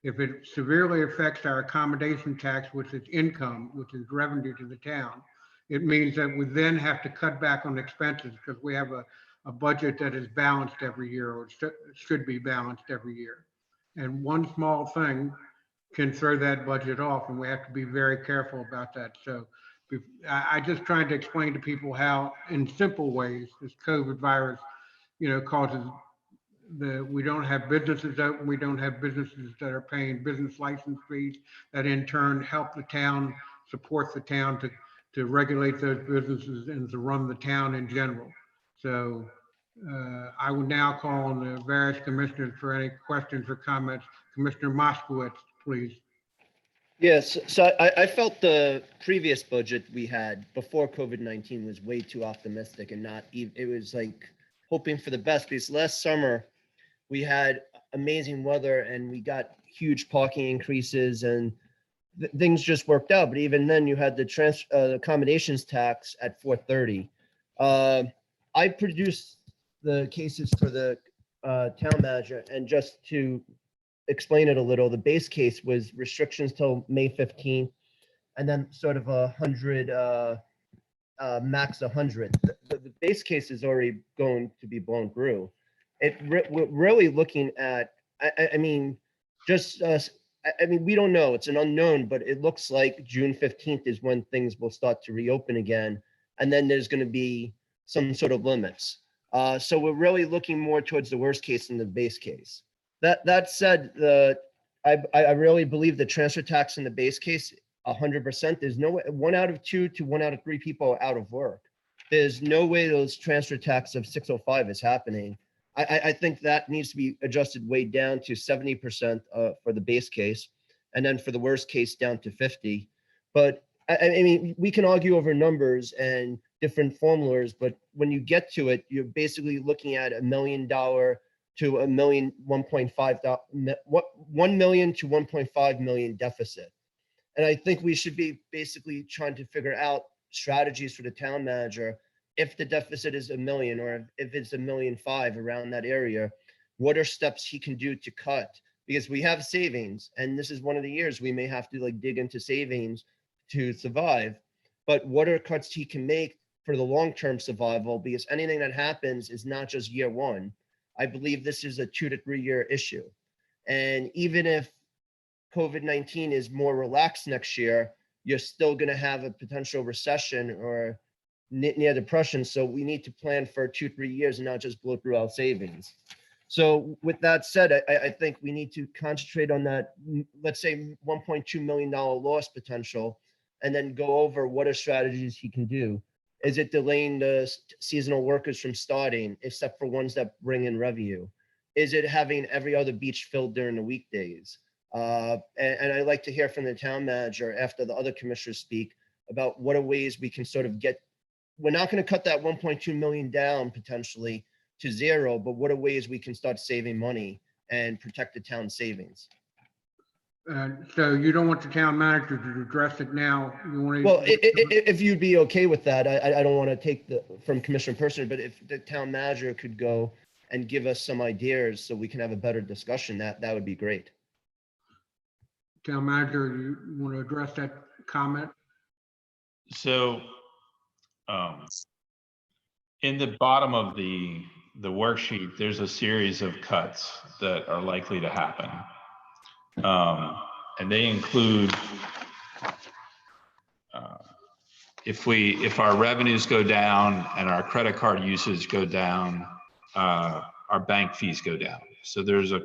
If it severely affects our accommodation tax, which is income, which is revenue to the town, it means that we then have to cut back on expenses because we have a budget that is balanced every year, or should be balanced every year. And one small thing can throw that budget off, and we have to be very careful about that. So I just tried to explain to people how, in simple ways, this COVID virus, causes we don't have businesses open. We don't have businesses that are paying business license fees that in turn help the town, support the town to regulate those businesses and to run the town in general. So I would now call on the various commissioners for any questions or comments. Commissioner Moskowitz, please. Yes, so I felt the previous budget we had before COVID-19 was way too optimistic and not even, it was like hoping for the best, because last summer we had amazing weather and we got huge parking increases and things just worked out. But even then you had the accommodations tax at 430. I produced the cases for the town manager, and just to explain it a little, the base case was restrictions till May 15th, and then sort of 100, max 100. The base case is already going to be blown through. We're really looking at, I mean, we don't know, it's an unknown, but it looks like June 15th is when things will start to reopen again. And then there's going to be some sort of limits. So we're really looking more towards the worst case than the base case. That said, I really believe the transfer tax in the base case, 100%, there's no way, 1 out of 2 to 1 out of 3 people are out of work. There's no way those transfer tax of 605 is happening. I think that needs to be adjusted way down to 70% for the base case, and then for the worst case down to 50. But I mean, we can argue over numbers and different formulas, but when you get to it, you're basically looking at $1 million to $1 million, 1 million to 1.5 million deficit. And I think we should be basically trying to figure out strategies for the town manager. If the deficit is $1 million, or if it's $1.5 million around that area, what are steps he can do to cut? Because we have savings, and this is one of the years we may have to like dig into savings to survive. But what are cuts he can make for the long-term survival? Because anything that happens is not just year one. I believe this is a 2 to 3 year issue. And even if COVID-19 is more relaxed next year, you're still going to have a potential recession or near depression. So we need to plan for 2-3 years and not just blow through our savings. So with that said, I think we need to concentrate on that, let's say $1.2 million loss potential, and then go over what are strategies he can do. Is it delaying the seasonal workers from starting, except for ones that bring in revenue? Is it having every other beach filled during the weekdays? And I'd like to hear from the town manager after the other commissioners speak about what are ways we can sort of get, we're not going to cut that 1.2 million down potentially to 0, but what are ways we can start saving money and protect the town savings? So you don't want the town manager to address it now? You want to? Well, if you'd be okay with that, I don't want to take from Commissioner Person, but if the town manager could go and give us some ideas so we can have a better discussion, that would be great. Town manager, you want to address that comment? So in the bottom of the worksheet, there's a series of cuts that are likely to happen. And they include if our revenues go down and our credit card usage go down, our bank fees go down. So there's an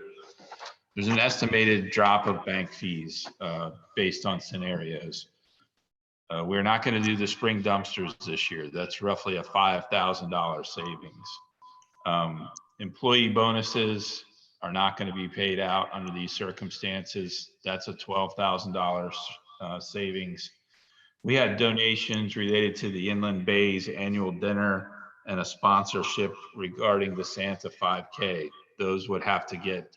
estimated drop of bank fees based on scenarios. We're not going to do the spring dumpsters this year. That's roughly a $5,000 savings. Employee bonuses are not going to be paid out under these circumstances. That's a $12,000 savings. We had donations related to the Inland Bays annual dinner and a sponsorship regarding the Santa 5K. Those would have to get,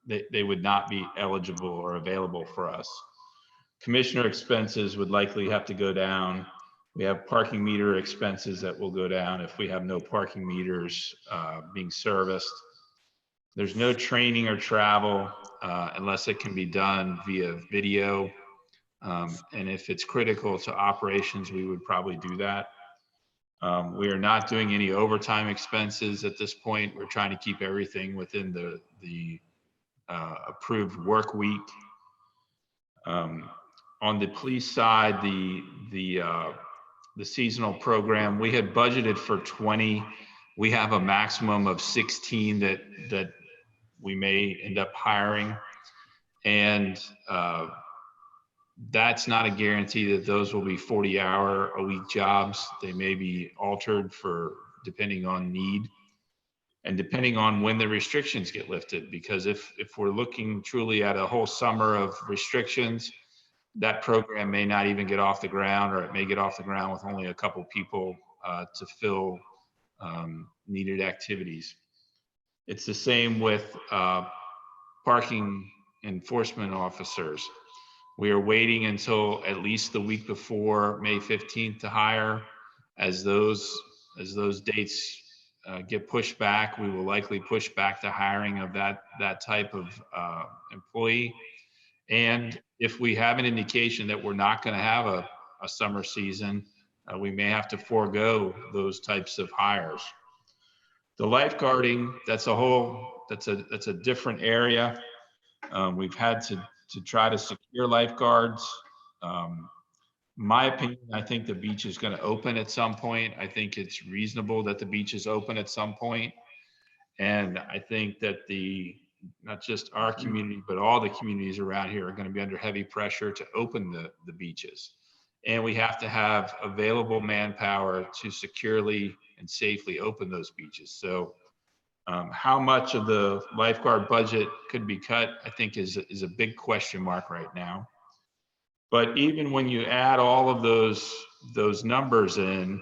they would not be eligible or available for us. Commissioner expenses would likely have to go down. We have parking meter expenses that will go down if we have no parking meters being serviced. There's no training or travel unless it can be done via video. And if it's critical to operations, we would probably do that. We are not doing any overtime expenses at this point. We're trying to keep everything within the approved work week. On the police side, the seasonal program, we had budgeted for 20. We have a maximum of 16 that we may end up hiring. And that's not a guarantee that those will be 40-hour-a-week jobs. They may be altered for depending on need and depending on when the restrictions get lifted. Because if we're looking truly at a whole summer of restrictions, that program may not even get off the ground, or it may get off the ground with only a couple people to fill needed activities. It's the same with parking enforcement officers. We are waiting until at least the week before May 15th to hire. As those dates get pushed back, we will likely push back the hiring of that type of employee. And if we have an indication that we're not going to have a summer season, we may have to forego those types of hires. The lifeguarding, that's a different area. We've had to try to secure lifeguards. My opinion, I think the beach is going to open at some point. I think it's reasonable that the beach is open at some point. And I think that not just our community, but all the communities around here are going to be under heavy pressure to open the beaches. And we have to have available manpower to securely and safely open those beaches. So how much of the lifeguard budget could be cut, I think is a big question mark right now. But even when you add all of those numbers in,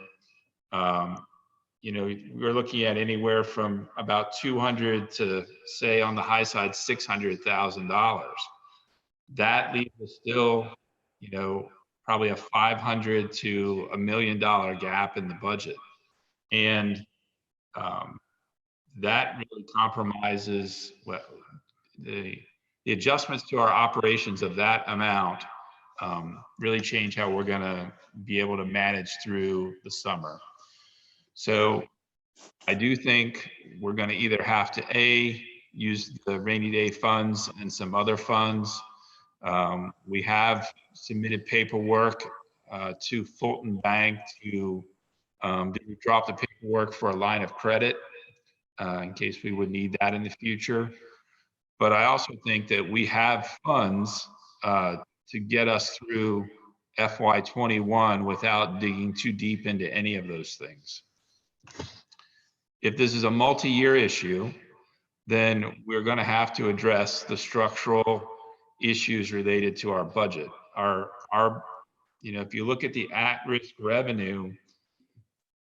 we're looking at anywhere from about 200 to, say, on the high side, $600,000. That leaves us still, probably a $500 to $1 million gap in the budget. And that really compromises the adjustments to our operations of that amount really change how we're going to be able to manage through the summer. So I do think we're going to either have to use the rainy day funds and some other funds. We have submitted paperwork to Fulton Bank to drop the paperwork for a line of credit in case we would need that in the future. But I also think that we have funds to get us through FY21 without digging too deep into any of those things. If this is a multi-year issue, then we're going to have to address the structural issues related to our budget. If you look at the at-risk revenue,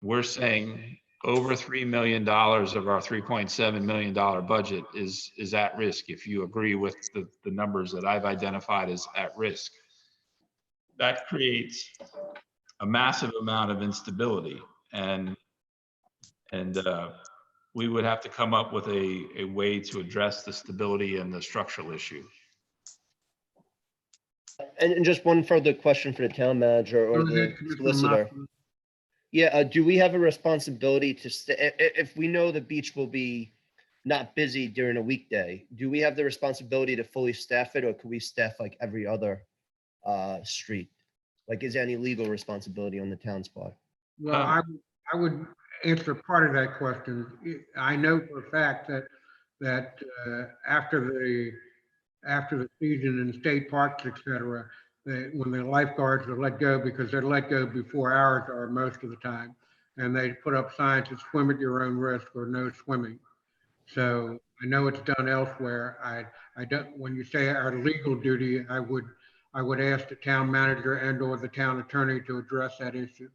we're saying over $3 million of our $3.7 million budget is at risk, if you agree with the numbers that I've identified as at risk. That creates a massive amount of instability, and we would have to come up with a way to address the stability and the structural issue. And just one further question for the town manager or the solicitor. Yeah, do we have a responsibility to if we know the beach will be not busy during a weekday, do we have the responsibility to fully staff it, or can we staff like every other street? Like, is there any legal responsibility on the town's part? Well, I would answer part of that question. I know for a fact that after the season in state parks, et cetera, when the lifeguards are let go, because they're let go before hours are most of the time, and they put up signs that swim at your own risk or no swimming. So I know it's done elsewhere. I don't. When you say our legal duty, I would ask the town manager and or the town attorney to address that issue.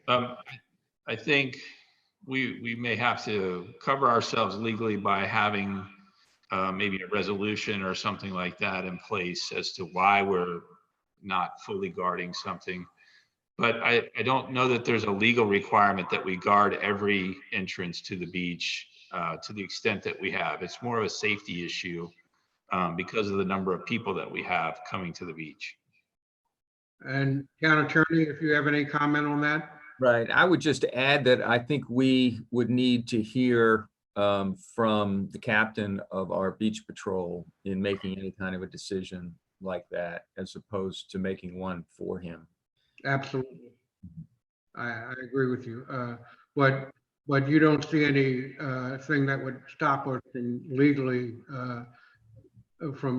I think we may have to cover ourselves legally by having maybe a resolution or something like that in place as to why we're not fully guarding something. But I don't know that there's a legal requirement that we guard every entrance to the beach to the extent that we have. It's more of a safety issue because of the number of people that we have coming to the beach. And Town Attorney, if you have any comment on that? Right. I would just add that I think we would need to hear from the captain of our beach patrol in making any kind of a decision like that, as opposed to making one for him. Absolutely. I agree with you. But you don't see any thing that would stop us from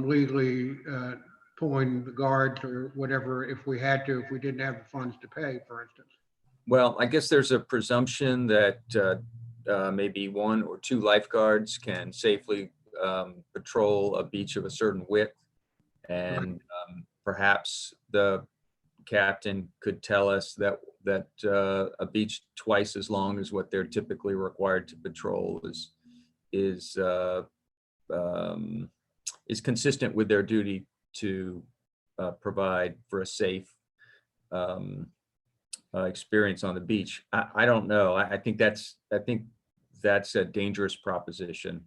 legally pulling the guards or whatever if we had to, if we didn't have the funds to pay, for instance. Well, I guess there's a presumption that maybe 1 or 2 lifeguards can safely patrol a beach of a certain width. And perhaps the captain could tell us that a beach twice as long as what they're typically required to patrol is consistent with their duty to provide for a safe experience on the beach. I don't know. I think that's a dangerous proposition.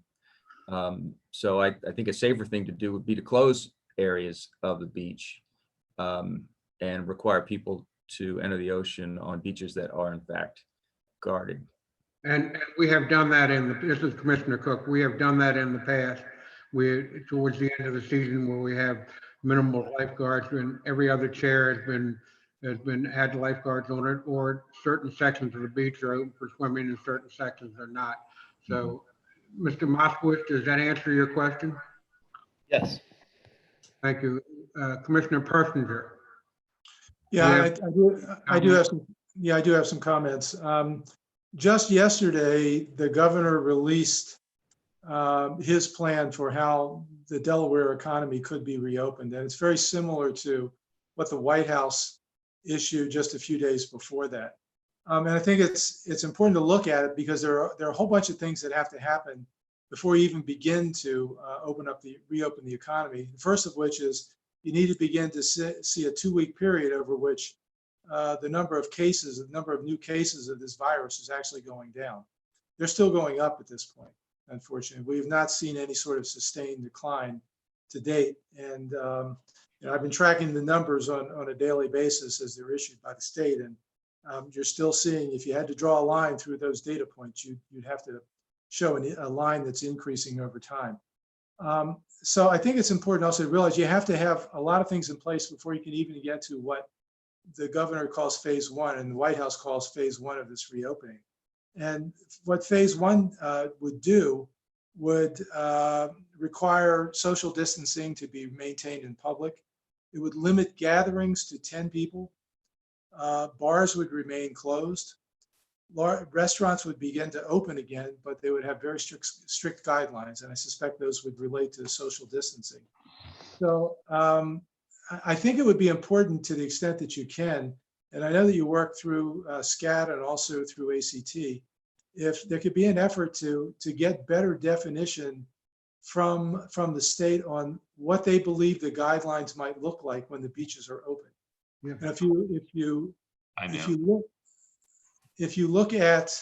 So I think a safer thing to do would be to close areas of the beach and require people to enter the ocean on beaches that are in fact guarded. And we have done that this is Commissioner Cook, we have done that in the past. Towards the end of the season where we have minimal lifeguards and every other chair had lifeguards on it, or certain sections of the beach are open for swimming and certain sections are not. So, Mr. Moskowitz, does that answer your question? Yes. Thank you. Commissioner Persinger. Yeah, I do have some comments. Just yesterday, the governor released his plan for how the Delaware economy could be reopened. And it's very similar to what the White House issued just a few days before that. And I think it's important to look at it because there are a whole bunch of things that have to happen before you even begin to reopen the economy. The first of which is you need to begin to see a 2-week period over which the number of new cases of this virus is actually going down. They're still going up at this point, unfortunately. We have not seen any sort of sustained decline to date. And I've been tracking the numbers on a daily basis as they're issued by the state. And you're still seeing, if you had to draw a line through those data points, you'd have to show a line that's increasing over time. So I think it's important also to realize you have to have a lot of things in place before you can even get to what the governor calls phase 1 and the White House calls phase 1 of this reopening. And what phase 1 would do would require social distancing to be maintained in public. It would limit gatherings to 10 people. Bars would remain closed. Restaurants would begin to open again, but they would have very strict guidelines, and I suspect those would relate to social distancing. So I think it would be important to the extent that you can, and I know that you work through SCAT and also through ACT, if there could be an effort to get better definition from the state on what they believe the guidelines might look like when the beaches are open. Yeah. And if you look at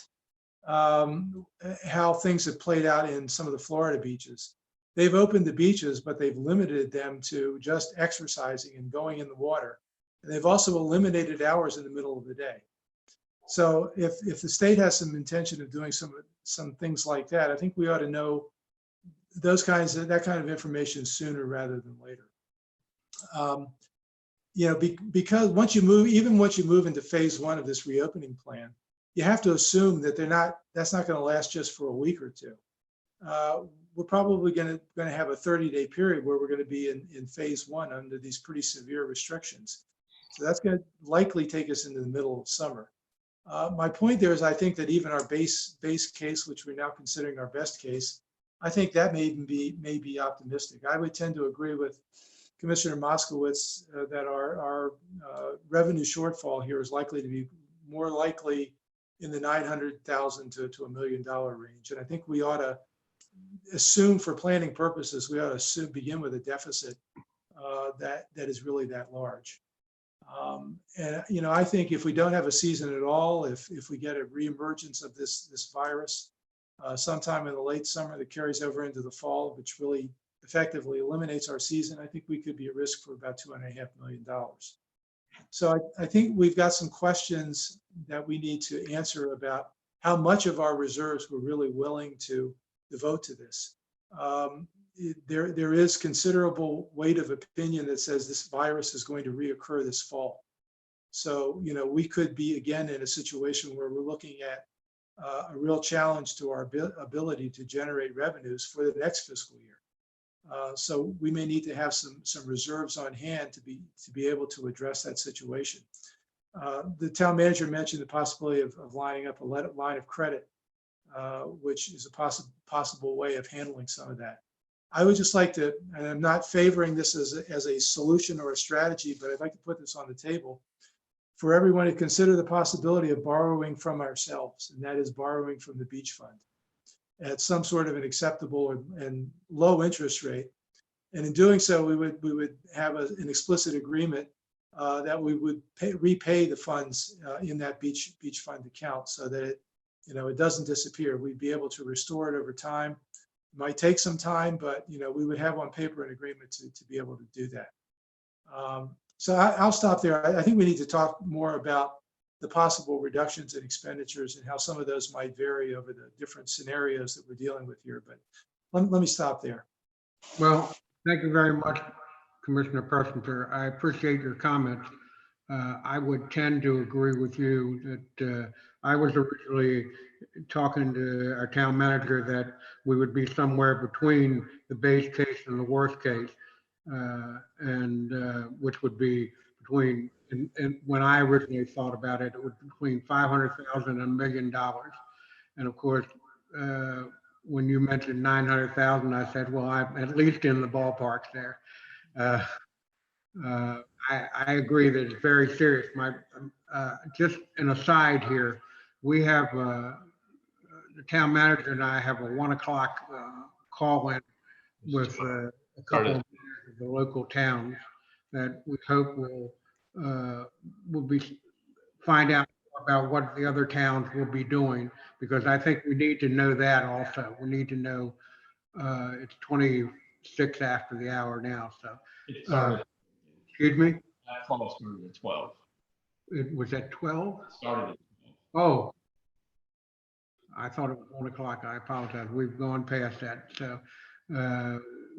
how things have played out in some of the Florida beaches, they've opened the beaches, but they've limited them to just exercising and going in the water. And they've also eliminated hours in the middle of the day. So if the state has some intention of doing some things like that, I think we ought to know that kind of information sooner rather than later. Because once you move into phase 1 of this reopening plan, you have to assume that that's not going to last just for a week or two. We're probably going to have a 30-day period where we're going to be in phase 1 under these pretty severe restrictions. So that's going to likely take us into the middle of summer. My point there is I think that even our base case, which we're now considering our best case, I think that may be optimistic. I would tend to agree with Commissioner Moskowitz that our revenue shortfall here is likely to be more likely in the $900,000 to $1 million range. And I think we ought to assume, for planning purposes, we ought to begin with a deficit that is really that large. And I think if we don't have a season at all, if we get a reemergence of this virus, sometime in the late summer that carries over into the fall, which really effectively eliminates our season, I think we could be at risk for about $2.5 million. So I think we've got some questions that we need to answer about how much of our reserves we're really willing to devote to this. There is considerable weight of opinion that says this virus is going to reoccur this fall. So, you know, we could be again in a situation where we're looking at a real challenge to our ability to generate revenues for the next fiscal year. So we may need to have some reserves on hand to be able to address that situation. The town manager mentioned the possibility of lining up a line of credit, which is a possible way of handling some of that. I would just like to, and I'm not favoring this as a solution or a strategy, but I'd like to put this on the table for everyone to consider the possibility of borrowing from ourselves, and that is borrowing from the beach fund at some sort of an acceptable and low interest rate. And in doing so, we would have an explicit agreement that we would repay the funds in that beach fund account so that it doesn't disappear. We'd be able to restore it over time. It might take some time, but we would have on paper an agreement to be able to do that. So I'll stop there. I think we need to talk more about the possible reductions in expenditures and how some of those might vary over the different scenarios that we're dealing with here. But let me stop there. Well, thank you very much, Commissioner Persinger. I appreciate your comments. I would tend to agree with you that I was originally talking to our town manager that we would be somewhere between the base case and the worst case, which would be between, and when I originally thought about it, it was between 500,000 and $1 million. And of course, when you mentioned 900,000, I said, well, I'm at least in the ballpark there. I agree that it's very serious. Just an aside here, we have the town manager and I have a 1 o'clock call in with a couple of the local towns that we hope will find out about what the other towns will be doing, because I think we need to know that also. We need to know, it's 26 after the hour now, so. Excuse me? That call started at 12. It was at 12? Started at 12. Oh. I thought it was 1 o'clock. I apologize. We've gone past that. So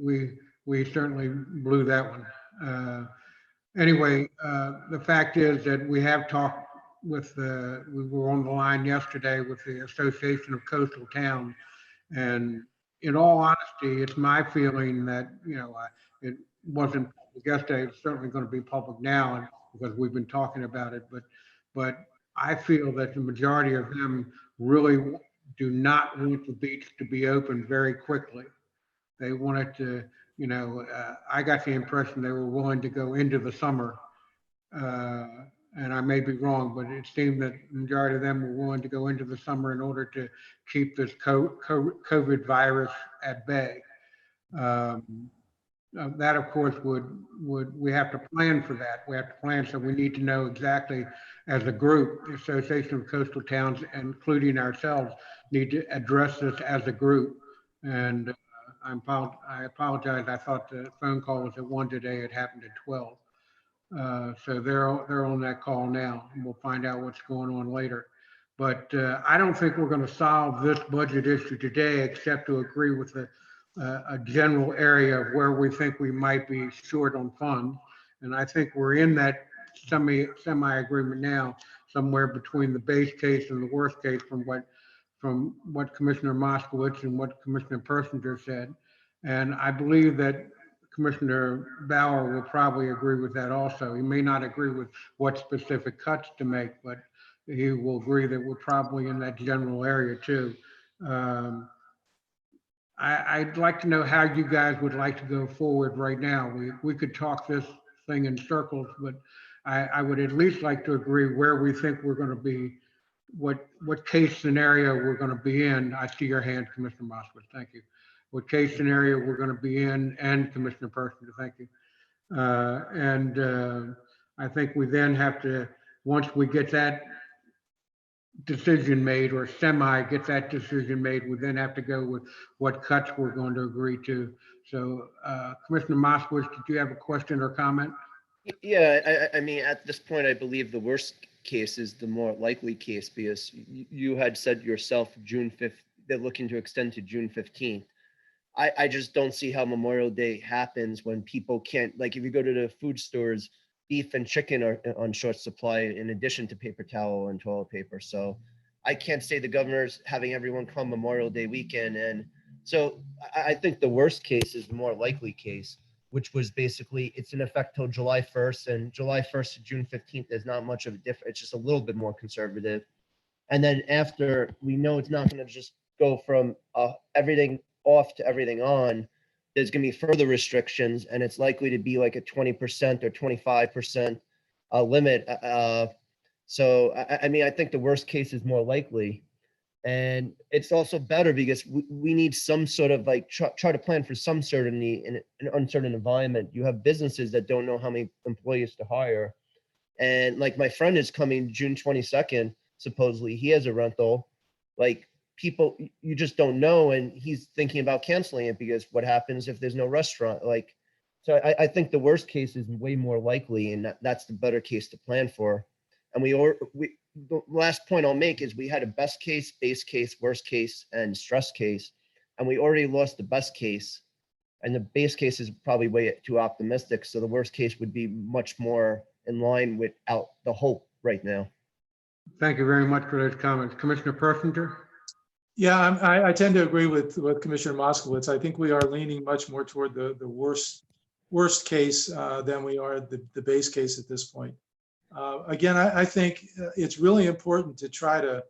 we certainly blew that one. Anyway, the fact is that we have talked with we were on the line yesterday with the Association of Coastal Towns. And in all honesty, it's my feeling that, it wasn't yesterday, it's certainly going to be public now because we've been talking about it. But I feel that the majority of them really do not want the beach to be open very quickly. They wanted to, I got the impression they were willing to go into the summer. And I may be wrong, but it seemed that the majority of them were willing to go into the summer in order to keep this COVID virus at bay. That, of course, we have to plan for that. We have to plan, so we need to know exactly, as a group, the Association of Coastal Towns, including ourselves, need to address this as a group. And I apologize. I thought the phone call was at 1 today. It happened at 12. So they're on that call now, and we'll find out what's going on later. But I don't think we're going to solve this budget issue today, except to agree with a general area of where we think we might be short on funds. And I think we're in that semi-agreement now, somewhere between the base case and the worst case from what Commissioner Moskowitz and what Commissioner Persinger said. And I believe that Commissioner Bauer will probably agree with that also. He may not agree with what specific cuts to make, but he will agree that we're probably in that general area too. I'd like to know how you guys would like to go forward right now. We could talk this thing in circles, but I would at least like to agree where we think we're going to be, what case scenario we're going to be in. I see your hand, Commissioner Moskowitz. Thank you. What case scenario we're going to be in, and Commissioner Persinger, thank you. I think we then have to, once we get that decision made or semi gets that decision made, we then have to go with what cuts we're going to agree to. So Commissioner Moskowitz, did you have a question or comment? Yeah, I mean, at this point, I believe the worst case is the more likely case because you had said yourself June 5th, they're looking to extend to June 15th. I just don't see how Memorial Day happens when people can't, like, if you go to the food stores, beef and chicken are on short supply in addition to paper towel and toilet paper. So I can't say the governor's having everyone come Memorial Day weekend. And so I think the worst case is the more likely case, which was basically it's in effect till July 1st, and July 1st to June 15th, there's not much of a difference. It's just a little bit more conservative. And then after, we know it's not going to just go from everything off to everything on. There's going to be further restrictions, and it's likely to be like a 20% or 25% limit. So, I mean, I think the worst case is more likely. And it's also better because we need some sort of like try to plan for some certainty in an uncertain environment. You have businesses that don't know how many employees to hire. And like my friend is coming June 22nd, supposedly he has a rental. Like people, you just don't know. And he's thinking about canceling it because what happens if there's no restaurant? Like, so I think the worst case is way more likely, and that's the better case to plan for. And the last point I'll make is we had a best case, base case, worst case, and stress case, and we already lost the best case. And the base case is probably way too optimistic. So the worst case would be much more in line without the hope right now. Thank you very much for those comments. Commissioner Persinger? Yeah, I tend to agree with Commissioner Moskowitz. I think we are leaning much more toward the worst case than we are the base case at this point. Again, I think it's really important to try to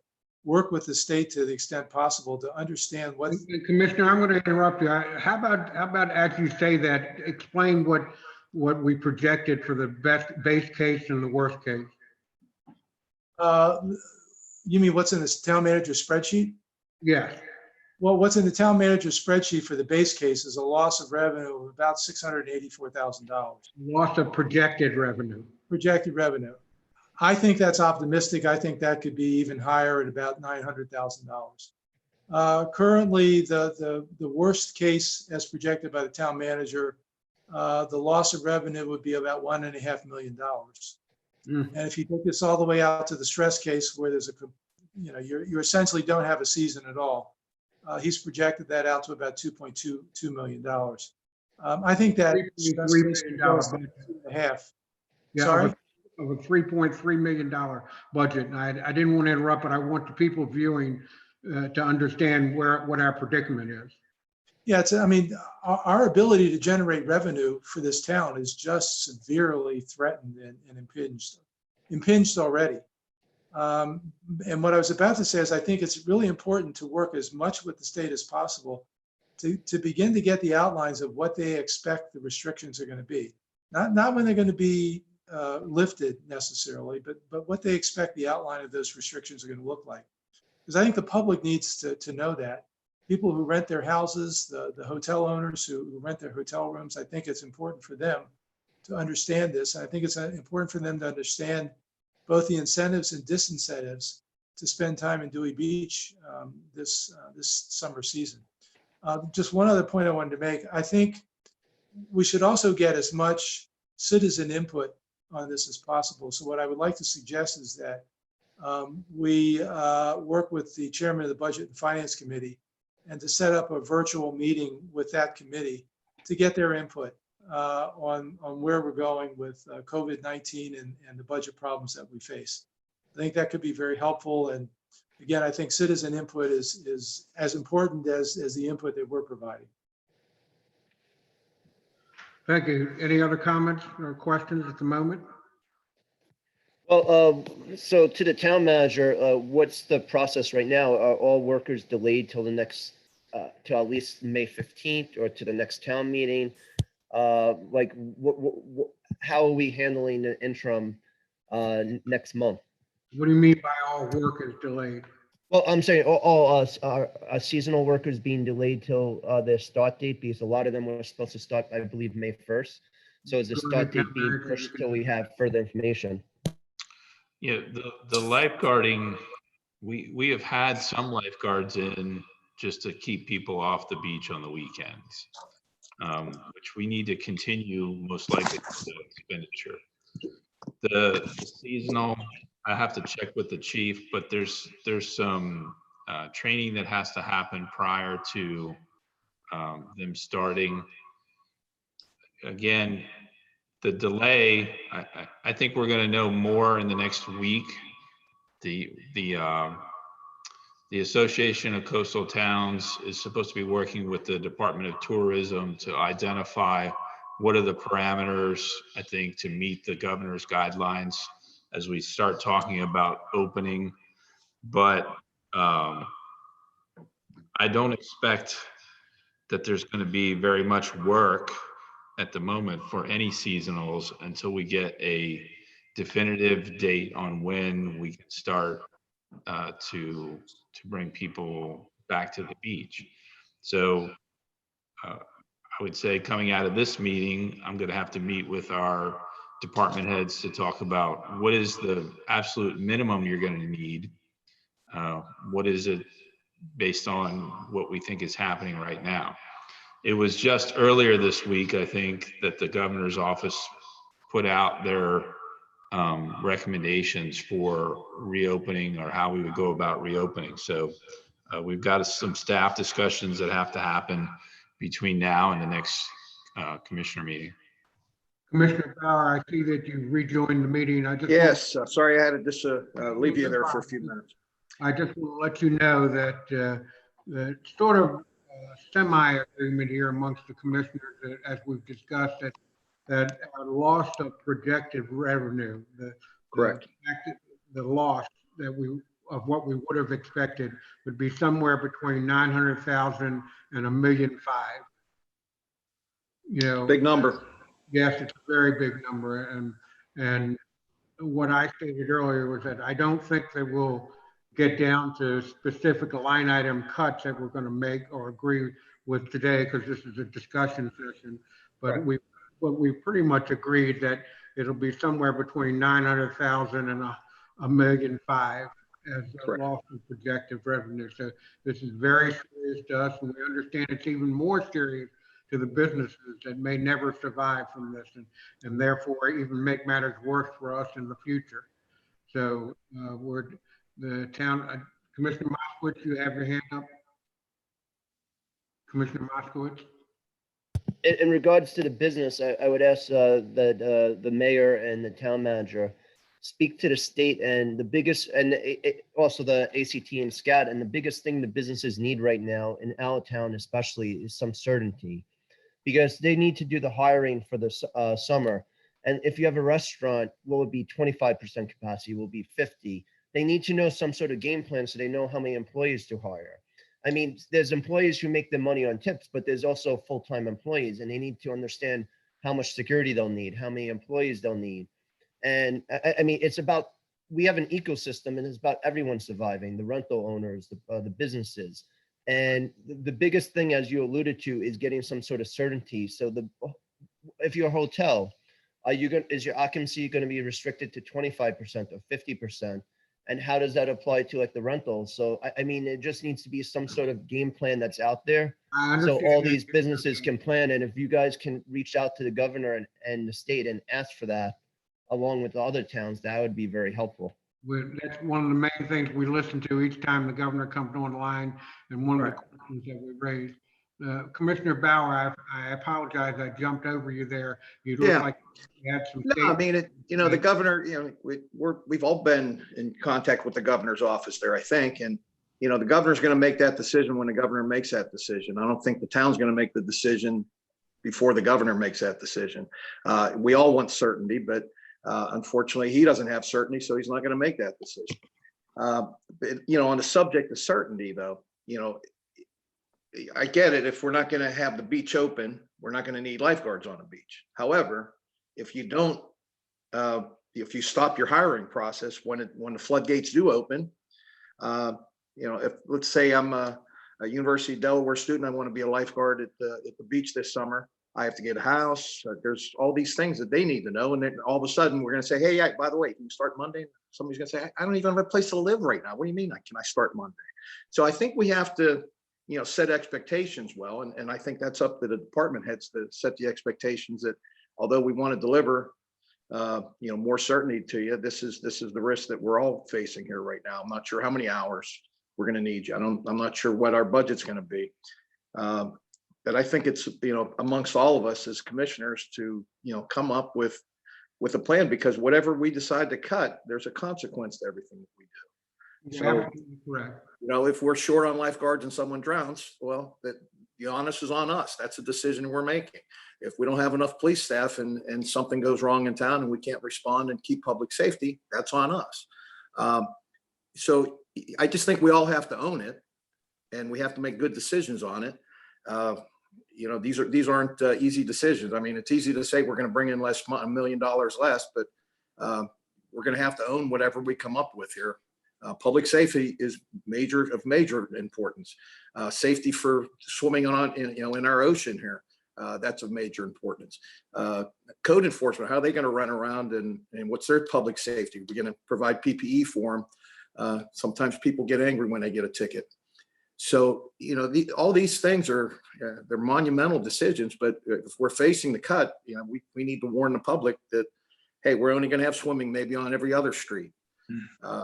work with the state to the extent possible to understand what. Commissioner, I'm going to interrupt you. How about as you say that, explain what we projected for the base case and the worst case? You mean what's in this town manager spreadsheet? Yes. Well, what's in the town manager spreadsheet for the base case is a loss of revenue of about $684,000. Loss of projected revenue. Projected revenue. I think that's optimistic. I think that could be even higher at about $900,000. Currently, the worst case as projected by the town manager, the loss of revenue would be about $1.5 million. And if you take this all the way out to the stress case where there's you essentially don't have a season at all. He's projected that out to about $2.2 million. I think that $3.5 Yeah, Sorry? Of a $3.3 million budget. And I didn't want to interrupt, but I want the people viewing to understand what our predicament is. Yeah, I mean, our ability to generate revenue for this town is just severely threatened and impinged already. And what I was about to say is I think it's really important to work as much with the state as possible to begin to get the outlines of what they expect the restrictions are going to be. Not when they're going to be lifted necessarily, but what they expect the outline of those restrictions are going to look like. Because I think the public needs to know that. People who rent their houses, the hotel owners who rent their hotel rooms, I think it's important for them to understand this. I think it's important for them to understand both the incentives and disincentives to spend time in Dewey Beach this summer season. Just one other point I wanted to make. I think we should also get as much citizen input on this as possible. So what I would like to suggest is that we work with the chairman of the Budget and Finance Committee and to set up a virtual meeting with that committee to get their input on where we're going with COVID-19 and the budget problems that we face. I think that could be very helpful. And again, I think citizen input is as important as the input that we're providing. Thank you. Any other comments or questions at the moment? Well, so to the town manager, what's the process right now? Are all workers delayed till the next, till at least May 15th or to the next town meeting? Like, how are we handling the interim next month? What do you mean by all work is delayed? Well, I'm saying all seasonal workers being delayed till their start date, because a lot of them were supposed to start, I believe, May 1st. So is the start date being pushed till we have further information? Yeah, the lifeguarding we have had some lifeguards in just to keep people off the beach on the weekends, which we need to continue most likely for the expenditure. The seasonal, I have to check with the chief, but there's some training that has to happen prior to them starting. Again, the delay, I think we're going to know more in the next week. The Association of Coastal Towns is supposed to be working with the Department of Tourism to identify what are the parameters, I think, to meet the governor's guidelines as we start talking about opening. But I don't expect that there's going to be very much work at the moment for any seasonals until we get a definitive date on when we can start to bring people back to the beach. So I would say coming out of this meeting, I'm going to have to meet with our department heads to talk about what is the absolute minimum you're going to need. What is it based on what we think is happening right now? It was just earlier this week, I think, that the governor's office put out their recommendations for reopening or how we would go about reopening. So we've got some staff discussions that have to happen between now and the next commissioner meeting. Commissioner Bauer, I see that you rejoined the meeting. Yes, sorry, I had to just leave you there for a few minutes. I just want to let you know that the sort of semi-agreement here amongst the commissioners, that, as we've discussed, that our loss of projected revenue, Correct. the loss that of what we would have expected would be somewhere between 900,000 and $1.5 million. You know, Big number. yes, it's a very big number, and what I stated earlier was that I don't think that we'll get down to specific line item cuts that we're going to make or agree with today, because this is a discussion session. But Right. we pretty much agreed that it'll be somewhere between 900,000 and $1.5 million as a Correct. loss of projected revenue. So this is very serious to us, and we understand it's even more serious to the businesses that may never survive from this, and therefore even make matters worse for us in the future. So the town, Commissioner Moskowitz, you have your hand up. Commissioner Moskowitz. In regards to the business, I would ask that the mayor and the town manager speak to the state and the biggest, and also the ACT and SCAT, and the biggest thing the businesses need right now in Allentown especially is some certainty, because they need to do the hiring for the summer. And if you have a restaurant, will it be 25% capacity? Will it be 50? They need to know some sort of game plan so they know how many employees to hire. I mean, there's employees who make the money on tips, but there's also full-time employees, and they need to understand how much security they'll need, how many employees they'll need. And I mean, it's about, we have an ecosystem, and it's about everyone surviving, the rental owners, the businesses. And the biggest thing, as you alluded to, is getting some sort of certainty. So if you're a hotel, is your occupancy going to be restricted to 25% or 50%? And how does that apply to like the rentals? So, I mean, it just needs to be some sort of game plan that's out there. So all these businesses can plan. And if you guys can reach out to the governor and the state and ask for that, along with the other towns, that would be very helpful. That's one of the main things we listen to each time the governor comes online, and one of the questions that we raised. Commissioner Bauer, I apologize, I jumped over you there. You look like you had some. No, I mean, the governor, we've all been in contact with the governor's office there, I think. And, the governor's going to make that decision when the governor makes that decision. I don't think the town's going to make the decision before the governor makes that decision. We all want certainty, but unfortunately he doesn't have certainty, so he's not going to make that decision. But, on the subject of certainty though, I get it. If we're not going to have the beach open, we're not going to need lifeguards on the beach. However, if you don't, if you stop your hiring process when the floodgates do open, if let's say I'm a University of Delaware student, I want to be a lifeguard at the beach this summer. I have to get a house. There's all these things that they need to know. And then all of a sudden we're going to say, hey, by the way, can you start Monday? Somebody's going to say, I don't even have a place to live right now. What do you mean? Can I start Monday? So I think we have to, set expectations well. And I think that's up to the department heads to set the expectations that although we want to deliver, more certainty to you, this is the risk that we're all facing here right now. I'm not sure how many hours we're going to need you. I'm not sure what our budget's going to be. But I think it's, amongst all of us as commissioners to, come up with a plan, because whatever we decide to cut, there's a consequence to everything that we do. You're So, absolutely correct. if we're short on lifeguards and someone drowns, well, the onus is on us. That's a decision we're making. If we don't have enough police staff and something goes wrong in town and we can't respond and keep public safety, that's on us. So I just think we all have to own it, and we have to make good decisions on it. These aren't easy decisions. I mean, it's easy to say we're going to bring in $1 million less, but we're going to have to own whatever we come up with here. Public safety is of major importance. Safety for swimming in our ocean here. That's of major importance. Code enforcement, how are they going to run around and what's their public safety? We're going to provide PPE for them. Sometimes people get angry when they get a ticket. So, all these things are, they're monumental decisions, but if we're facing the cut, we need to warn the public that, hey, we're only going to have swimming maybe on every other street.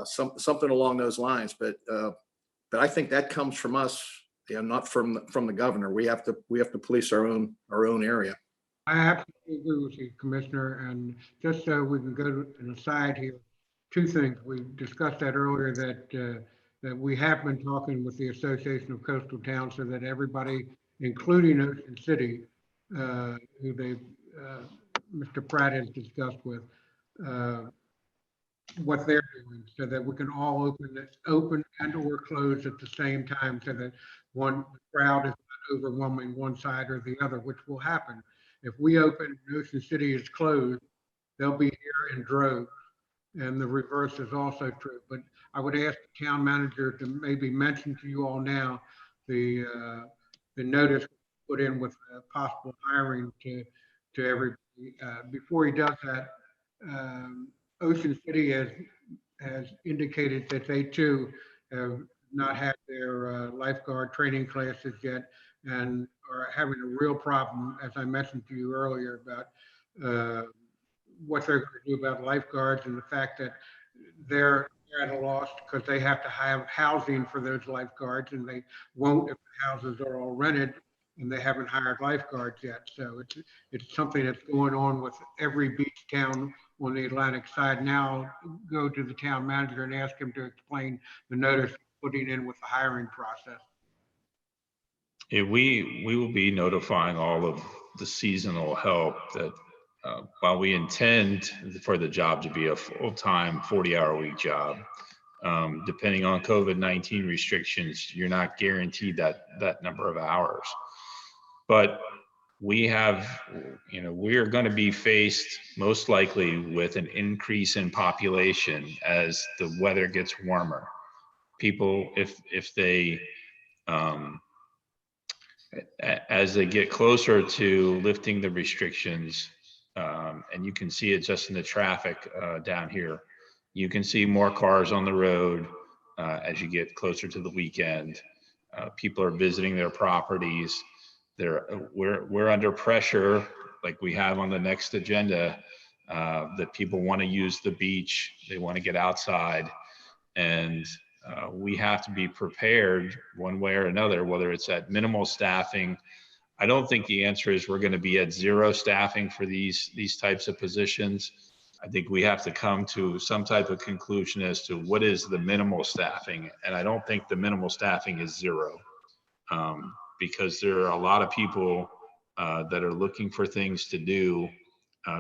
Something along those lines. But I think that comes from us, not from the governor. We have to police our own area. I absolutely agree with you, Commissioner. And just so we can go to an aside here, two things. We discussed that earlier, that we have been talking with the Association of Coastal Towns so that everybody, including Ocean City, who Mr. Pratt has discussed with, what they're doing, so that we can all open and or close at the same time, so that the crowd is not overwhelming one side or the other, which will happen. If we open and Ocean City is closed, they'll be here in droves. And the reverse is also true. But I would ask the town manager to maybe mention to you all now the notice put in with possible hiring to everybody. Before he does that, Ocean City has indicated that they too have not had their lifeguard training classes yet, and are having a real problem, as I mentioned to you earlier, about what they're going to do about lifeguards, and the fact that they're at a loss because they have to have housing for those lifeguards, and they won't if the houses are all rented and they haven't hired lifeguards yet. So it's something that's going on with every beach town on the Atlantic side. Now go to the town manager and ask him to explain the notice putting in with the hiring process. Yeah, we will be notifying all of the seasonal help that while we intend for the job to be a full-time 40-hour-a-week job, depending on COVID-19 restrictions, you're not guaranteed that number of hours. But we have, we're going to be faced most likely with an increase in population as the weather gets warmer. People, if they, as they get closer to lifting the restrictions, and you can see it just in the traffic down here, you can see more cars on the road as you get closer to the weekend. People are visiting their properties. We're under pressure, like we have on the next agenda, that people want to use the beach, they want to get outside, and we have to be prepared one way or another, whether it's at minimal staffing. I don't think the answer is we're going to be at zero staffing for these types of positions. I think we have to come to some type of conclusion as to what is the minimal staffing, and I don't think the minimal staffing is zero. Because there are a lot of people that are looking for things to do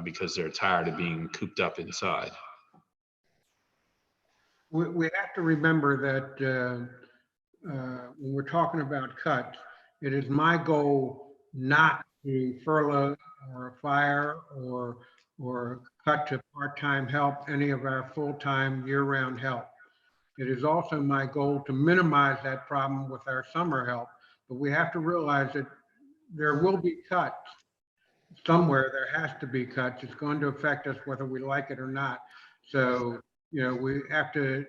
because they're tired of being cooped up inside. We have to remember that when we're talking about cuts, it is my goal not to furlough or fire or cut to part-time help any of our full-time year-round help. It is also my goal to minimize that problem with our summer help. But we have to realize that there will be cuts, somewhere there has to be cuts. It's going to affect us whether we like it or not. So, you know, we have to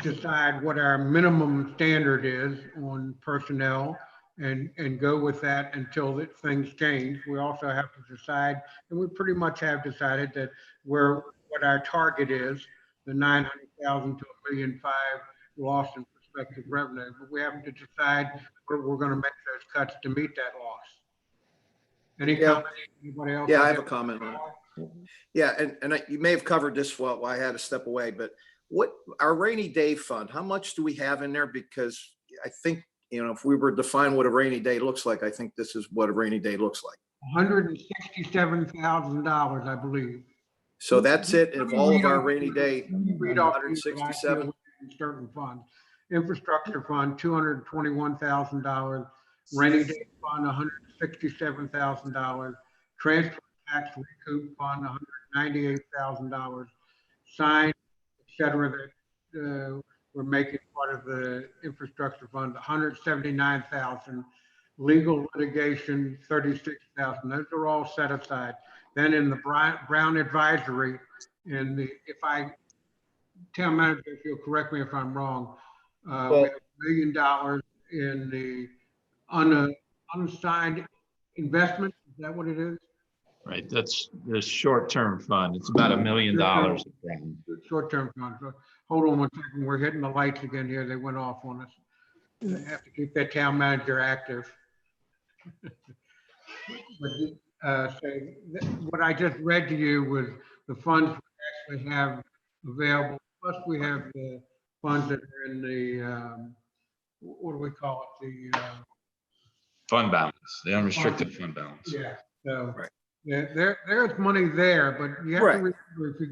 decide what our minimum standard is on personnel and go with that until things change. We also have to decide, and we pretty much have decided that what our target is, the 900,000 to $1.5 million loss in prospective revenue, but we have to decide where we're going to make those cuts to meet that loss. Any Yeah. comments? Anybody else? Yeah, I have a comment on it. Yeah, you may have covered this while I had to step away, but what, our rainy day fund, how much do we have in there? Because I think, you know, if we were to define what a rainy day looks like, I think this is what a rainy day looks like. $167,000, I believe. So that's it, of all of our rainy day, Let me read off to you what I feel 167. in certain funds. Infrastructure fund, $221,000. Rainy day fund, $167,000. Transfer tax recoup fund, $198,000. Sign, et cetera, that we're making part of the infrastructure fund, $179,000. Legal litigation, $36,000. Those are all set aside. Then in the Brown advisory, town manager, if you'll correct me if I'm wrong, we have $1 million in the unassigned investment. Is that what it is? Right, that's the short-term fund. It's about $1 million. Short-term fund. So, hold on one second. We're hitting the lights again here. They went off on us. I have to keep that town manager active. What I just read to you was the funds we actually have available. Plus, we have the funds that are in the what do we call it? The Fund balance, the unrestricted fund balance. yeah. So Right. yeah, there's money there, but you have to remember,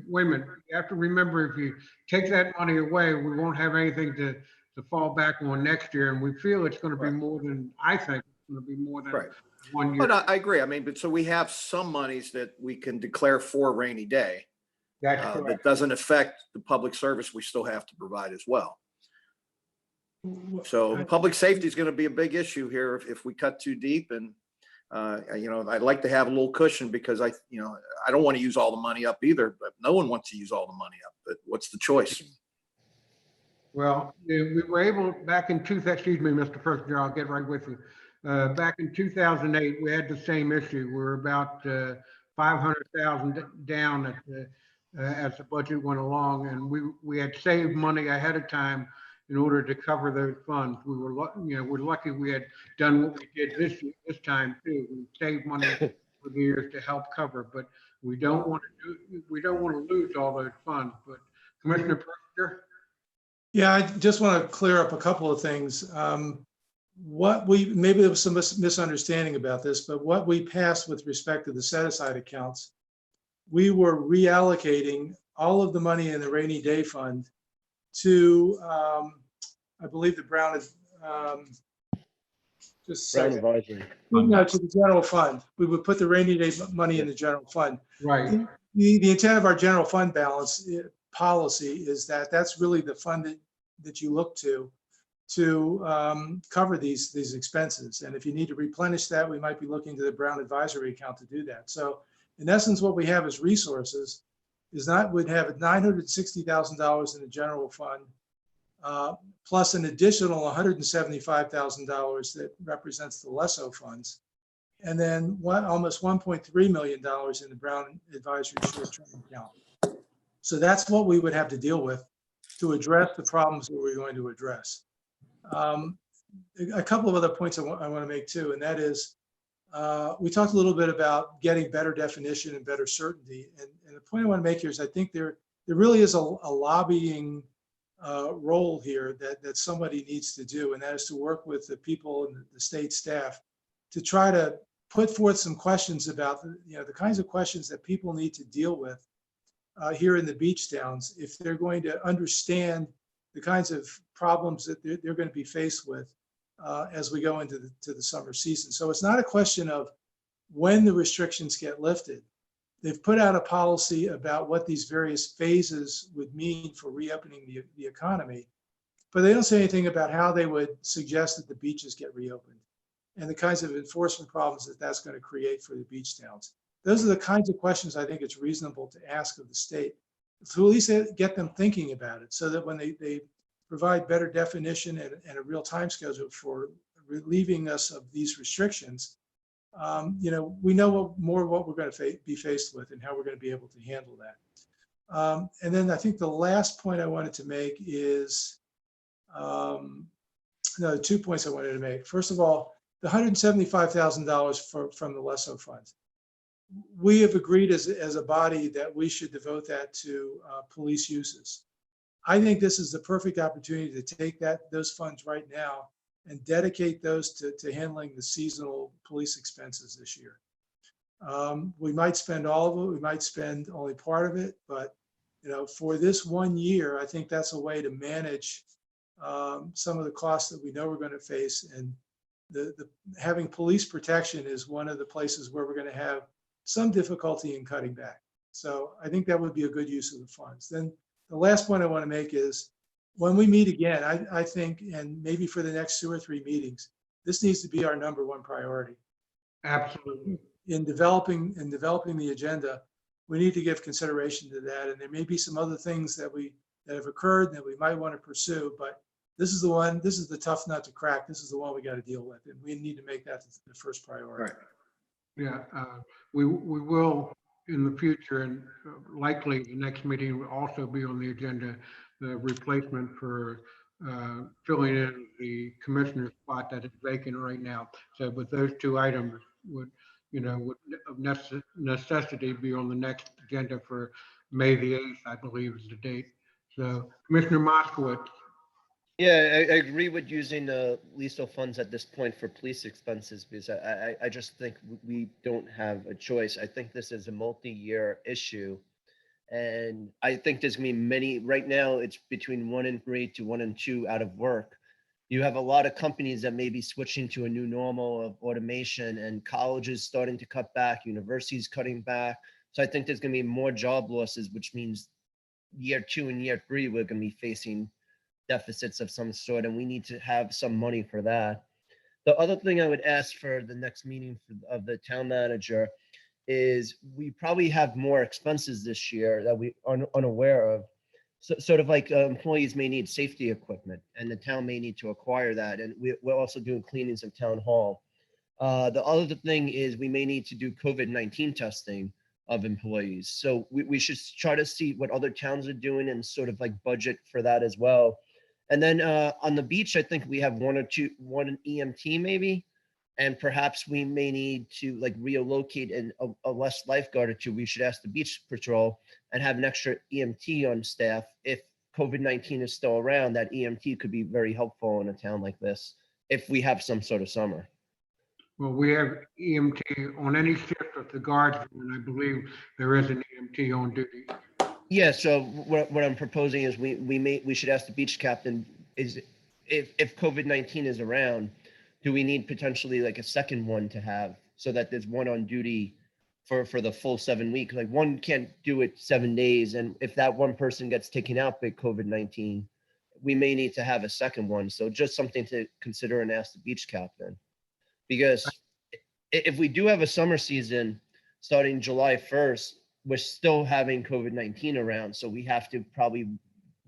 wait a minute. You have to remember, if you take that money away, we won't have anything to fall back on next year, and we feel it's going to be more than, I think it's going to be more than 1 year. But I agree. I mean, but so we have some monies that we can declare for rainy day. That's correct. That doesn't affect the public service we still have to provide as well. So public safety is going to be a big issue here if we cut too deep. And, you know, I'd like to have a little cushion because I don't want to use all the money up either, but no one wants to use all the money up. But what's the choice? Well, we were able back in excuse me, Mr. President, I'll get right with you. Back in 2008, we had the same issue. We were about 500,000 down as the budget went along, and we had saved money ahead of time in order to cover those funds. We're lucky we had done what we did this time too. We saved money for the years to help cover, but we don't want to lose all those funds. But Commissioner Pritzker? Yeah, I just want to clear up a couple of things. Maybe there was some misunderstanding about this, but what we passed with respect to the set-aside accounts, we were reallocating all of the money in the rainy day fund to, I believe the Brown is, just a Brown second. advisory. No, to the general fund. We would put the rainy day money in the general fund. Right. The intent of our general fund balance policy is that that's really the fund that you look to cover these expenses. And if you need to replenish that, we might be looking to the Brown advisory account to do that. So in essence, what we have as resources would have $960,000 in the general fund, plus an additional $175,000 that represents the LESO funds, and then almost $1.3 million in the Brown advisory short-term account. So that's what we would have to deal with to address the problems that we're going to address. A couple of other points I want to make too, and that is, we talked a little bit about getting better definition and better certainty. And the point I want to make here is I think there really is a lobbying role here that somebody needs to do, and that is to work with the people and the state staff to try to put forth some questions about the kinds of questions that people need to deal with here in the beach towns if they're going to understand the kinds of problems that they're going to be faced with as we go into the summer season. So it's not a question of when the restrictions get lifted. They've put out a policy about what these various phases would mean for reopening the economy, but they don't say anything about how they would suggest that the beaches get reopened. and the kinds of enforcement problems that that's going to create for the beach towns. Those are the kinds of questions I think it's reasonable to ask of the state, to at least get them thinking about it, so that when they provide better definition and a real time schedule for relieving us of these restrictions, we know what we're going to be faced with and how we're going to be able to handle that. And then I think the last point I wanted to make is, no, 2 points I wanted to make. First of all, the $175,000 from the LESO funds. We have agreed as a body that we should devote that to police uses. I think this is the perfect opportunity to take those funds right now and dedicate those to handling the seasonal police expenses this year. We might spend all of it, we might spend only part of it, but for this 1 year, I think that's a way to manage some of the costs that we know we're going to face. And having police protection is one of the places where we're going to have some difficulty in cutting back. So I think that would be a good use of the funds. Then the last point I want to make is, when we meet again, I think, and maybe for the next 2 or 3 meetings, this needs to be our #1 priority. Absolutely. In developing the agenda, we need to give consideration to that. And there may be some other things that have occurred that we might want to pursue, but this is the one, this is the tough nut to crack. This is the one we got to deal with. And we need to make that the first priority. Right. Yeah, we will in the future, and likely the next meeting will also be on the agenda, the replacement for filling in the commissioner spot that is vacant right now. So with those 2 items would of necessity be on the next agenda for May the 8th, I believe is the date. So Commissioner Moskowitz. Yeah, I agree with using the LESO funds at this point for police expenses, because I just think we don't have a choice. I think this is a multi-year issue. And I think there's gonna be many, right now it's between 1 and 3 to 1 and 2 out of work. You have a lot of companies that may be switching to a new normal of automation, and colleges starting to cut back, universities cutting back. So I think there's gonna be more job losses, which means year 2 and year 3, we're gonna be facing deficits of some sort, and we need to have some money for that. The other thing I would ask for the next meeting of the town manager is, we probably have more expenses this year that we are unaware of. So, sort of like employees may need safety equipment, and the town may need to acquire that. And we're also doing cleanings of town hall. The other thing is, we may need to do COVID-19 testing of employees. So we should try to see what other towns are doing and sort of like budget for that as well. And then on the beach, I think we have one EMT maybe, and perhaps we may need to like relocate a less lifeguard or 2. We should ask the beach patrol and have an extra EMT on staff. If COVID-19 is still around, that EMT could be very helpful in a town like this if we have some sort of summer. Well, we have EMT on any shift of the guards, and I believe there is an EMT on duty. Yeah, so what I'm proposing is we should ask the beach captain, is if COVID-19 is around, do we need potentially like a second one to have, so that there's one on duty for the full 7 weeks? Like, one can't do it 7 days, and if that one person gets taken out by COVID-19, we may need to have a second one. So just something to consider and ask the beach captain. Because if we do have a summer season starting July 1st, we're still having COVID-19 around, so we have to probably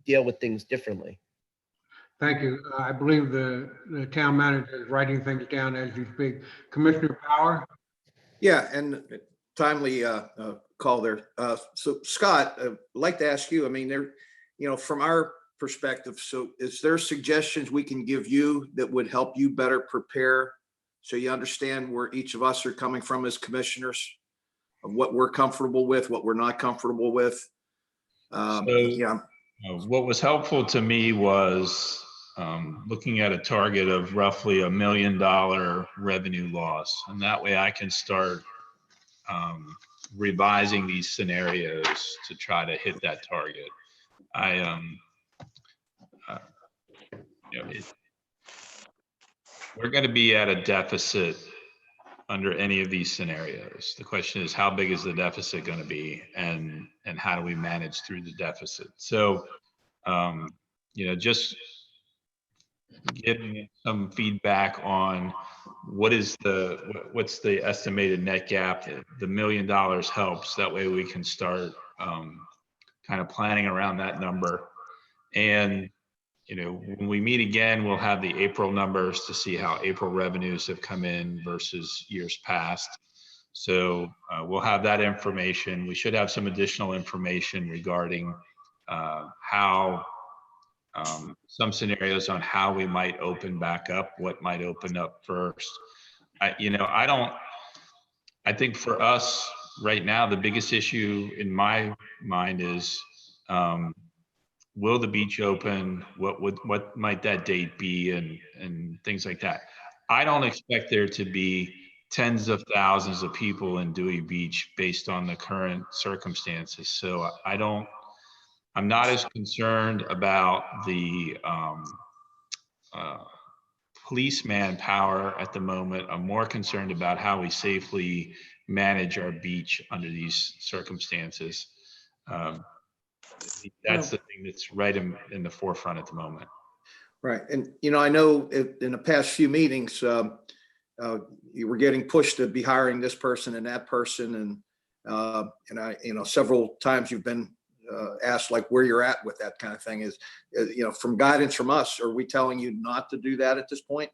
deal with things differently. Thank you. I believe the town manager is writing things down as you speak. Commissioner Power? Yeah, and timely call there. So Scott, I'd like to ask you, I mean, from our perspective, so is there suggestions we can give you that would help you better prepare, so you understand where each of us are coming from as commissioners, of what we're comfortable with, what we're not comfortable with? Yeah. What was helpful to me was looking at a target of roughly $1 million revenue loss. And that way I can start revising these scenarios to try to hit that target. We're going to be at a deficit under any of these scenarios. The question is, how big is the deficit going to be, and how do we manage through the deficit? So, just getting some feedback on what's the estimated net gap. The $1 million helps. That way we can start kind of planning around that number. And, you know, when we meet again, we'll have the April numbers to see how April revenues have come in versus years past. So we'll have that information. We should have some additional information regarding how some scenarios on how we might open back up, what might open up first. I think for us right now, the biggest issue in my mind is, will the beach open? What might that date be, and things like that. I don't expect there to be tens of thousands of people in Dewey Beach based on the current circumstances. So I'm not as concerned about the police manpower at the moment. I'm more concerned about how we safely manage our beach under these circumstances. That's the thing that's right in the forefront at the moment. Right. And, you know, I know in the past few meetings, you were getting pushed to be hiring this person and that person. And I, you know, several times you've been asked like where you're at with that kind of thing. Is, you know, from guidance from us, are we telling you not to do that at this point?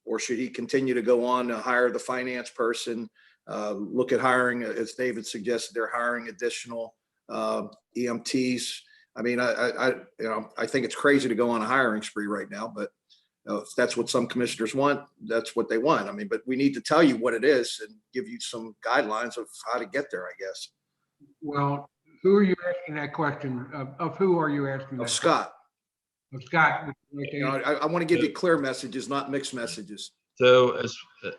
Or should he continue to go on to hire the finance person, look at hiring, as David suggested, they're hiring additional EMTs. I mean, I think it's crazy to go on a hiring spree right now, but if that's what some commissioners want, that's what they want. I mean, but we need to tell you what it is and give you some guidelines of how to get there, I guess. Well, who are you asking that question? Of who are you asking that? Of Scott. Of Scott. You know, I want to give you clear messages, not mixed messages. So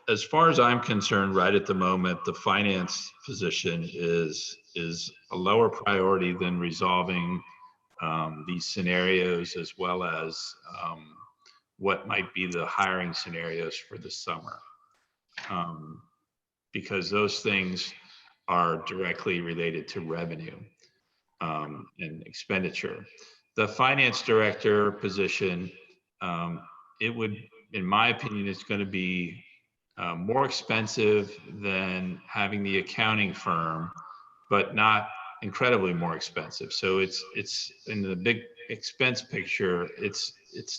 as far as I'm concerned, right at the moment, the finance position is a lower priority than resolving these scenarios, as well as what might be the hiring scenarios for the summer, because those things are directly related to revenue and expenditure. The finance director position, it would, in my opinion, it's going to be more expensive than having the accounting firm, but not incredibly more expensive. So it's in the big expense picture, it's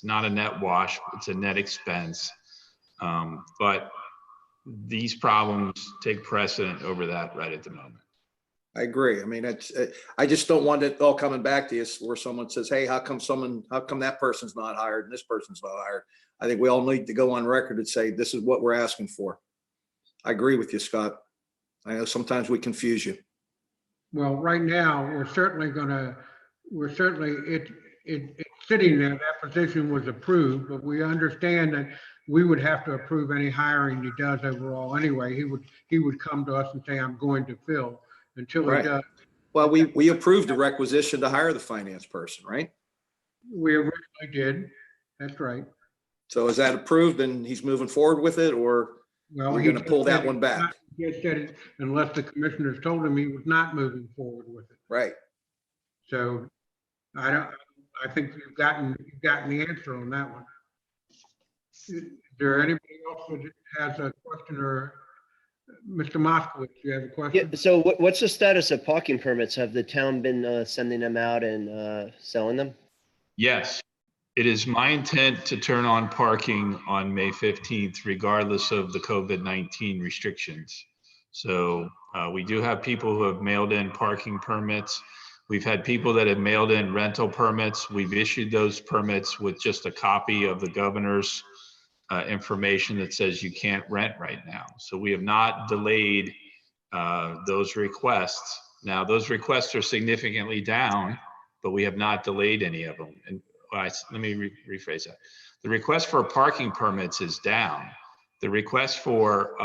not a net wash, it's a net expense. But these problems take precedent over that right at the moment. I agree. I mean, I just don't want it all coming back to you where someone says, hey, how come that person's not hired and this person's not hired? I think we all need to go on record and say, this is what we're asking for. I agree with you, Scott. I know sometimes we confuse you. Well, right now, it's sitting there, that position was approved, but we understand that we would have to approve any hiring he does overall anyway. He would come to us and say, I'm going to fill until he Right. does. Well, we approved the requisition to hire the finance person, right? We originally did. That's right. So is that approved and he's moving forward with it, or Well, we're he going to pull just that said one back? He just said it unless the commissioners told him he was not moving forward with it. Right. So I think you've gotten the answer on that one. Is there anybody else that has a question, or Mr. Moskowitz, you have a question? Yeah, so what's the status of parking permits? Have the town been sending them out and selling them? Yes, it is my intent to turn on parking on May 15th, regardless of the COVID-19 restrictions. So we do have people who have mailed in parking permits. We've had people that have mailed in rental permits. We've issued those permits with just a copy of the governor's information that says you can't rent right now. So we have not delayed those requests. Now, those requests are significantly down, but we have not delayed any of them. And let me rephrase that. The request for parking permits is down. The request for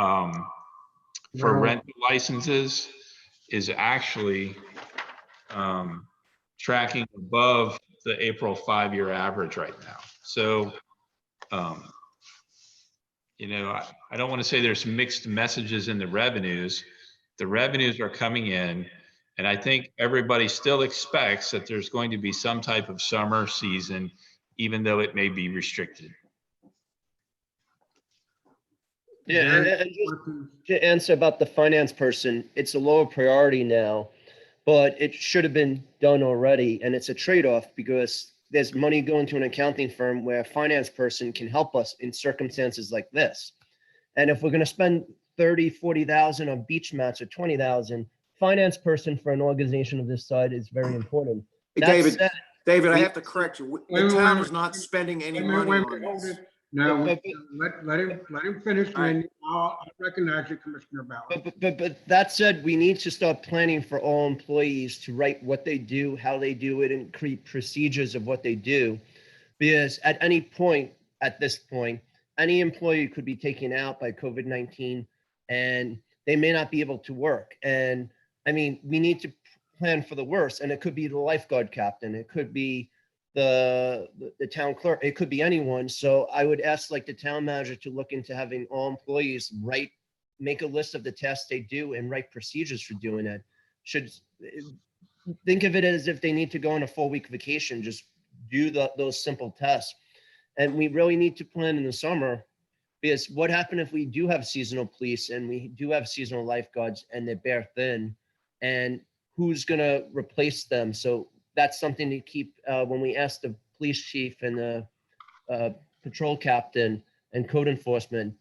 rental licenses is actually tracking above the April 5-year average right now. So, you know, I don't want to say there's mixed messages in the revenues. The revenues are coming in, and I think everybody still expects that there's going to be some type of summer season, even though it may be restricted. Yeah, and just to answer about the finance person, it's a lower priority now, but it should have been done already. And it's a trade-off because there's money going to an accounting firm where a finance person can help us in circumstances like this. And if we're going to spend 30, 40,000 on beach mats or 20,000, finance person for an organization of this size is very important. Hey, That David, said, David, I we- have to correct you. Wait, The wait, town wait, is not spending any Wait, wait, money wait, on hold this. it. No, But- let him finish, All right. and I'll recognize you, Commissioner Bauer. But that said, we need to start planning for all employees to write what they do, how they do it, and create procedures of what they do. Because at any point, at this point, any employee could be taken out by COVID-19 and they may not be able to work. And I mean, we need to plan for the worst, and it could be the lifeguard captain, it could be the town clerk, it could be anyone. So I would ask like the town manager to look into having all employees make a list of the tasks they do and write procedures for doing it. Think of it as if they need to go on a full week vacation, just do those simple tests. And we really need to plan in the summer, because what happened if we do have seasonal police and we do have seasonal lifeguards and they're bare thin, and who's gonna replace them? So that's something to keep when we ask the police chief and the patrol captain and code enforcement,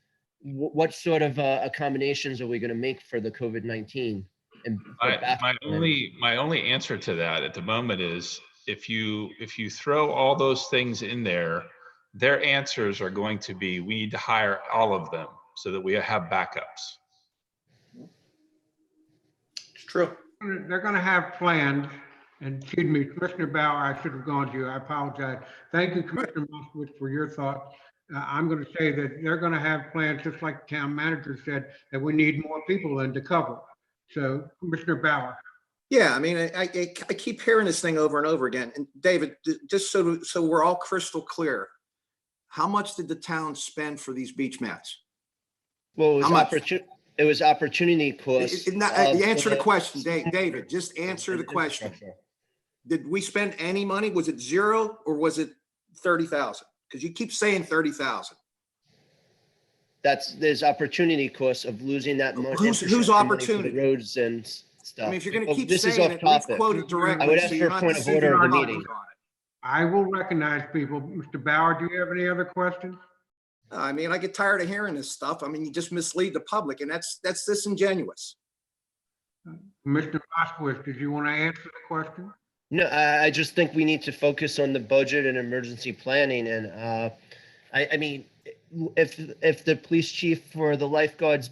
what sort of accommodations are we gonna make for the COVID-19? And My only answer to that at the moment is if you throw all those things in there, their answers are going to be, we need to hire all of them so that we have backups. It's true. They're gonna have plans, and excuse me, Commissioner Bauer, I should have gone to you, I apologize. Thank you, Commissioner Moskowitz, for your thought. I'm gonna say that they're gonna have plans, just like the town manager said, that we need more people in to cover. So, Commissioner Bauer. Yeah, I mean, I keep hearing this thing over and over again. And David, just so we're all crystal clear, how much did the town spend for these beach mats? Well, How much? it was opportunity cost. Answer the question, David, just answer the question. Did we spend any money? Was it zero or was it 30,000? Because you keep saying 30,000. There's opportunity cost of losing that money. Whose infrastructure money for the opportunity? Roads and stuff. I mean, if you're gonna keep This is saying off it, let's topic. quote it directly. I would so ask you're for a not point of deceiving order of our the public meeting. on it. I will recognize people. Mr. Bauer, do you have any other questions? I mean, I get tired of hearing this stuff. I mean, you just mislead the public, and that's disingenuous. Commissioner Moskowitz, did you want to answer the question? No, I just think we need to focus on the budget and emergency planning. And I mean, if the police chief for the lifeguards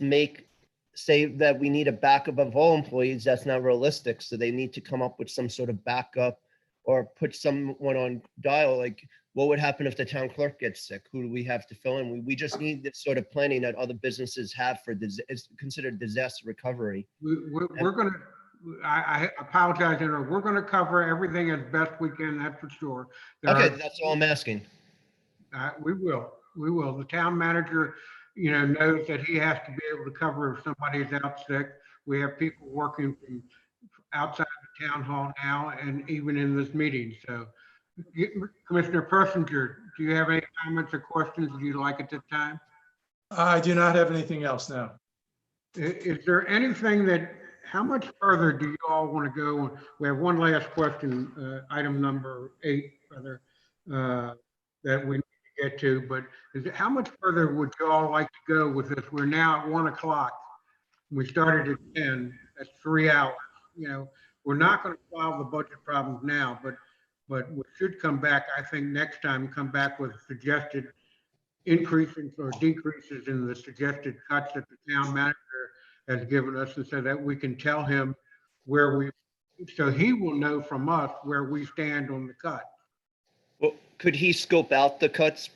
say that we need a backup of all employees, that's not realistic. So they need to come up with some sort of backup or put someone on dial. Like, what would happen if the town clerk gets sick? Who do we have to fill in? We just need this sort of planning that other businesses have for this. It's considered disaster recovery. We're going to, I apologize, we're going to cover everything as best we can, that's for sure. Okay, that's all I'm asking. We will. The town manager, knows that he has to be able to cover if somebody's out sick. We have people working from outside the town hall now and even in this meeting. So Commissioner Persinger, do you have any comments or questions that you'd like at this time? I do not have anything else now. Is there anything how much further do you all want to go? We have one last question, item number 8, that we need to get to, but how much further would you all like to go with this? We're now at 1 o'clock. We started at 10, that's 3 hours. We're not going to solve the budget problems now, but we should come back, I think next time, come back with suggested increases or decreases in the suggested cuts that the town manager has given us, and so that we can tell him so he will know from us where we stand on the cut. Well, could he scope out the cuts,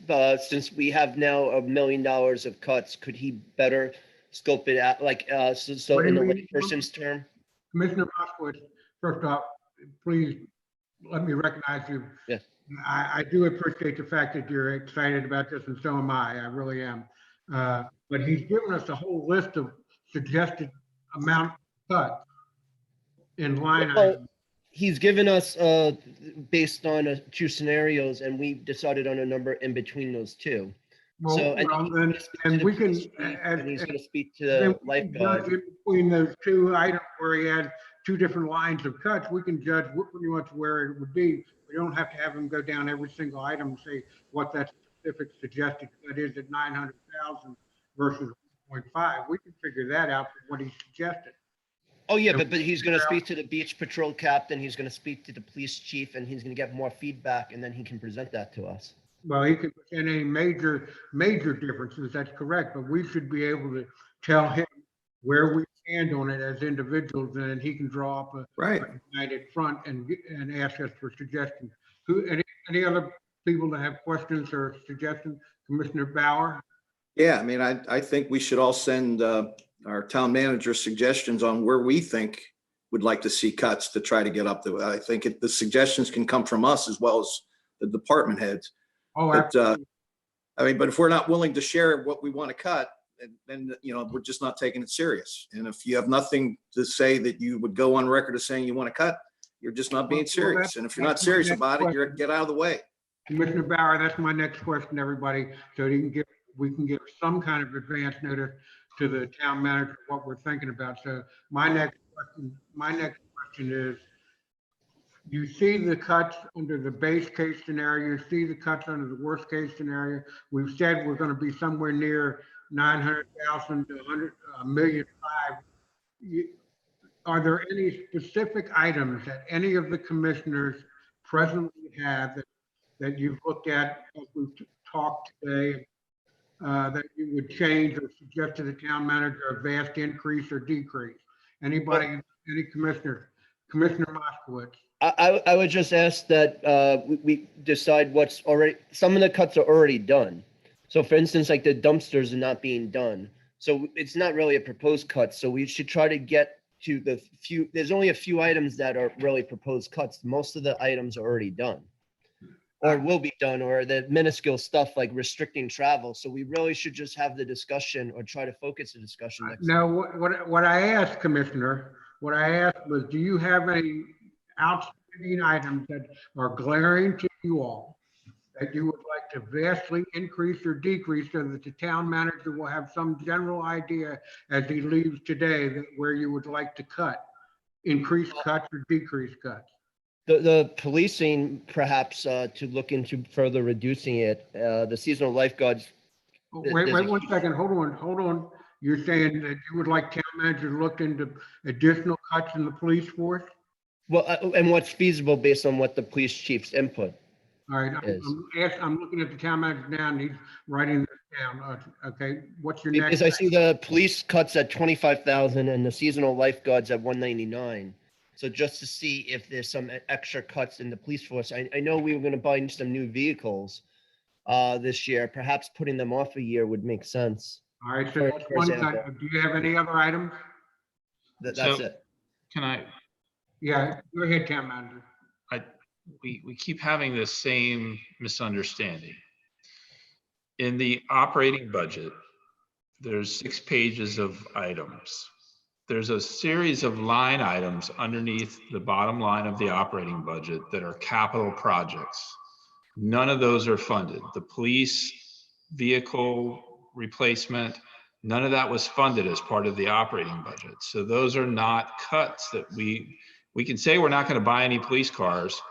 since we have now $1 million of cuts? Could he better scope it out, like, so in the layperson's term? Commissioner Moskowitz, first off, please let me recognize you. Yes. I do appreciate the fact that you're excited about this, and so am I. I really am. But he's given us a whole list of suggested amount cut in line items. He's given us, based on two scenarios, and we decided on a number in between those two. Well, So, and well, he's then, gonna speak to and the we can, police chief, and he's gonna speak to then the we can lifeguard. judge in between those two items where he had two different lines of cuts, we can judge pretty much where it would be. We don't have to have him go down every single item and say what that specific suggested cut is at 900,000 versus 1.5. We can figure that out from what he suggested. Oh, yeah, but he's gonna speak to the beach patrol captain, he's gonna speak to the police chief, and he's gonna get more feedback, and then he can present that to us. Well, he could present any major differences, that's correct, but we should be able to tell him where we stand on it as individuals, and then he can draw up a Right. united front and ask us for suggestions. Any other people that have questions or suggestions? Commissioner Bauer? Yeah, I mean, I think we should all send our town manager suggestions on where we think would like to see cuts to try to get up to. I think the suggestions can come from us as well as the department heads. Oh, But, absolutely. I mean, but if we're not willing to share what we want to cut, then, you know, we're just not taking it serious. And if you have nothing to say that you would go on record as saying you want to cut, you're just not being Well, serious. And if you're not that's my serious next about it, question. get out of the way. Commissioner Bauer, that's my next question, everybody. So we can give some kind of advance notice to the town manager what we're thinking about. So my next question is, you see the cuts under the base case scenario, you see the cuts under the worst case scenario. We've said we're going to be somewhere near 900,000 to 1.5 million. Are there any specific items that any of the commissioners presently have that you've looked at as we've talked today, that you would change or suggest to the town manager a vast increase or decrease? Anybody, any commissioner? Commissioner Moskowitz? I would just ask that we decide what's already, some of the cuts are already done. So for instance, like the dumpsters are not being done. So it's not really a proposed cut. So we should try to get to the few, there's only a few items that are really proposed cuts. Most of the items are already done or will be done, or the minuscule stuff like restricting travel. So we really should just have the discussion or try to focus the discussion next. Now, what I asked, Commissioner, what I asked was, do you have any outstanding items that are glaring to you all that you would like to vastly increase or decrease so that the town manager will have some general idea as he leaves today that where you would like to cut, increase cuts or decrease cuts? The policing, perhaps to look into further reducing it, the seasonal lifeguards. Wait 1 second, hold on. You're saying that you would like town manager to look into additional cuts in the police force? Well, and what's feasible based on what the police chief's input. All right, Yes. I'm looking at the town manager now and he's writing this down. Okay, what's your Because next? I see the police cuts at 25,000 and the seasonal lifeguards at 199. So just to see if there's some extra cuts in the police force. I know we were going to buy some new vehicles this year. Perhaps putting them off a year would make sense. All right, so for that's one example. cut. Do you have any other items? That's So- it. Can I, Yeah, go ahead, town manager. we keep having this same misunderstanding. In the operating budget, there's 6 pages of items. There's a series of line items underneath the bottom line of the operating budget that are capital projects. None of those are funded. The police vehicle replacement, none of that was funded as part of the operating budget. So those are not cuts that we can say we're not going to buy any police cars,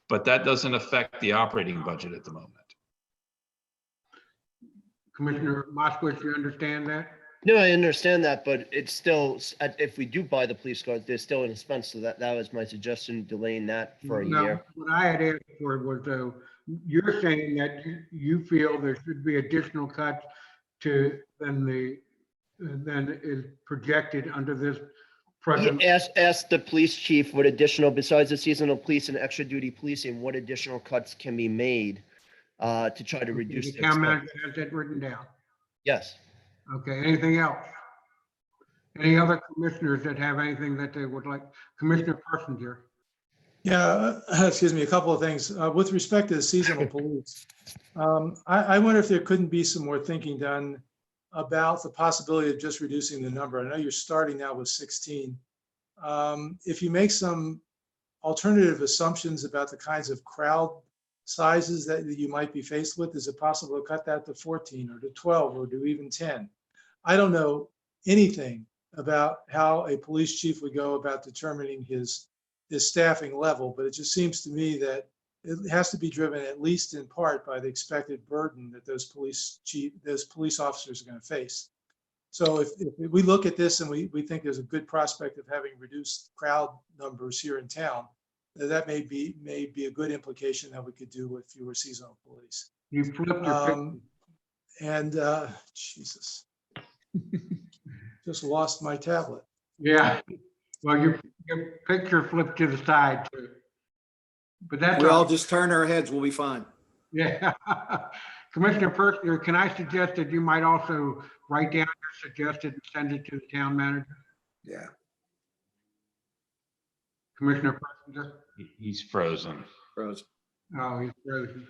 but that doesn't affect the operating budget at the moment. Commissioner Moskowitz, you understand that? No, I understand that, but it's still, if we do buy the police cars, there's still an expense. So that was my suggestion, delaying that for a No, year. what I had asked for was, you're saying that you feel there should be additional cuts than is projected under this present. Ask the police chief what additional, besides the seasonal police and extra duty policing, what additional cuts can be made to try to reduce The the town expense. manager has that written down. Yes. Okay, anything else? Any other commissioners that have anything that they would like? Commissioner Persinger? Yeah, excuse me, a couple of things. With respect to the seasonal police, I wonder if there couldn't be some more thinking done about the possibility of just reducing the number. I know you're starting now with 16. If you make some alternative assumptions about the kinds of crowd sizes that you might be faced with? Is it possible to cut that to 14 or to 12 or to even 10? I don't know anything about how a police chief would go about determining his staffing level, but it just seems to me that it has to be driven at least in part by the expected burden that those police officers are going to face. So if we look at this and we think there's a good prospect of having reduced crowd numbers here in town, that may be a good implication that we could do with fewer seasonal police. You flipped your Jesus, just lost my tablet. yeah. Well, your picture flipped to the side too. But that's We all all. just turn our heads, we'll be fine. Yeah. Commissioner Persinger, can I suggest that you might also write down your suggested and send it to the town manager? Yeah. Commissioner Persinger? He's frozen. Frozen. Oh, he's frozen.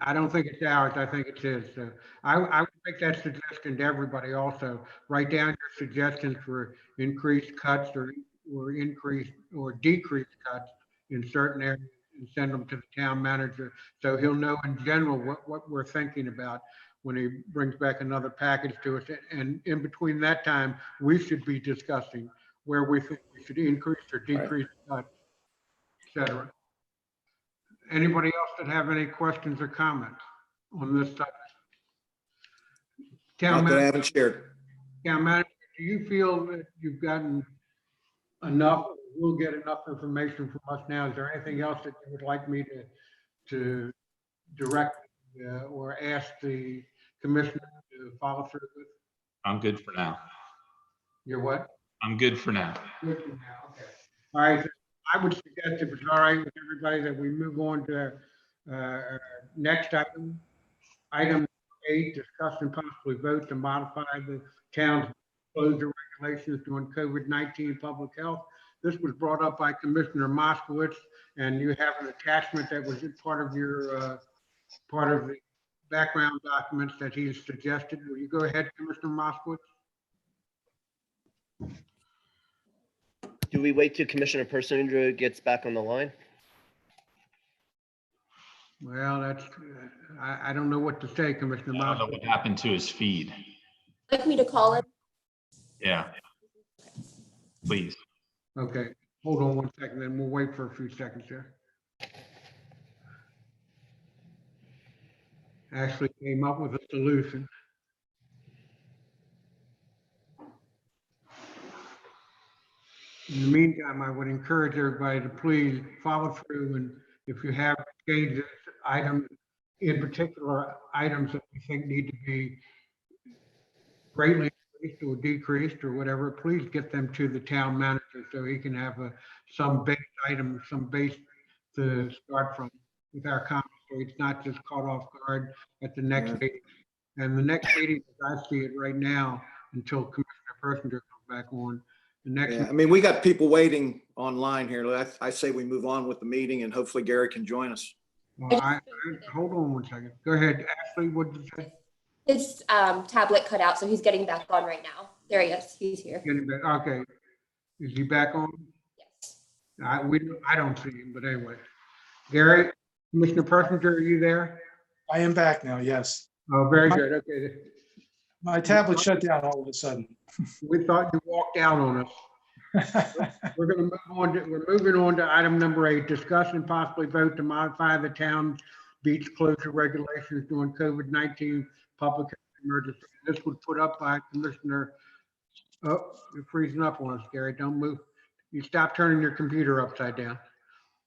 I don't think it's ours. I think it's his. So I would make that suggestion to everybody also. Write down your suggestions for increased cuts or increased or decreased cuts in certain areas and send them to the town manager so he'll know in general what we're thinking about when he brings back another package to us. And in between that time, we should be discussing where we think we should increase or decrease cuts, et cetera. Anybody else that have any questions or comments on this subject? Not that I haven't shared. Town manager, do you feel that you've gotten enough, we'll get enough information from us now? Is there anything else that you would like me to direct or ask the commissioner to follow through with? I'm good for now. You're what? I'm good for now. Good for now, okay. All right, I would suggest if it's all right with everybody that we move on to our next item. Item 8, discuss and possibly vote to modify the town's closure regulations during COVID-19 public health. This was brought up by Commissioner Moskowitz, and you have an attachment that was part of your part of the background documents that he's suggested. Will you go ahead, Commissioner Moskowitz? Do we wait till Commissioner Persinger gets back on the line? Well, that's, I don't know what to say, Commissioner I don't know Moskowitz. what happened to his feed. Like me to call him? Yeah. Please. Okay, hold on one second, then we'll wait for a few seconds here. Ashley came up with a solution. In the meantime, I would encourage everybody to please follow through, and if you have changes, items, in particular, items that you think need to be greatly increased or decreased or whatever, please get them to the town manager so he can have some base item, some base to start from with our comments, so it's not just caught off guard at the next meeting. And the next meeting, as I see it right now, until Commissioner Persinger comes back on, the next. Yeah, I mean, we got people waiting online here. I say we move on with the meeting and hopefully Gary can join us. Hold on one second. Go ahead, Ashley, what did you say? His tablet cut out, so he's getting back on right now. There he is. He's here. Getting back, okay. Is he back on? Yes. I don't see him, but anyway. Gary, Commissioner Persinger, are you there? I am back now, yes. Oh, very good, okay. My tablet shut down all of a sudden. We thought you walked out on us. We're going to move on. We're moving on to item number 8, discuss and possibly vote to modify the town's beach closure regulations during COVID-19 public health emergency. This was put up by Commissioner. Oh, you're freezing up on us, Gary. Don't move. You stop turning your computer upside down.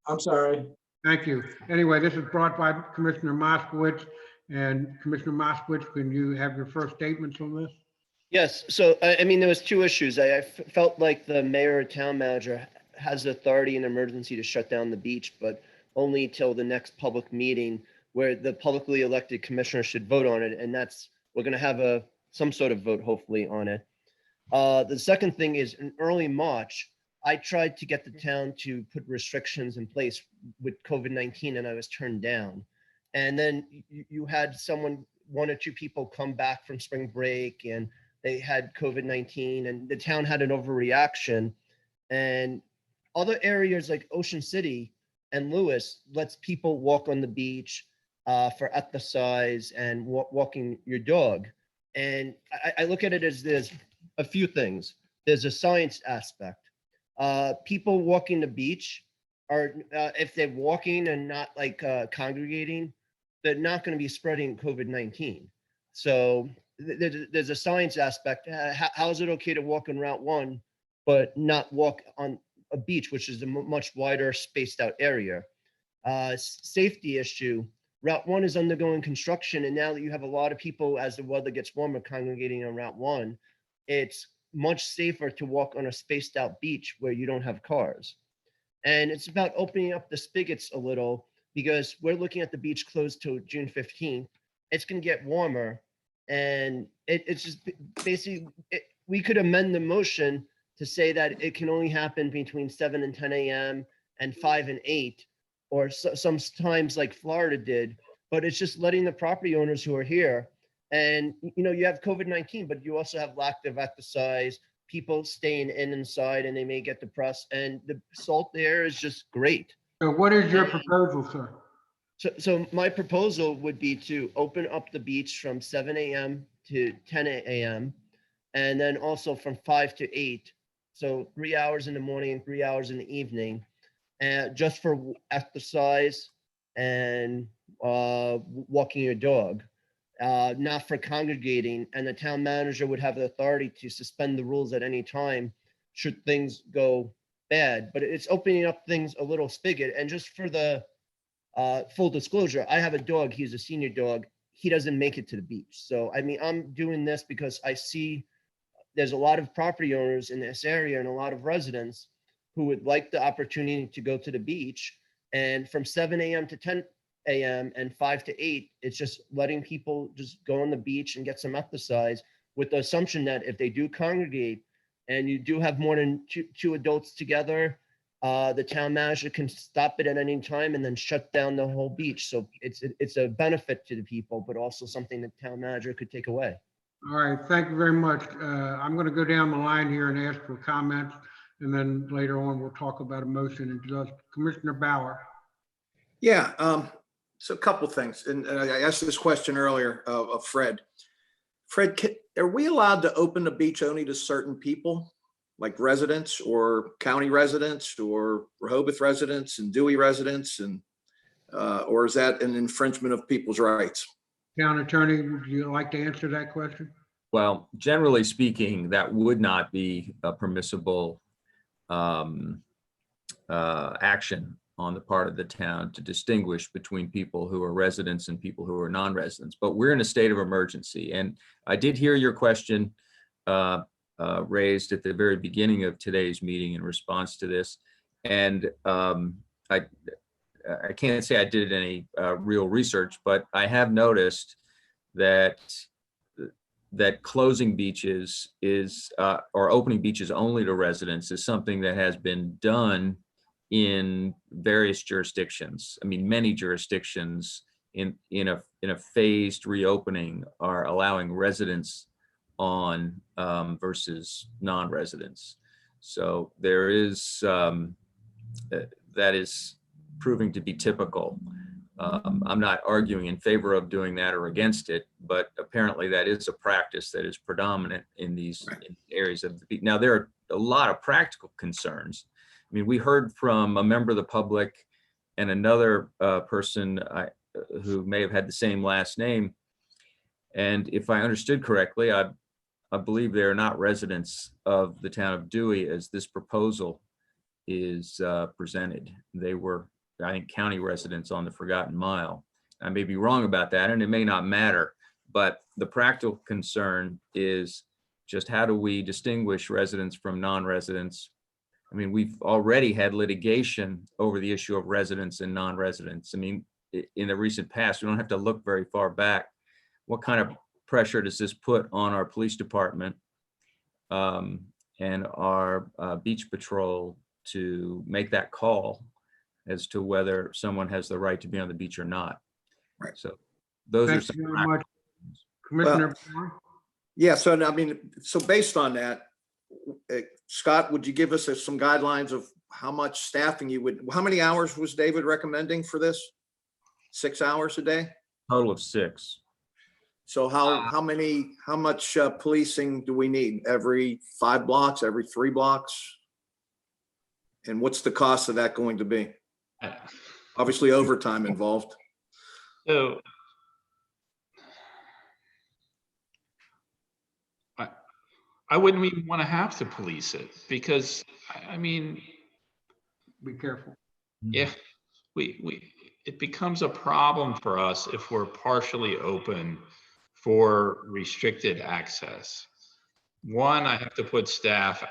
I'm sorry. Thank you. Anyway, this is brought by Commissioner Moskowitz. And Commissioner Moskowitz, can you have your first statements on this? Yes, so I mean, there was 2 issues. I felt like the mayor or town manager has authority in emergency to shut down the beach, but only till the next public meeting where the publicly elected commissioner should vote on it. And we're going to have some sort of vote hopefully on it. The second thing is in early March, I tried to get the town to put restrictions in place with COVID-19 and I was turned down. And then you had 1 or 2 people come back from spring break and they had COVID-19 and the town had an overreaction. And other areas like Ocean City and Lewis lets people walk on the beach for exercise and walking your dog. And I look at it as there's a few things. There's a science aspect. People walking the beach are, if they're walking and not like congregating, they're not going to be spreading COVID-19. So there's a science aspect. How is it okay to walk on Route 1, but not walk on a beach, which is a much wider spaced out area? Safety issue. Route 1 is undergoing construction, and now that you have a lot of people, as the weather gets warmer, congregating on Route 1, it's much safer to walk on a spaced out beach where you don't have cars. And it's about opening up the spigots a little, because we're looking at the beach closed till June 15th. It's going to get warmer, and it's just basically, we could amend the motion to say that it can only happen between 7 and 10 a.m. and 5 and 8, or sometimes like Florida did. But it's just letting the property owners who are here, and you have COVID-19, but you also have lack of exercise, people staying inside, and they may get depressed, and the salt there is just great. So what is your proposal, sir? So my proposal would be to open up the beach from 7 a.m. to 10 a.m. and then also from 5 to 8. So 3 hours in the morning and 3 hours in the evening, and just for exercise and walking your dog, not for congregating. And the town manager would have the authority to suspend the rules at any time should things go bad. But it's opening up things a little spigot. And just for the full disclosure, I have a dog. He's a senior dog. He doesn't make it to the beach. So, I mean, I'm doing this because I see there's a lot of property owners in this area and a lot of residents who would like the opportunity to go to the beach. And from 7 a.m. to 10 a.m. and 5 to 8, it's just letting people just go on the beach and get some exercise, with the assumption that if they do congregate and you do have more than two adults together, the town manager can stop it at any time and then shut down the whole beach. So it's a benefit to the people, but also something the town manager could take away. All right, thank you very much. I'm going to go down the line here and ask for comments, and then later on we'll talk about a motion. And just Commissioner Bauer. Yeah, so a couple things, and I asked this question earlier of Fred. Fred, are we allowed to open the beach only to certain people, like residents or county residents or Rehoboth residents and Dewey residents, and or is that an infringement of people's rights? Town Attorney, would you like to answer that question? Well, generally speaking, that would not be a permissible action on the part of the town to distinguish between people who are residents and people who are non-residents. But we're in a state of emergency. And I did hear your question raised at the very beginning of today's meeting in response to this. And I can't say I did any real research, but I have noticed that closing beaches or opening beaches only to residents is something that has been done in various jurisdictions. I mean, many jurisdictions in a phased reopening are allowing residents on versus non-residents. So there is that is proving to be typical. I'm not arguing in favor of doing that or against it, but apparently that is a practice that is predominant in these areas of the beach. Now, there are a lot of practical concerns. I mean, we heard from a member of the public and another person who may have had the same last name. And if I understood correctly, I believe they are not residents of the town of Dewey as this proposal is presented. They were, I think, county residents on the Forgotten Mile. I may be wrong about that, and it may not matter, but the practical concern is just how do we distinguish residents from non-residents? I mean, we've already had litigation over the issue of residents and non-residents. I mean, in the recent past, we don't have to look very far back. What kind of pressure does this put on our police department and our beach patrol to make that call as to whether someone has the right to be on the beach or not? Right. So those are Thank some. you very much. Commissioner Bauer? Yeah, so I mean, so based on that, Scott, would you give us some guidelines of how much staffing how many hours was David recommending for this? 6 hours a day? Total of 6. So how much policing do we need? Every 5 blocks, every 3 blocks? And what's the cost of that going to be? Obviously overtime involved. So I wouldn't even want to have to police it because, I mean, Be careful. yeah, it becomes a problem for us if we're partially open for restricted access. One, I have to put staff,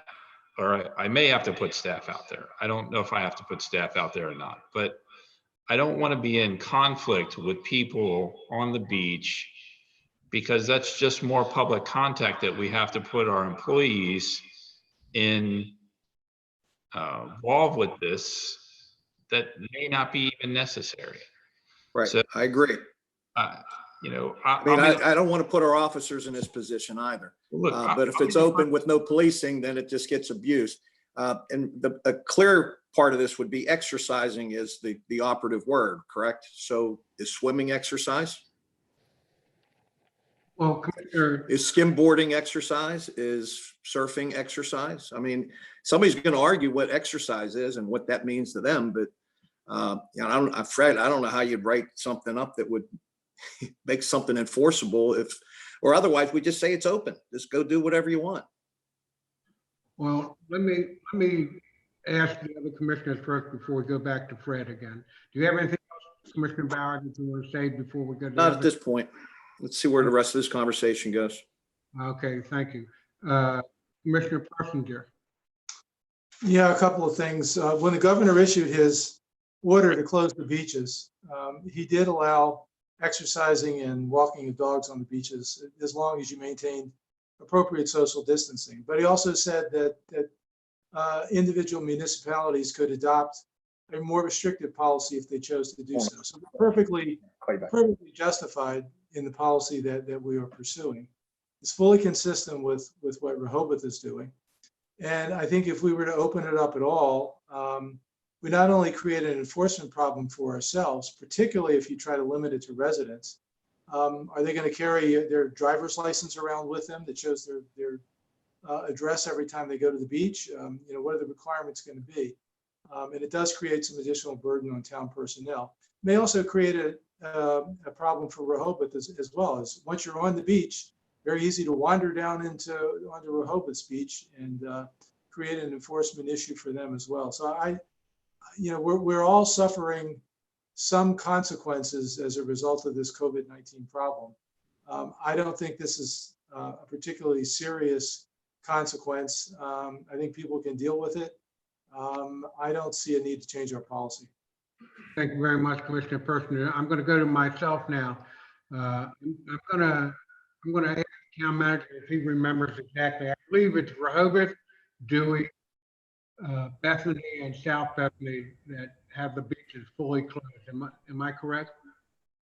or I may have to put staff out there. I don't know if I have to put staff out there or not, but I don't want to be in conflict with people on the beach because that's just more public contact that we have to put our employees in involved with this that may not be even necessary. Right, So, I agree. You know, I mean, I don't want to put our officers in this position either. look, But if it's open with no policing, then it just gets abused. And a clear part of this would be exercising is the operative word, correct? So is swimming exercise? Well, Commissioner, Is skimboarding exercise? Is surfing exercise? I mean, somebody's going to argue what exercise is and what that means to them, but you know, Fred, I don't know how you'd write something up that would make something enforceable or otherwise we just say it's open. Just go do whatever you want. well, let me ask the other commissioners first before we go back to Fred again. Do you have anything else, Commissioner Bauer, that you want to say before we go to the Not at other? this point. Let's see where the rest of this conversation goes. Okay, thank you. Commissioner Persinger. Yeah, a couple of things. When the governor issued his order to close the beaches, he did allow exercising and walking of dogs on the beaches as long as you maintain appropriate social distancing. But he also said that individual municipalities could adopt a more restrictive policy if they chose to do so. So perfectly justified in the policy that we are pursuing. It's fully consistent with what Rehoboth is doing. And I think if we were to open it up at all, we not only create an enforcement problem for ourselves, particularly if you try to limit it to residents. Are they going to carry their driver's license around with them that shows their address every time they go to the beach? You know, what are the requirements going to be? And it does create some additional burden on town personnel. It may also create a problem for Rehoboth as well. As once you're on the beach, very easy to wander down onto Rehoboth's beach and create an enforcement issue for them as well. So you know, we're all suffering some consequences as a result of this COVID-19 problem. I don't think this is a particularly serious consequence. I think people can deal with it. I don't see a need to change our policy. Thank you very much, Commissioner Persinger. I'm going to go to myself now. I'm going to ask the town manager if he remembers exactly. I believe it's Rehoboth, Dewey, Bethany, and South Bethany that have the beaches fully closed. Am I correct?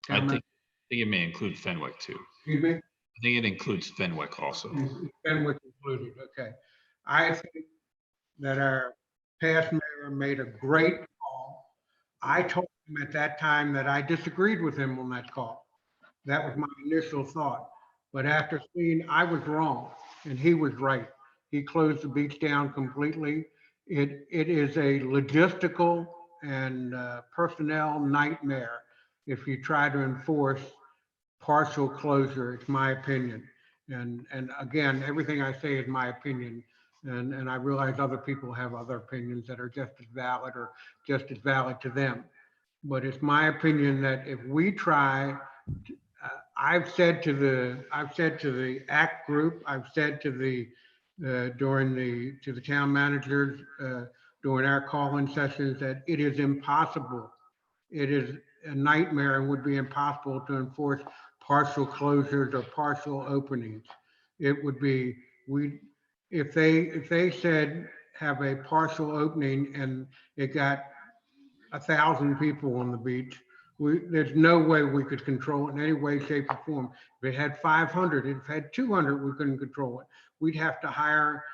I think it may include Fenwick too. Excuse me? I think it includes Fenwick also. Fenwick included, okay. I think that our past mayor made a great call. I told him at that time that I disagreed with him on that call. That was my initial thought. But after seeing, I was wrong and he was right. He closed the beach down completely. It is a logistical and personnel nightmare if you try to enforce partial closure. It's my opinion. And again, everything I say is my opinion. And I realize other people have other opinions that are just as valid or just as valid to them. But it's my opinion that if we try, I've said to the ACT group, I've said to the to the town managers during our call-in sessions that it is impossible. It is a nightmare and would be impossible to enforce partial closures or partial openings. It would be, if they said have a partial opening and it got 1,000 people on the beach, there's no way we could control it in any way, shape, or form. If it had 500, if it had 200, we couldn't control it. We'd have to hire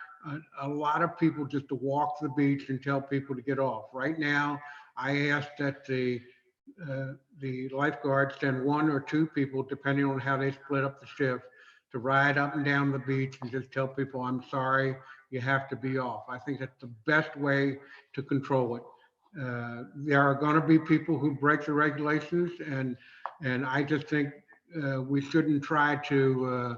a lot of people just to walk the beach and tell people to get off. Right now, I asked that the lifeguards send 1 or 2 people, depending on how they split up the shift, to ride up and down the beach and just tell people, I'm sorry, you have to be off. I think that's the best way to control it. There are going to be people who break the regulations, and I just think we shouldn't try to,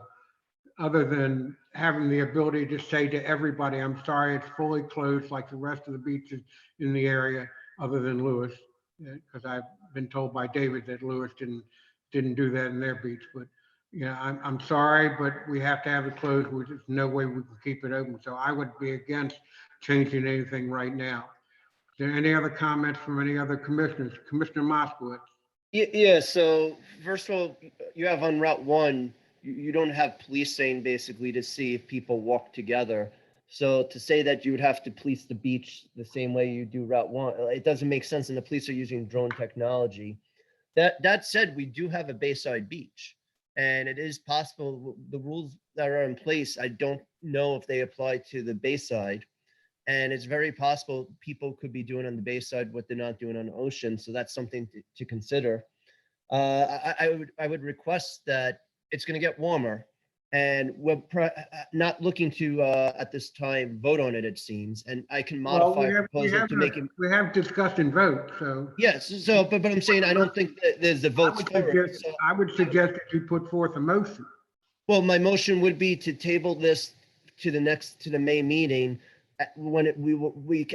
other than having the ability to say to everybody, I'm sorry, it's fully closed like the rest of the beaches in the area, other than Lewis, because I've been told by David that Lewis didn't do that in their beach. But yeah, I'm sorry, but we have to have it closed. There's no way we can keep it open. So I would be against changing anything right now. Is there any other comments from any other commissioners? Commissioner Moskowitz? Yeah, so first of all, you have on Route 1, you don't have policing basically to see if people walk together. So to say that you would have to police the beach the same way you do Route 1, it doesn't make sense, and the police are using drone technology. That said, we do have a Bayside beach, and it is possible, the rules that are in place, I don't know if they apply to the Bayside. And it's very possible people could be doing on the Bayside what they're not doing on the ocean. So that's something to consider. I would request that it's going to get warmer, and we're not looking to at this time vote on it, it seems. And I can modify a proposal to make it. We have discussed and vote, so. Yes, so but I'm saying I don't think that there's the votes for it. So, I would suggest that you put forth a motion. well, my motion would be to table this to the May meeting. When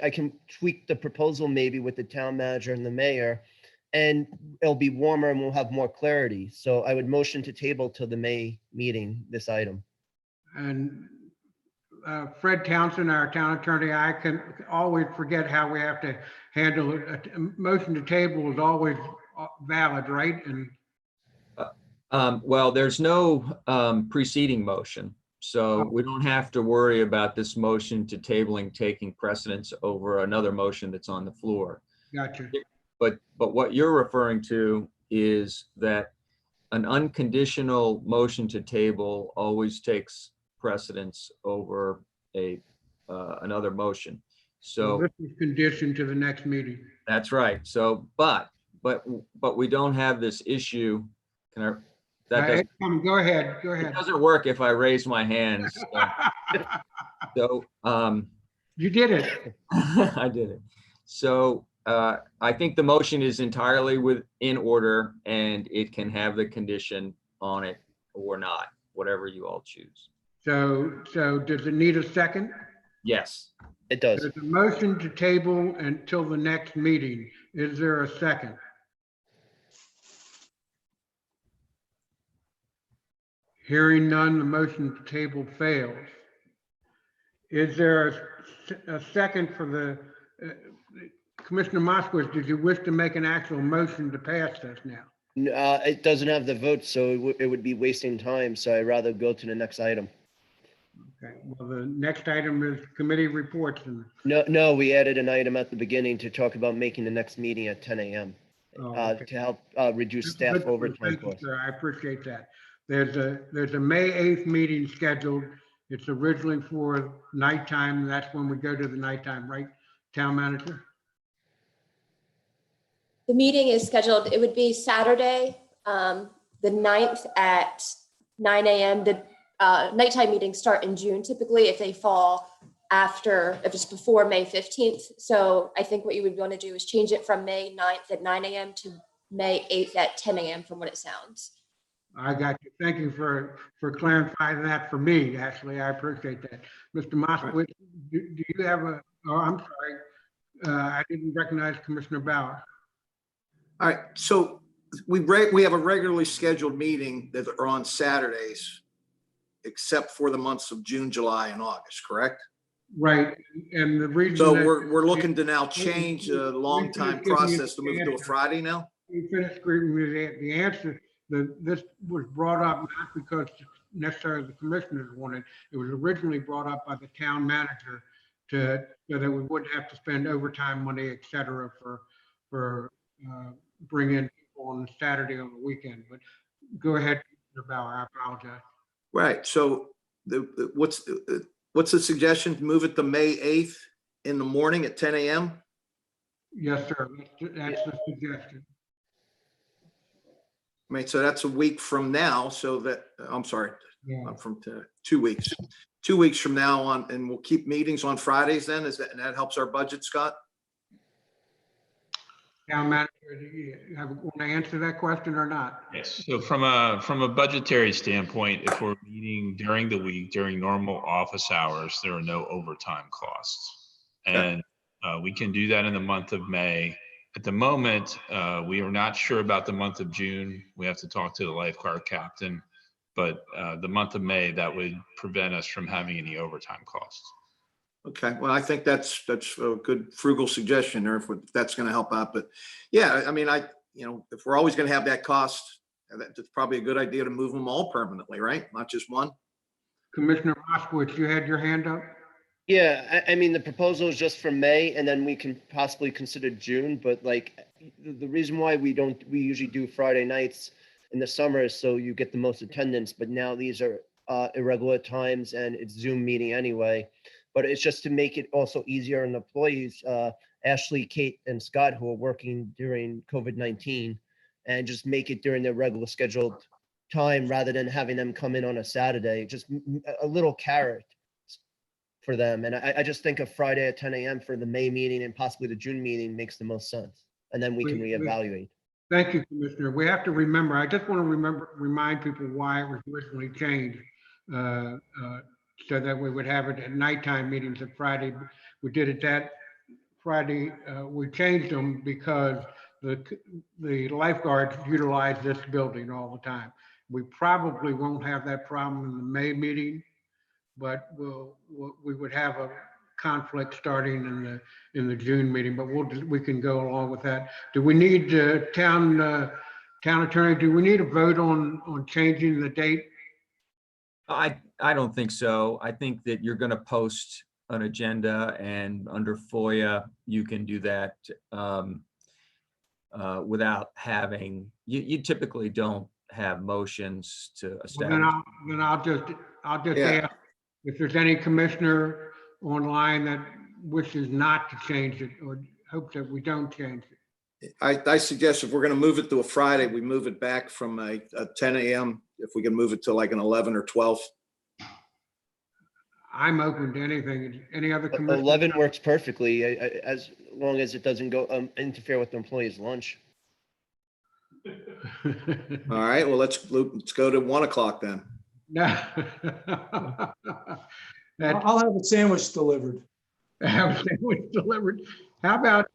I can tweak the proposal maybe with the town manager and the mayor, and it'll be warmer and we'll have more clarity. So I would motion to table till the May meeting, this item. And Fred Townsend, our town attorney, I can always forget how we have to handle it. A motion to table is always valid, right? And Well, there's no preceding motion. So we don't have to worry about this motion to tabling taking precedence over another motion that's on the floor. gotcha. But what you're referring to is that an unconditional motion to table always takes precedence over another motion. So This is conditioned to the next meeting. that's right. So, but we don't have this issue. That doesn't, Go ahead. it doesn't work if I raise my hands. So, You did it. I did it. So I think the motion is entirely in order, and it can have the condition on it or not, whatever you all choose. So does it need a second? Yes. It does. There's a motion to table until the next meeting. Is there a second? Hearing none, the motion to table fails. Is there a second for the, Commissioner Moskowitz, did you wish to make an actual motion to pass this now? It doesn't have the vote, so it would be wasting time. So I'd rather go to the next item. Okay, well, the next item is committee reports. And No, we added an item at the beginning to talk about making the next meeting at 10 a.m. okay. To help reduce staff Good. overtime Thank you, costs. sir. I appreciate that. There's a May 8th meeting scheduled. It's originally for nighttime. That's when we go to the nighttime, right, town manager? The meeting is scheduled, it would be Saturday, the 9th at 9 a.m. The nighttime meetings start in June typically if they fall after, if it's before May 15th. So I think what you would want to do is change it from May 9th at 9 a.m. to May 8th at 10 a.m. from what it sounds. I got you. Thank you for clarifying that for me, Ashley. I appreciate that. Mr. Moskowitz, do you have I'm sorry. I didn't recognize Commissioner Bauer. All right, so we have a regularly scheduled meeting that are on Saturdays, except for the months of June, July, and August, correct? Right, and the reason. So that- we're looking to now change a long time process to move to a Friday now? You finished giving me the answer. This was brought up not because necessarily the commissioners wanted. It was originally brought up by the town manager so that we wouldn't have to spend overtime money, et cetera, for bringing people on Saturday on the weekend. But go ahead, Mr. Bauer, I apologize. Right, so What's the suggestion? Move it to May 8th in the morning at 10 a.m.? Yes, sir. That's the suggestion. Right, so that's a week from now, so that, I'm sorry, Yeah. from 2 weeks. 2 weeks from now on, and we'll keep meetings on Fridays then, is that, and that helps our budget, Scott? Town manager, do you want to answer that question or not? Yes. So from a budgetary standpoint, if we're meeting during the week, during normal office hours, there are no overtime costs. Okay. And we can do that in the month of May. At the moment, we are not sure about the month of June. We have to talk to the lifeguard captain. But the month of May, that would prevent us from having any overtime costs. Okay, well, I think that's a good frugal suggestion there, if that's gonna help out, but yeah, I mean, if we're always gonna have that cost, that's probably a good idea to move them all permanently, right? Not just one? Commissioner Moskowitz, you had your hand up? Yeah, I mean, the proposal is just for May, and then we can possibly consider June, but like, the reason why we usually do Friday nights in the summer is so you get the most attendance, but now these are irregular times and it's Zoom meeting anyway. But it's just to make it also easier on employees, Ashley, Kate, and Scott, who are working during COVID-19, and just make it during their regular scheduled time rather than having them come in on a Saturday, just a little carrot for them. And I just think a Friday at 10 a.m. for the May meeting and possibly the June meeting makes the most sense. And then we can reevaluate. Thank you, Commissioner. We have to remember, I just want to remind people why it was originally changed. So that we would have it at nighttime meetings at Friday. We did it that Friday. We changed them because the lifeguards utilize this building all the time. We probably won't have that problem in the May meeting, but we would have a conflict starting in the June meeting, but we can go along with that. Do we need town attorney, do we need a vote on changing the date? I don't think so. I think that you're going to post an agenda, and under FOIA, you can do that without having, you typically don't have motions to establish. Then I'll just Yeah. ask if there's any commissioner online that wishes not to change it or hopes that we don't change it. I suggest if we're gonna move it to a Friday, we move it back from a 10 a.m. If we can move it to like an 11 or 12. I'm open to anything. Any other commissioner? 11 works perfectly, as long as it doesn't go interfere with the employee's lunch. All right, well, let's go to 1 o'clock then. No. I'll have a sandwich delivered. Have sandwich delivered. How about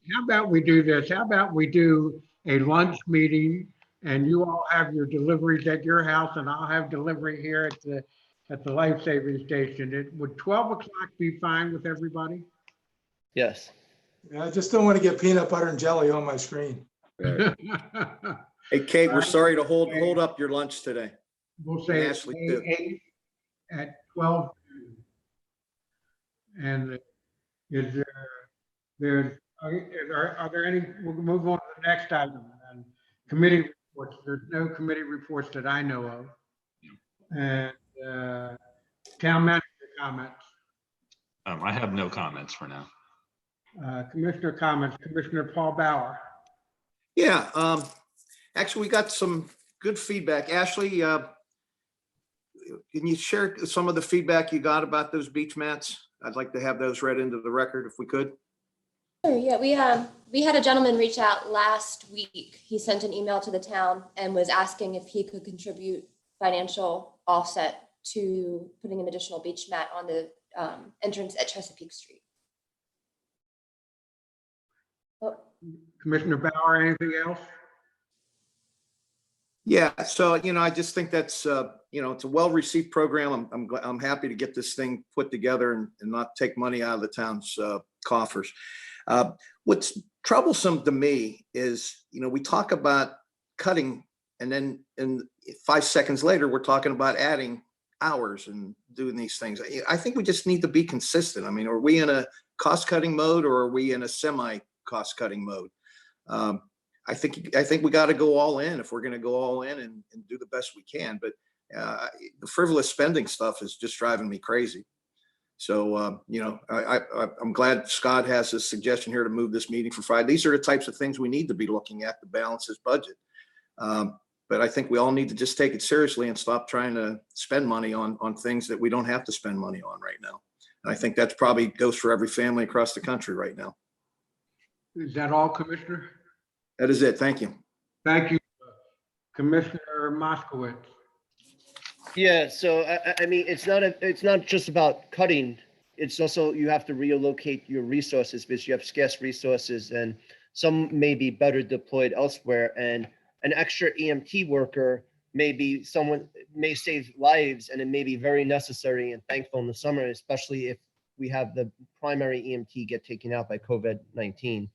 we do this? How about we do a lunch meeting and you all have your deliveries at your house and I'll have delivery here at the Life Saving Station. Would 12 o'clock be fine with everybody? Yes. Yeah, I just don't want to get peanut butter and jelly on my screen. Hey, Kate, we're sorry to hold up your lunch today. We'll say And Ashley, too. May 8th at 12. And are there any, we'll move on to the next item. And committee reports, there's no committee reports that I know of. And town manager comments. I have no comments for now. Commissioner comments, Commissioner Paul Bauer. Yeah, actually, we got some good feedback. Ashley, can you share some of the feedback you got about those beach mats? I'd like to have those read into the record if we could. Sure, yeah, we had a gentleman reach out last week. He sent an email to the town and was asking if he could contribute financial offset to putting an additional beach mat on the entrance at Chesapeake Street. Oh, Commissioner Bauer, anything else? Yeah, so, I just think that's, it's a well-received program. I'm happy to get this thing put together and not take money out of the town's coffers. What's troublesome to me is, we talk about cutting and then 5 seconds later, we're talking about adding hours and doing these things. I think we just need to be consistent. I mean, are we in a cost-cutting mode or are we in a semi-cost-cutting mode? I think we got to go all in if we're going to go all in and do the best we can. But the frivolous spending stuff is just driving me crazy. So, I'm glad Scott has a suggestion here to move this meeting for Friday. These are the types of things we need to be looking at to balance this budget. But I think we all need to just take it seriously and stop trying to spend money on things that we don't have to spend money on right now. And I think that's probably goes for every family across the country right now. Is that all, Commissioner? That is it. Thank you. Thank you, Commissioner Moskowitz. Yeah, so I mean, it's not just about cutting. It's also, you have to reallocate your resources because you have scarce resources and some may be better deployed elsewhere. And an extra EMT worker someone may save lives, and it may be very necessary and thankful in the summer, especially if we have the primary EMT get taken out by COVID-19.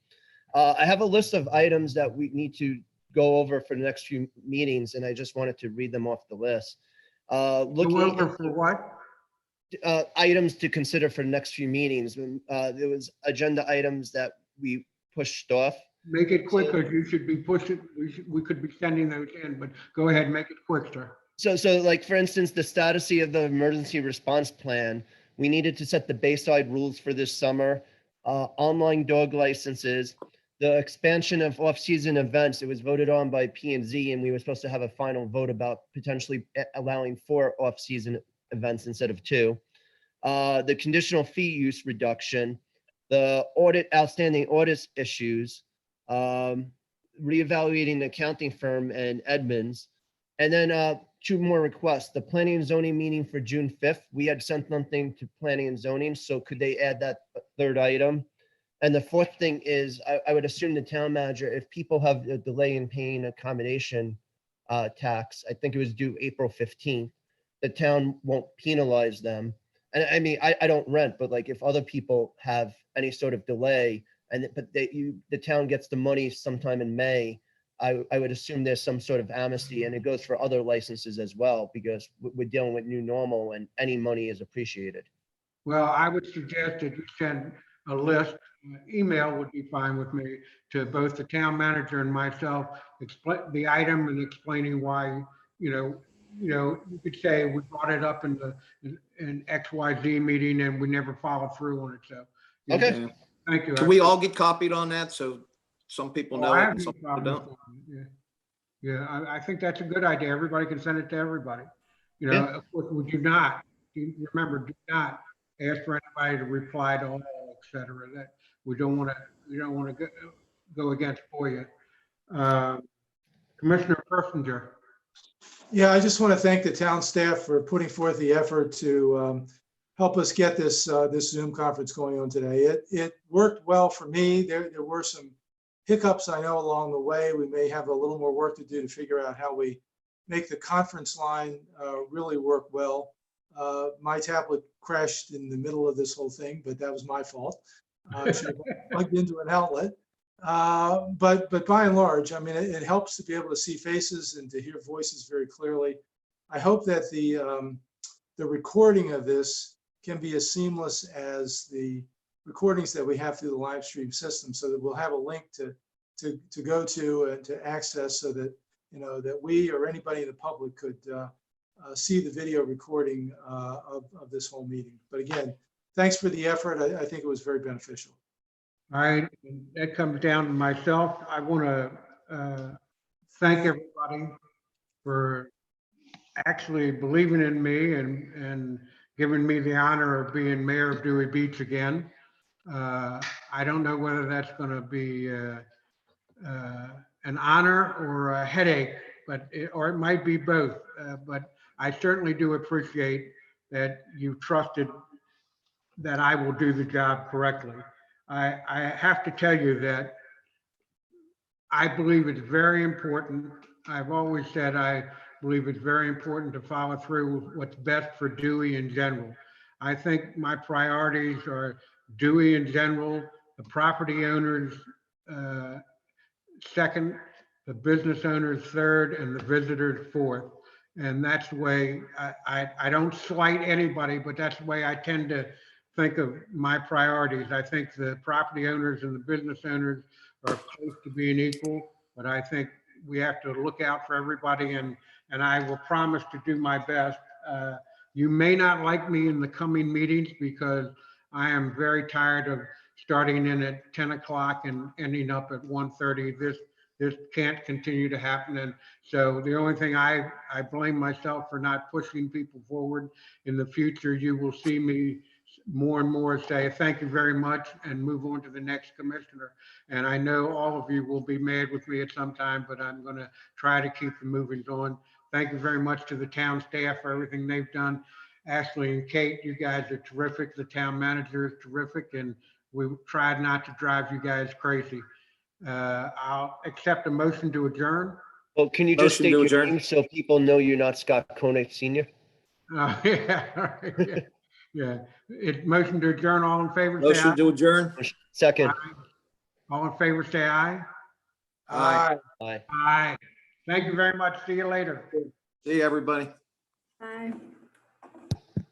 I have a list of items that we need to go over for the next few meetings, and I just wanted to read them off the list. Looking Over for what? items to consider for the next few meetings. There was agenda items that we pushed off. Make it quick, because you should be pushing, we could be sending those in, but go ahead, make it quick, sir. So like, for instance, the status of the emergency response plan, we needed to set the Bayside rules for this summer, online dog licenses, the expansion of off-season events. It was voted on by P&Z, and we were supposed to have a final vote about potentially allowing 4 off-season events instead of 2. The conditional fee use reduction, the outstanding audit issues, reevaluating the accounting firm and Edmonds, and then 2 more requests. The planning and zoning meeting for June 5th, we had sent something to planning and zoning, so could they add that 3rd item? And the 4th thing is, I would assume the town manager, if people have a delay in paying accommodation tax, I think it was due April 15th, the town won't penalize them. And I mean, I don't rent, but like if other people have any sort of delay, but the town gets the money sometime in May, I would assume there's some sort of amnesty, and it goes for other licenses as well, because we're dealing with new normal and any money is appreciated. Well, I would suggest that you send a list, email would be fine with me, to both the town manager and myself, explain the item and explaining why, you could say we brought it up in XYZ meeting and we never followed through on it, so. Okay. Yeah. Thank you. Can we all get copied on that? So some people know I it have and no some people problem don't. with that. Yeah, I think that's a good idea. Everybody can send it to everybody. Yeah. Of course, would you not, remember, do not ask for anybody to reply to all, et cetera. That we don't want to go against for you. Commissioner Persinger. Yeah, I just want to thank the town staff for putting forth the effort to help us get this Zoom conference going on today. It worked well for me. There were some hiccups, I know, along the way. We may have a little more work to do to figure out how we make the conference line really work well. My tablet crashed in the middle of this whole thing, but that was my fault. I should have plugged into an outlet. But by and large, I mean, it helps to be able to see faces and to hear voices very clearly. I hope that the recording of this can be as seamless as the recordings that we have through the live stream system, so that we'll have a link to go to and to access, so that that we or anybody in the public could see the video recording of this whole meeting. But again, thanks for the effort. I think it was very beneficial. All right, that comes down to myself. I want to thank everybody for actually believing in me and giving me the honor of being mayor of Dewey Beach again. I don't know whether that's going to be an honor or a headache, or it might be both. But I certainly do appreciate that you trusted that I will do the job correctly. I have to tell you that I believe it's very important. I've always said I believe it's very important to follow through with what's best for Dewey in general. I think my priorities are Dewey in general, the property owners second, the business owners third, and the visitors fourth. And that's the way I don't slight anybody, but that's the way I tend to think of my priorities. I think the property owners and the business owners are close to being equal, but I think we have to look out for everybody, and I will promise to do my best You may not like me in the coming meetings because I am very tired of starting in at 10 o'clock and ending up at 1:30. This can't continue to happen. And so the only thing I blame myself for not pushing people forward. In the future, you will see me more and more say, thank you very much, and move on to the next commissioner. And I know all of you will be mad with me at some time, but I'm going to try to keep the moving on. Thank you very much to the town staff for everything they've done. Ashley and Kate, you guys are terrific. The town manager is terrific, and we tried not to drive you guys crazy. I'll accept a motion to adjourn. Well, can you just Motion to state your adjourn. name so people know you're not Scott Koenig Senior? Yeah, all right, yeah, yeah. Motion to adjourn. All in favor, say Motion aye. to adjourn. Second. All in favor, say aye. Aye. Aye. Aye. Thank you very much. See you later. See you, everybody. Bye.